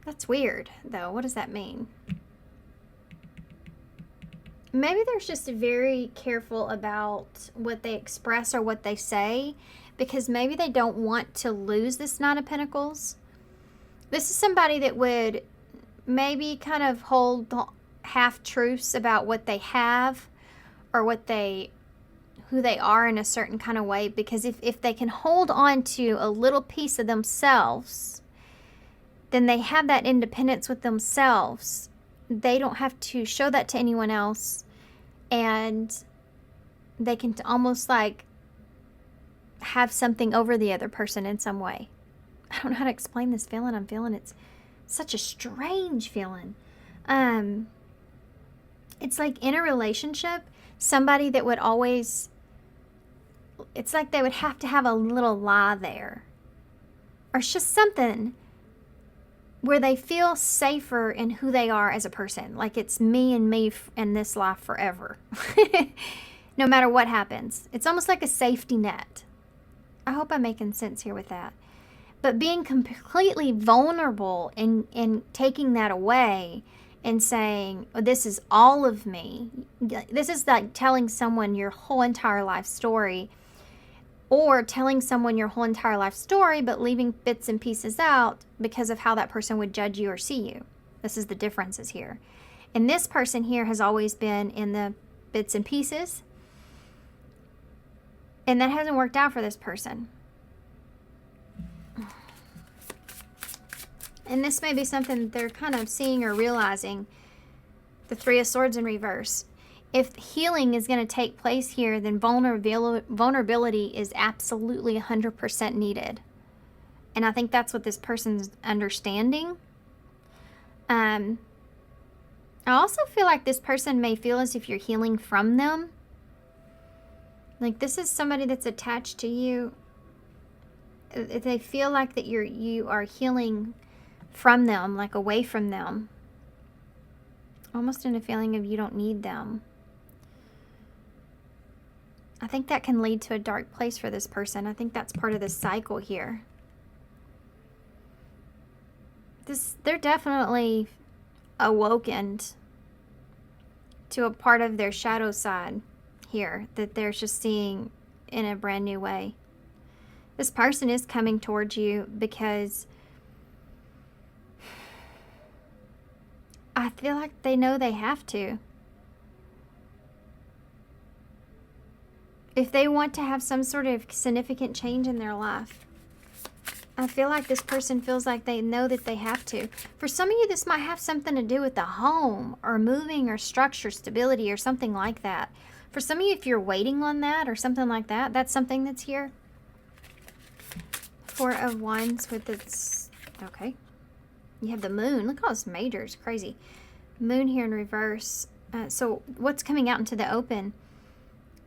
That's weird, though. What does that mean? Maybe they're just very careful about what they express or what they say, because maybe they don't want to lose this Nine of Pentacles. This is somebody that would maybe kind of hold half-truths about what they have or who they are in a certain kind of way, because if they can hold on to a little piece of themselves, then they have that independence with themselves. They don't have to show that to anyone else, and they can almost like have something over the other person in some way. I don't know how to explain this feeling I'm feeling. It's such a strange feeling. It's like in a relationship, somebody that would always, it's like they would have to have a little lie there, or it's just something where they feel safer in who they are as a person. Like it's me and me in this life forever. No matter what happens. It's almost like a safety net. I hope I'm making sense here with that. But being completely vulnerable and taking that away and saying, oh, this is all of me. This is like telling someone your whole entire life story, or telling someone your whole entire life story but leaving bits and pieces out because of how that person would judge you or see you. This is the differences here. And this person here has always been in the bits and pieces, and that hasn't worked out for this person. And this may be something that they're kind of seeing or realizing. The Three of Swords in reverse. If healing is going to take place here, then vulnerability is absolutely 100% needed. And I think that's what this person's understanding. I also feel like this person may feel as if you're healing from them. Like this is somebody that's attached to you. If they feel like that you are healing from them, like away from them. Almost in a feeling of you don't need them. I think that can lead to a dark place for this person. I think that's part of the cycle here. They're definitely awoken to a part of their shadow side here that they're just seeing in a brand new way. This person is coming towards you because I feel like they know they have to. If they want to have some sort of significant change in their life, I feel like this person feels like they know that they have to. For some of you, this might have something to do with the home or moving or structure, stability or something like that. For some of you, if you're waiting on that or something like that, that's something that's here. Four of Wands with its, okay. You have the moon. Look at all this major. It's crazy. Moon here in reverse. So what's coming out into the open?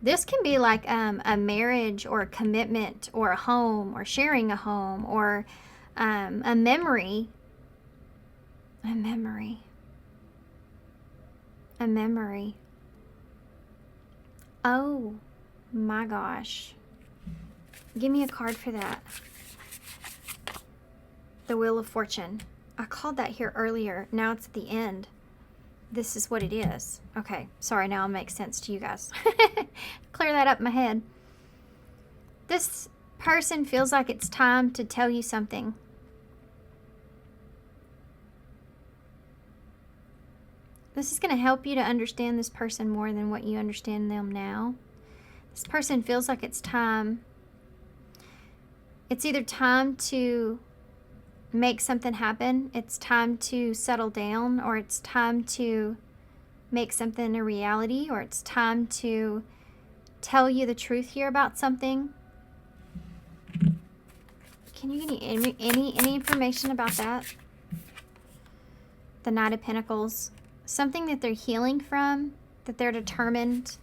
This can be like a marriage or a commitment or a home or sharing a home or a memory. A memory. A memory. Oh my gosh. Give me a card for that. The Wheel of Fortune. I called that here earlier. Now it's at the end. This is what it is. Okay, sorry, now it makes sense to you guys. Clear that up in my head. This person feels like it's time to tell you something. This is going to help you to understand this person more than what you understand them now. This person feels like it's time. It's either time to make something happen, it's time to settle down, or it's time to make something a reality, or it's time to tell you the truth here about something. Can you give me any information about that? The Knight of Pentacles. Something that they're healing from, that they're determined.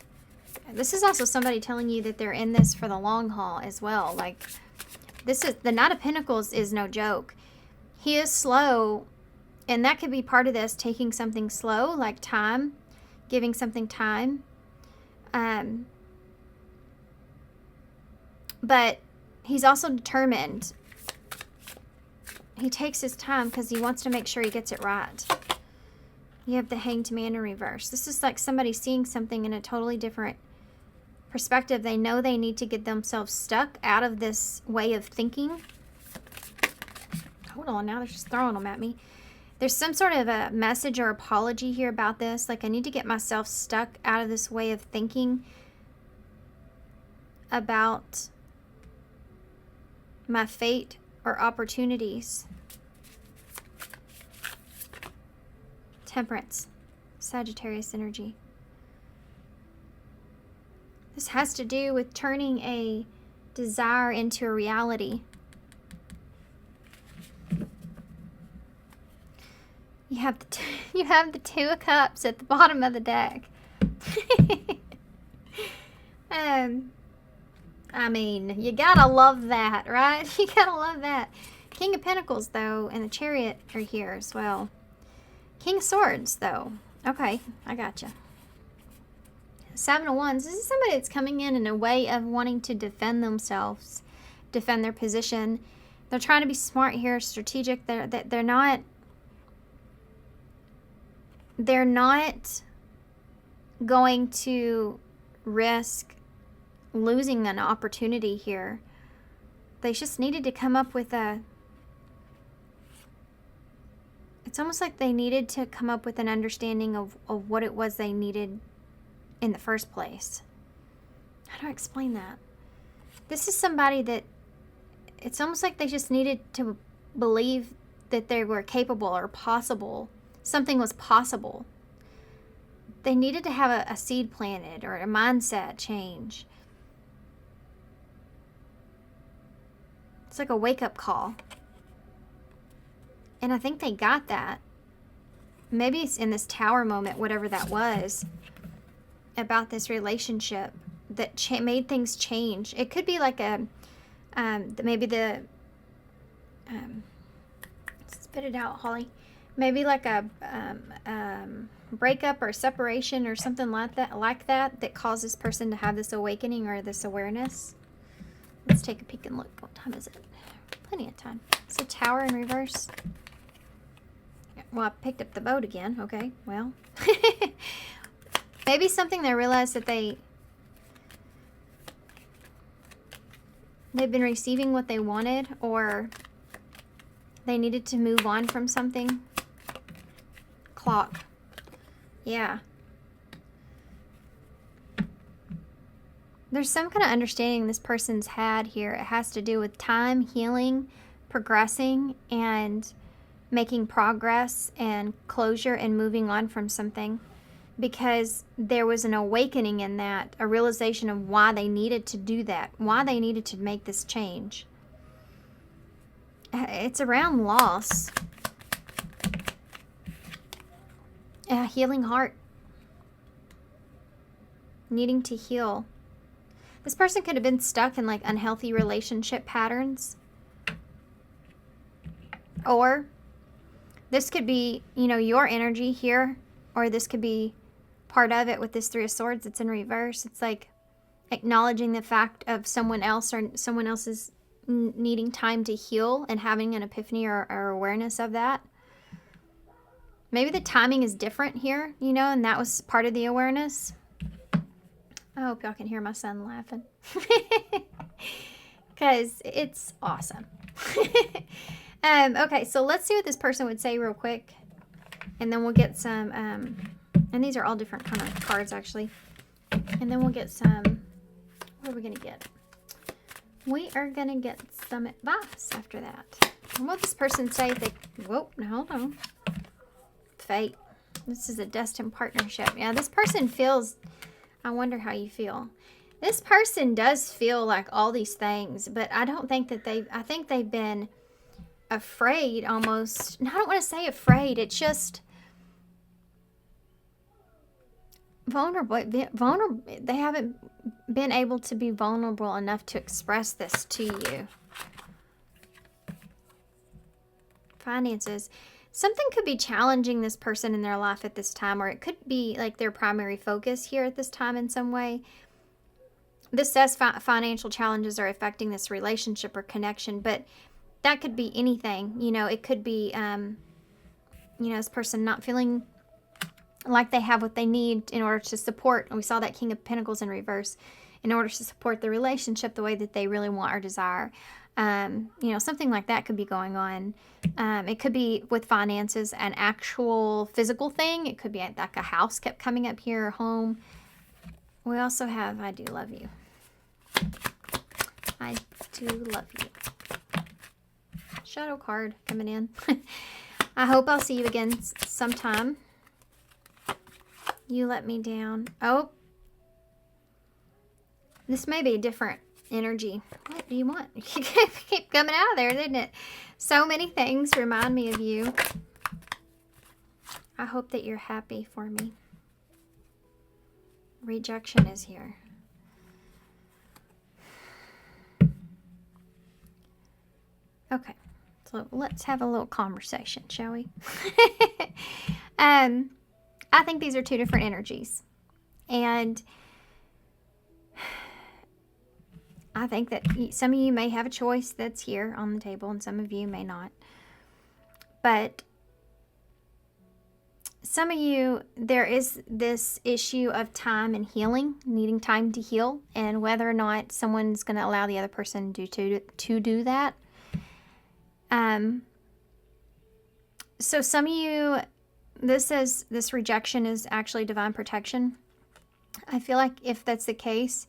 This is also somebody telling you that they're in this for the long haul as well. Like, this is, the Knight of Pentacles is no joke. He is slow, and that could be part of this, taking something slow, like time, giving something time. But he's also determined. He takes his time because he wants to make sure he gets it right. You have the Hanged Man in reverse. This is like somebody seeing something in a totally different perspective. They know they need to get themselves stuck out of this way of thinking. Hold on, now they're just throwing them at me. There's some sort of a message or apology here about this. Like, I need to get myself stuck out of this way of thinking about my fate or opportunities. Temperance, Sagittarius energy. This has to do with turning a desire into a reality. You have the Two of Cups at the bottom of the deck. I mean, you gotta love that, right? You gotta love that. King of Pentacles, though, and the Chariot are here as well. King of Swords, though. Okay, I gotcha. Seven of Wands. This is somebody that's coming in a way of wanting to defend themselves, defend their position. They're trying to be smart here, strategic. They're not going to risk losing an opportunity here. They just needed to come up with a... It's almost like they needed to come up with an understanding of what it was they needed in the first place. How do I explain that? This is somebody that... It's almost like they just needed to believe that they were capable or possible. Something was possible. They needed to have a seed planted or a mindset change. It's like a wake-up call. And I think they got that. Maybe it's in this tower moment, whatever that was, about this relationship that made things change. It could be like a, maybe the, spit it out, Holly. Maybe like a breakup or separation or something like that caused this person to have this awakening or this awareness. Let's take a peek and look. What time is it? Plenty of time. It's a Tower in reverse. Well, I picked up the boat again. Okay, well. Maybe something they realized that they've been receiving what they wanted, or they needed to move on from something. Clock. Yeah. There's some kind of understanding this person's had here. It has to do with time, healing, progressing, and making progress and closure and moving on from something. Because there was an awakening in that, a realization of why they needed to do that, why they needed to make this change. It's around loss. A healing heart. Needing to heal. This person could have been stuck in like unhealthy relationship patterns. Or this could be, you know, your energy here. Or this could be part of it with this Three of Swords. It's in reverse. It's like acknowledging the fact of someone else or someone else's needing time to heal and having an epiphany or awareness of that. Maybe the timing is different here, you know, and that was part of the awareness. I hope y'all can hear my son laughing. Because it's awesome. Okay, so let's see what this person would say real quick. And then we'll get some And these are all different kind of cards, actually. And then we'll get some, what are we going to get? We are going to get some advice after that. And what this person say? Whoa, hold on. Fate. This is a destined partnership. Yeah, this person feels, I wonder how you feel. This person does feel like all these things, but I don't think that I think they've been afraid almost. I don't want to say afraid. It's just vulnerable. They haven't been able to be vulnerable enough to express this to you. Finances. Something could be challenging this person in their life at this time, or it could be like their primary focus here at this time in some way. This says financial challenges are affecting this relationship or connection, but that could be anything. You know, it could be, you know, this person not feeling like they have what they need in order to support. And we saw that King of Pentacles in reverse, in order to support the relationship the way that they really want or desire. You know, something like that could be going on. It could be with finances, an actual physical thing. It could be like a house kept coming up here, or home. We also have, I do love you. I do love you. Shadow card coming in. I hope I'll see you again sometime. You let me down. Oh. This may be a different energy. What do you want? You keep coming out of there, didn't it? So many things remind me of you. I hope that you're happy for me. Rejection is here. Okay, so let's have a little conversation, shall we? I think these are two different energies. And I think that some of you may have a choice that's here on the table, and some of you may not. But some of you, there is this issue of time and healing, needing time to heal, and whether or not someone's going to allow the other person to do that. So some of you, this says this rejection is actually divine protection. I feel like if that's the case,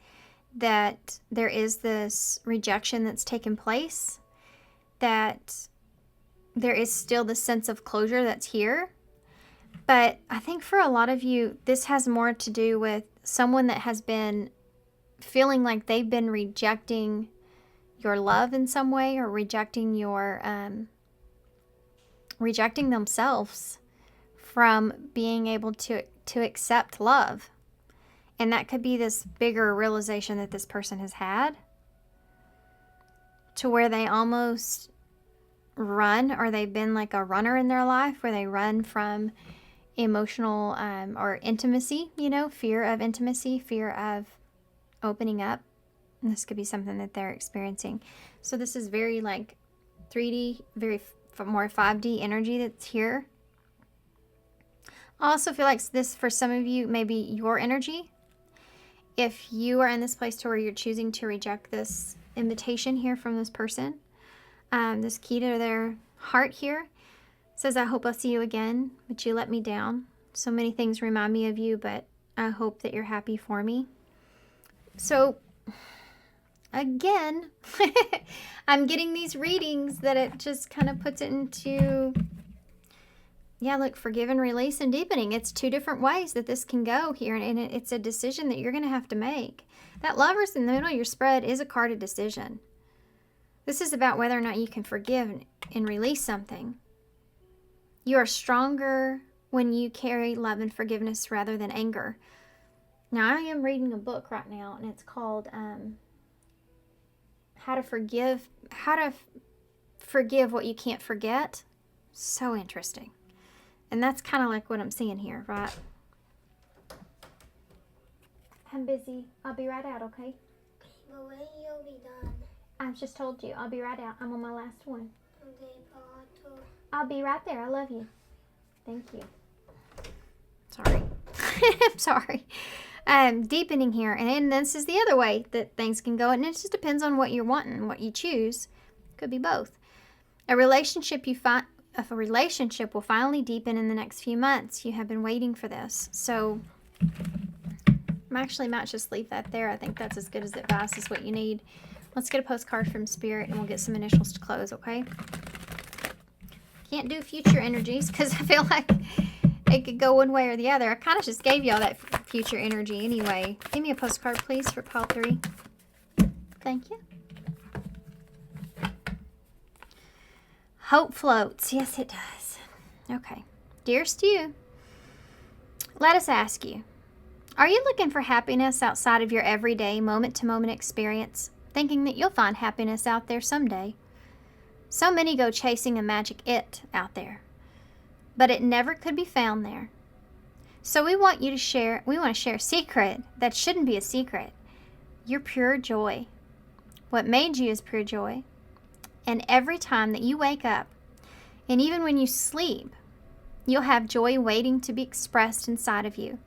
that there is this rejection that's taken place, that there is still the sense of closure that's here. But I think for a lot of you, this has more to do with someone that has been feeling like they've been rejecting your love in some way, or rejecting your, rejecting themselves from being able to accept love. And that could be this bigger realization that this person has had, to where they almost run, or they've been like a runner in their life, where they run from emotional or intimacy, you know, fear of intimacy, fear of opening up. And this could be something that they're experiencing. So this is very like 3D, very more 5D energy that's here. I also feel like this, for some of you, may be your energy. If you are in this place to where you're choosing to reject this invitation here from this person, this key to their heart here says, I hope I'll see you again, but you let me down. So many things remind me of you, but I hope that you're happy for me. So again, I'm getting these readings that it just kind of puts it into, yeah, look, forgive and release and deepening. It's two different ways that this can go here, and it's a decision that you're going to have to make. That Lovers in the middle of your spread is a card of decision. This is about whether or not you can forgive and release something. You are stronger when you carry love and forgiveness rather than anger. Now, I am reading a book right now, and it's called How to Forgive What You Can't Forget. So interesting. And that's kind of like what I'm seeing here, right? I'm busy. I'll be right out, okay? But when you'll be done? I've just told you. I'll be right out. I'm on my last one. Okay, Pato. I'll be right there. I love you. Thank you. Sorry. I'm sorry. Deepening here. And then this is the other way that things can go. And it just depends on what you're wanting, what you choose. Could be both. A relationship you find a relationship will finally deepen in the next few months. You have been waiting for this. So I actually might just leave that there. I think that's as good as advice as what you need. Let's get a postcard from Spirit and we'll get some initials to close, okay? Can't do future energies because I feel like it could go one way or the other. I kind of just gave y'all that future energy anyway. Give me a postcard, please, for pile 3. Thank you. Hope floats. Yes, it does. Okay. Dearest you, let us ask you, are you looking for happiness outside of your everyday moment-to-moment experience, thinking that you'll find happiness out there someday? So many go chasing a magic it out there, but it never could be found there. So we want to share a secret that shouldn't be a secret. Your pure joy. What made you is pure joy. And every time that you wake up, and even when you sleep, you'll have joy waiting to be expressed inside of you.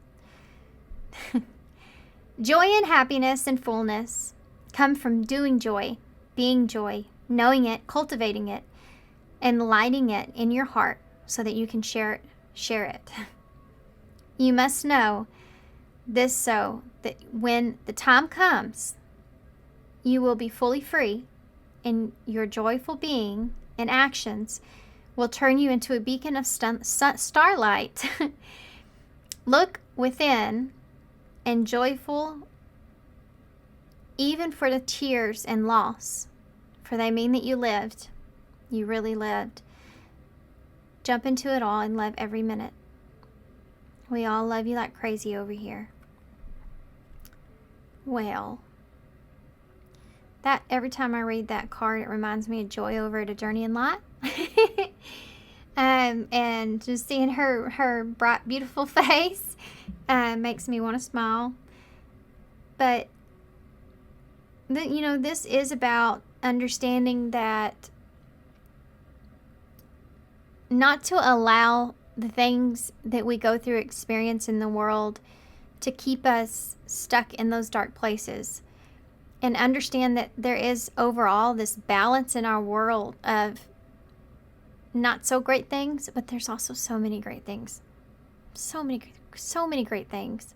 Joy and happiness and fullness come from doing joy, being joy, knowing it, cultivating it, and lighting it in your heart so that you can share it. You must know this so that when the time comes, you will be fully free, and your joyful being and actions will turn you into a beacon of starlight. Look within and joyful even for the tears and loss, for they mean that you lived. You really lived. Jump into it all and love every minute. We all love you like crazy over here. Well, that every time I read that card, it reminds me of Joy over at A Journey in Light. And just seeing her bright, beautiful face makes me want to smile. But, this is about understanding that not to allow the things that we go through, experience in the world, to keep us stuck in those dark places. And understand that there is overall this balance in our world of not so great things, but there's also so many great things. So many great things.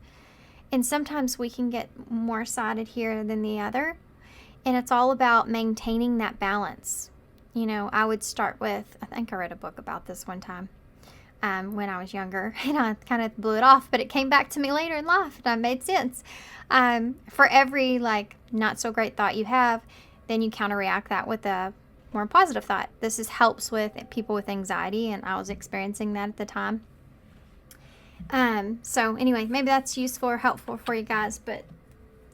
And sometimes we can get more sided here than the other. And it's all about maintaining that balance. I would start with, I think I read a book about this one time when I was younger, and I kind of blew it off, but it came back to me later in life and it made sense. For every not so great thought you have, then you counteract that with a more positive thought. This helps with people with anxiety, and I was experiencing that at the time. So anyway, maybe that's useful or helpful for you guys, but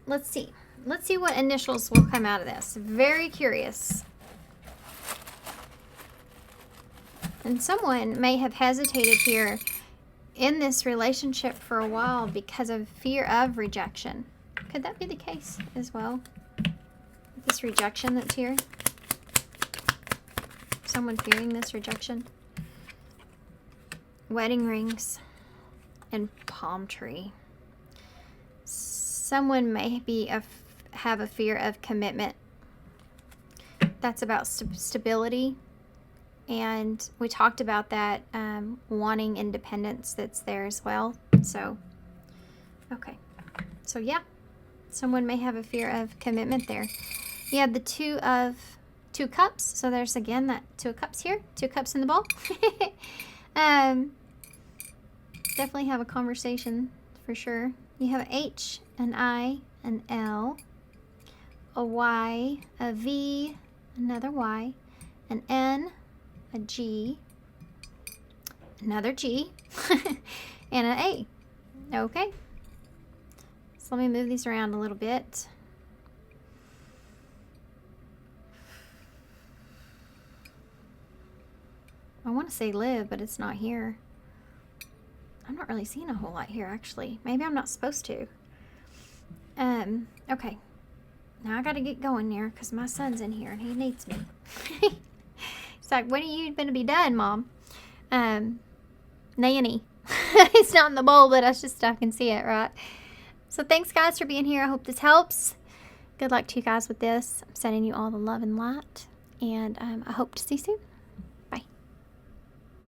let's see what initials will come out of this. Very curious. And someone may have hesitated here in this relationship for a while because of fear of rejection. Could that be the case as well? This rejection that's here? Someone fearing this rejection? Wedding rings and palm tree. Someone may have a fear of commitment. That's about stability. And we talked about that, wanting independence that's there as well. So, okay. So, yeah. Someone may have a fear of commitment there. You have the two cups. So, there's again that 2 of cups here. 2 cups in the bowl. Definitely have a conversation for sure. You have an H, an I, an L, a Y, a V, another Y, an N, a G, another G, and an A. Okay. So let me move these around a little bit. I want to say live, but it's not here. I'm not really seeing a whole lot here, actually. Maybe I'm not supposed to. Okay. Now I got to get going here because my son's in here and he needs me. It's like, when are you going to be done, Mom? Nanny. It's not in the bowl, but I can see it, right? So thanks, guys, for being here. I hope this helps. Good luck to you guys with this. I'm sending you all the love and light. And I hope to see you soon.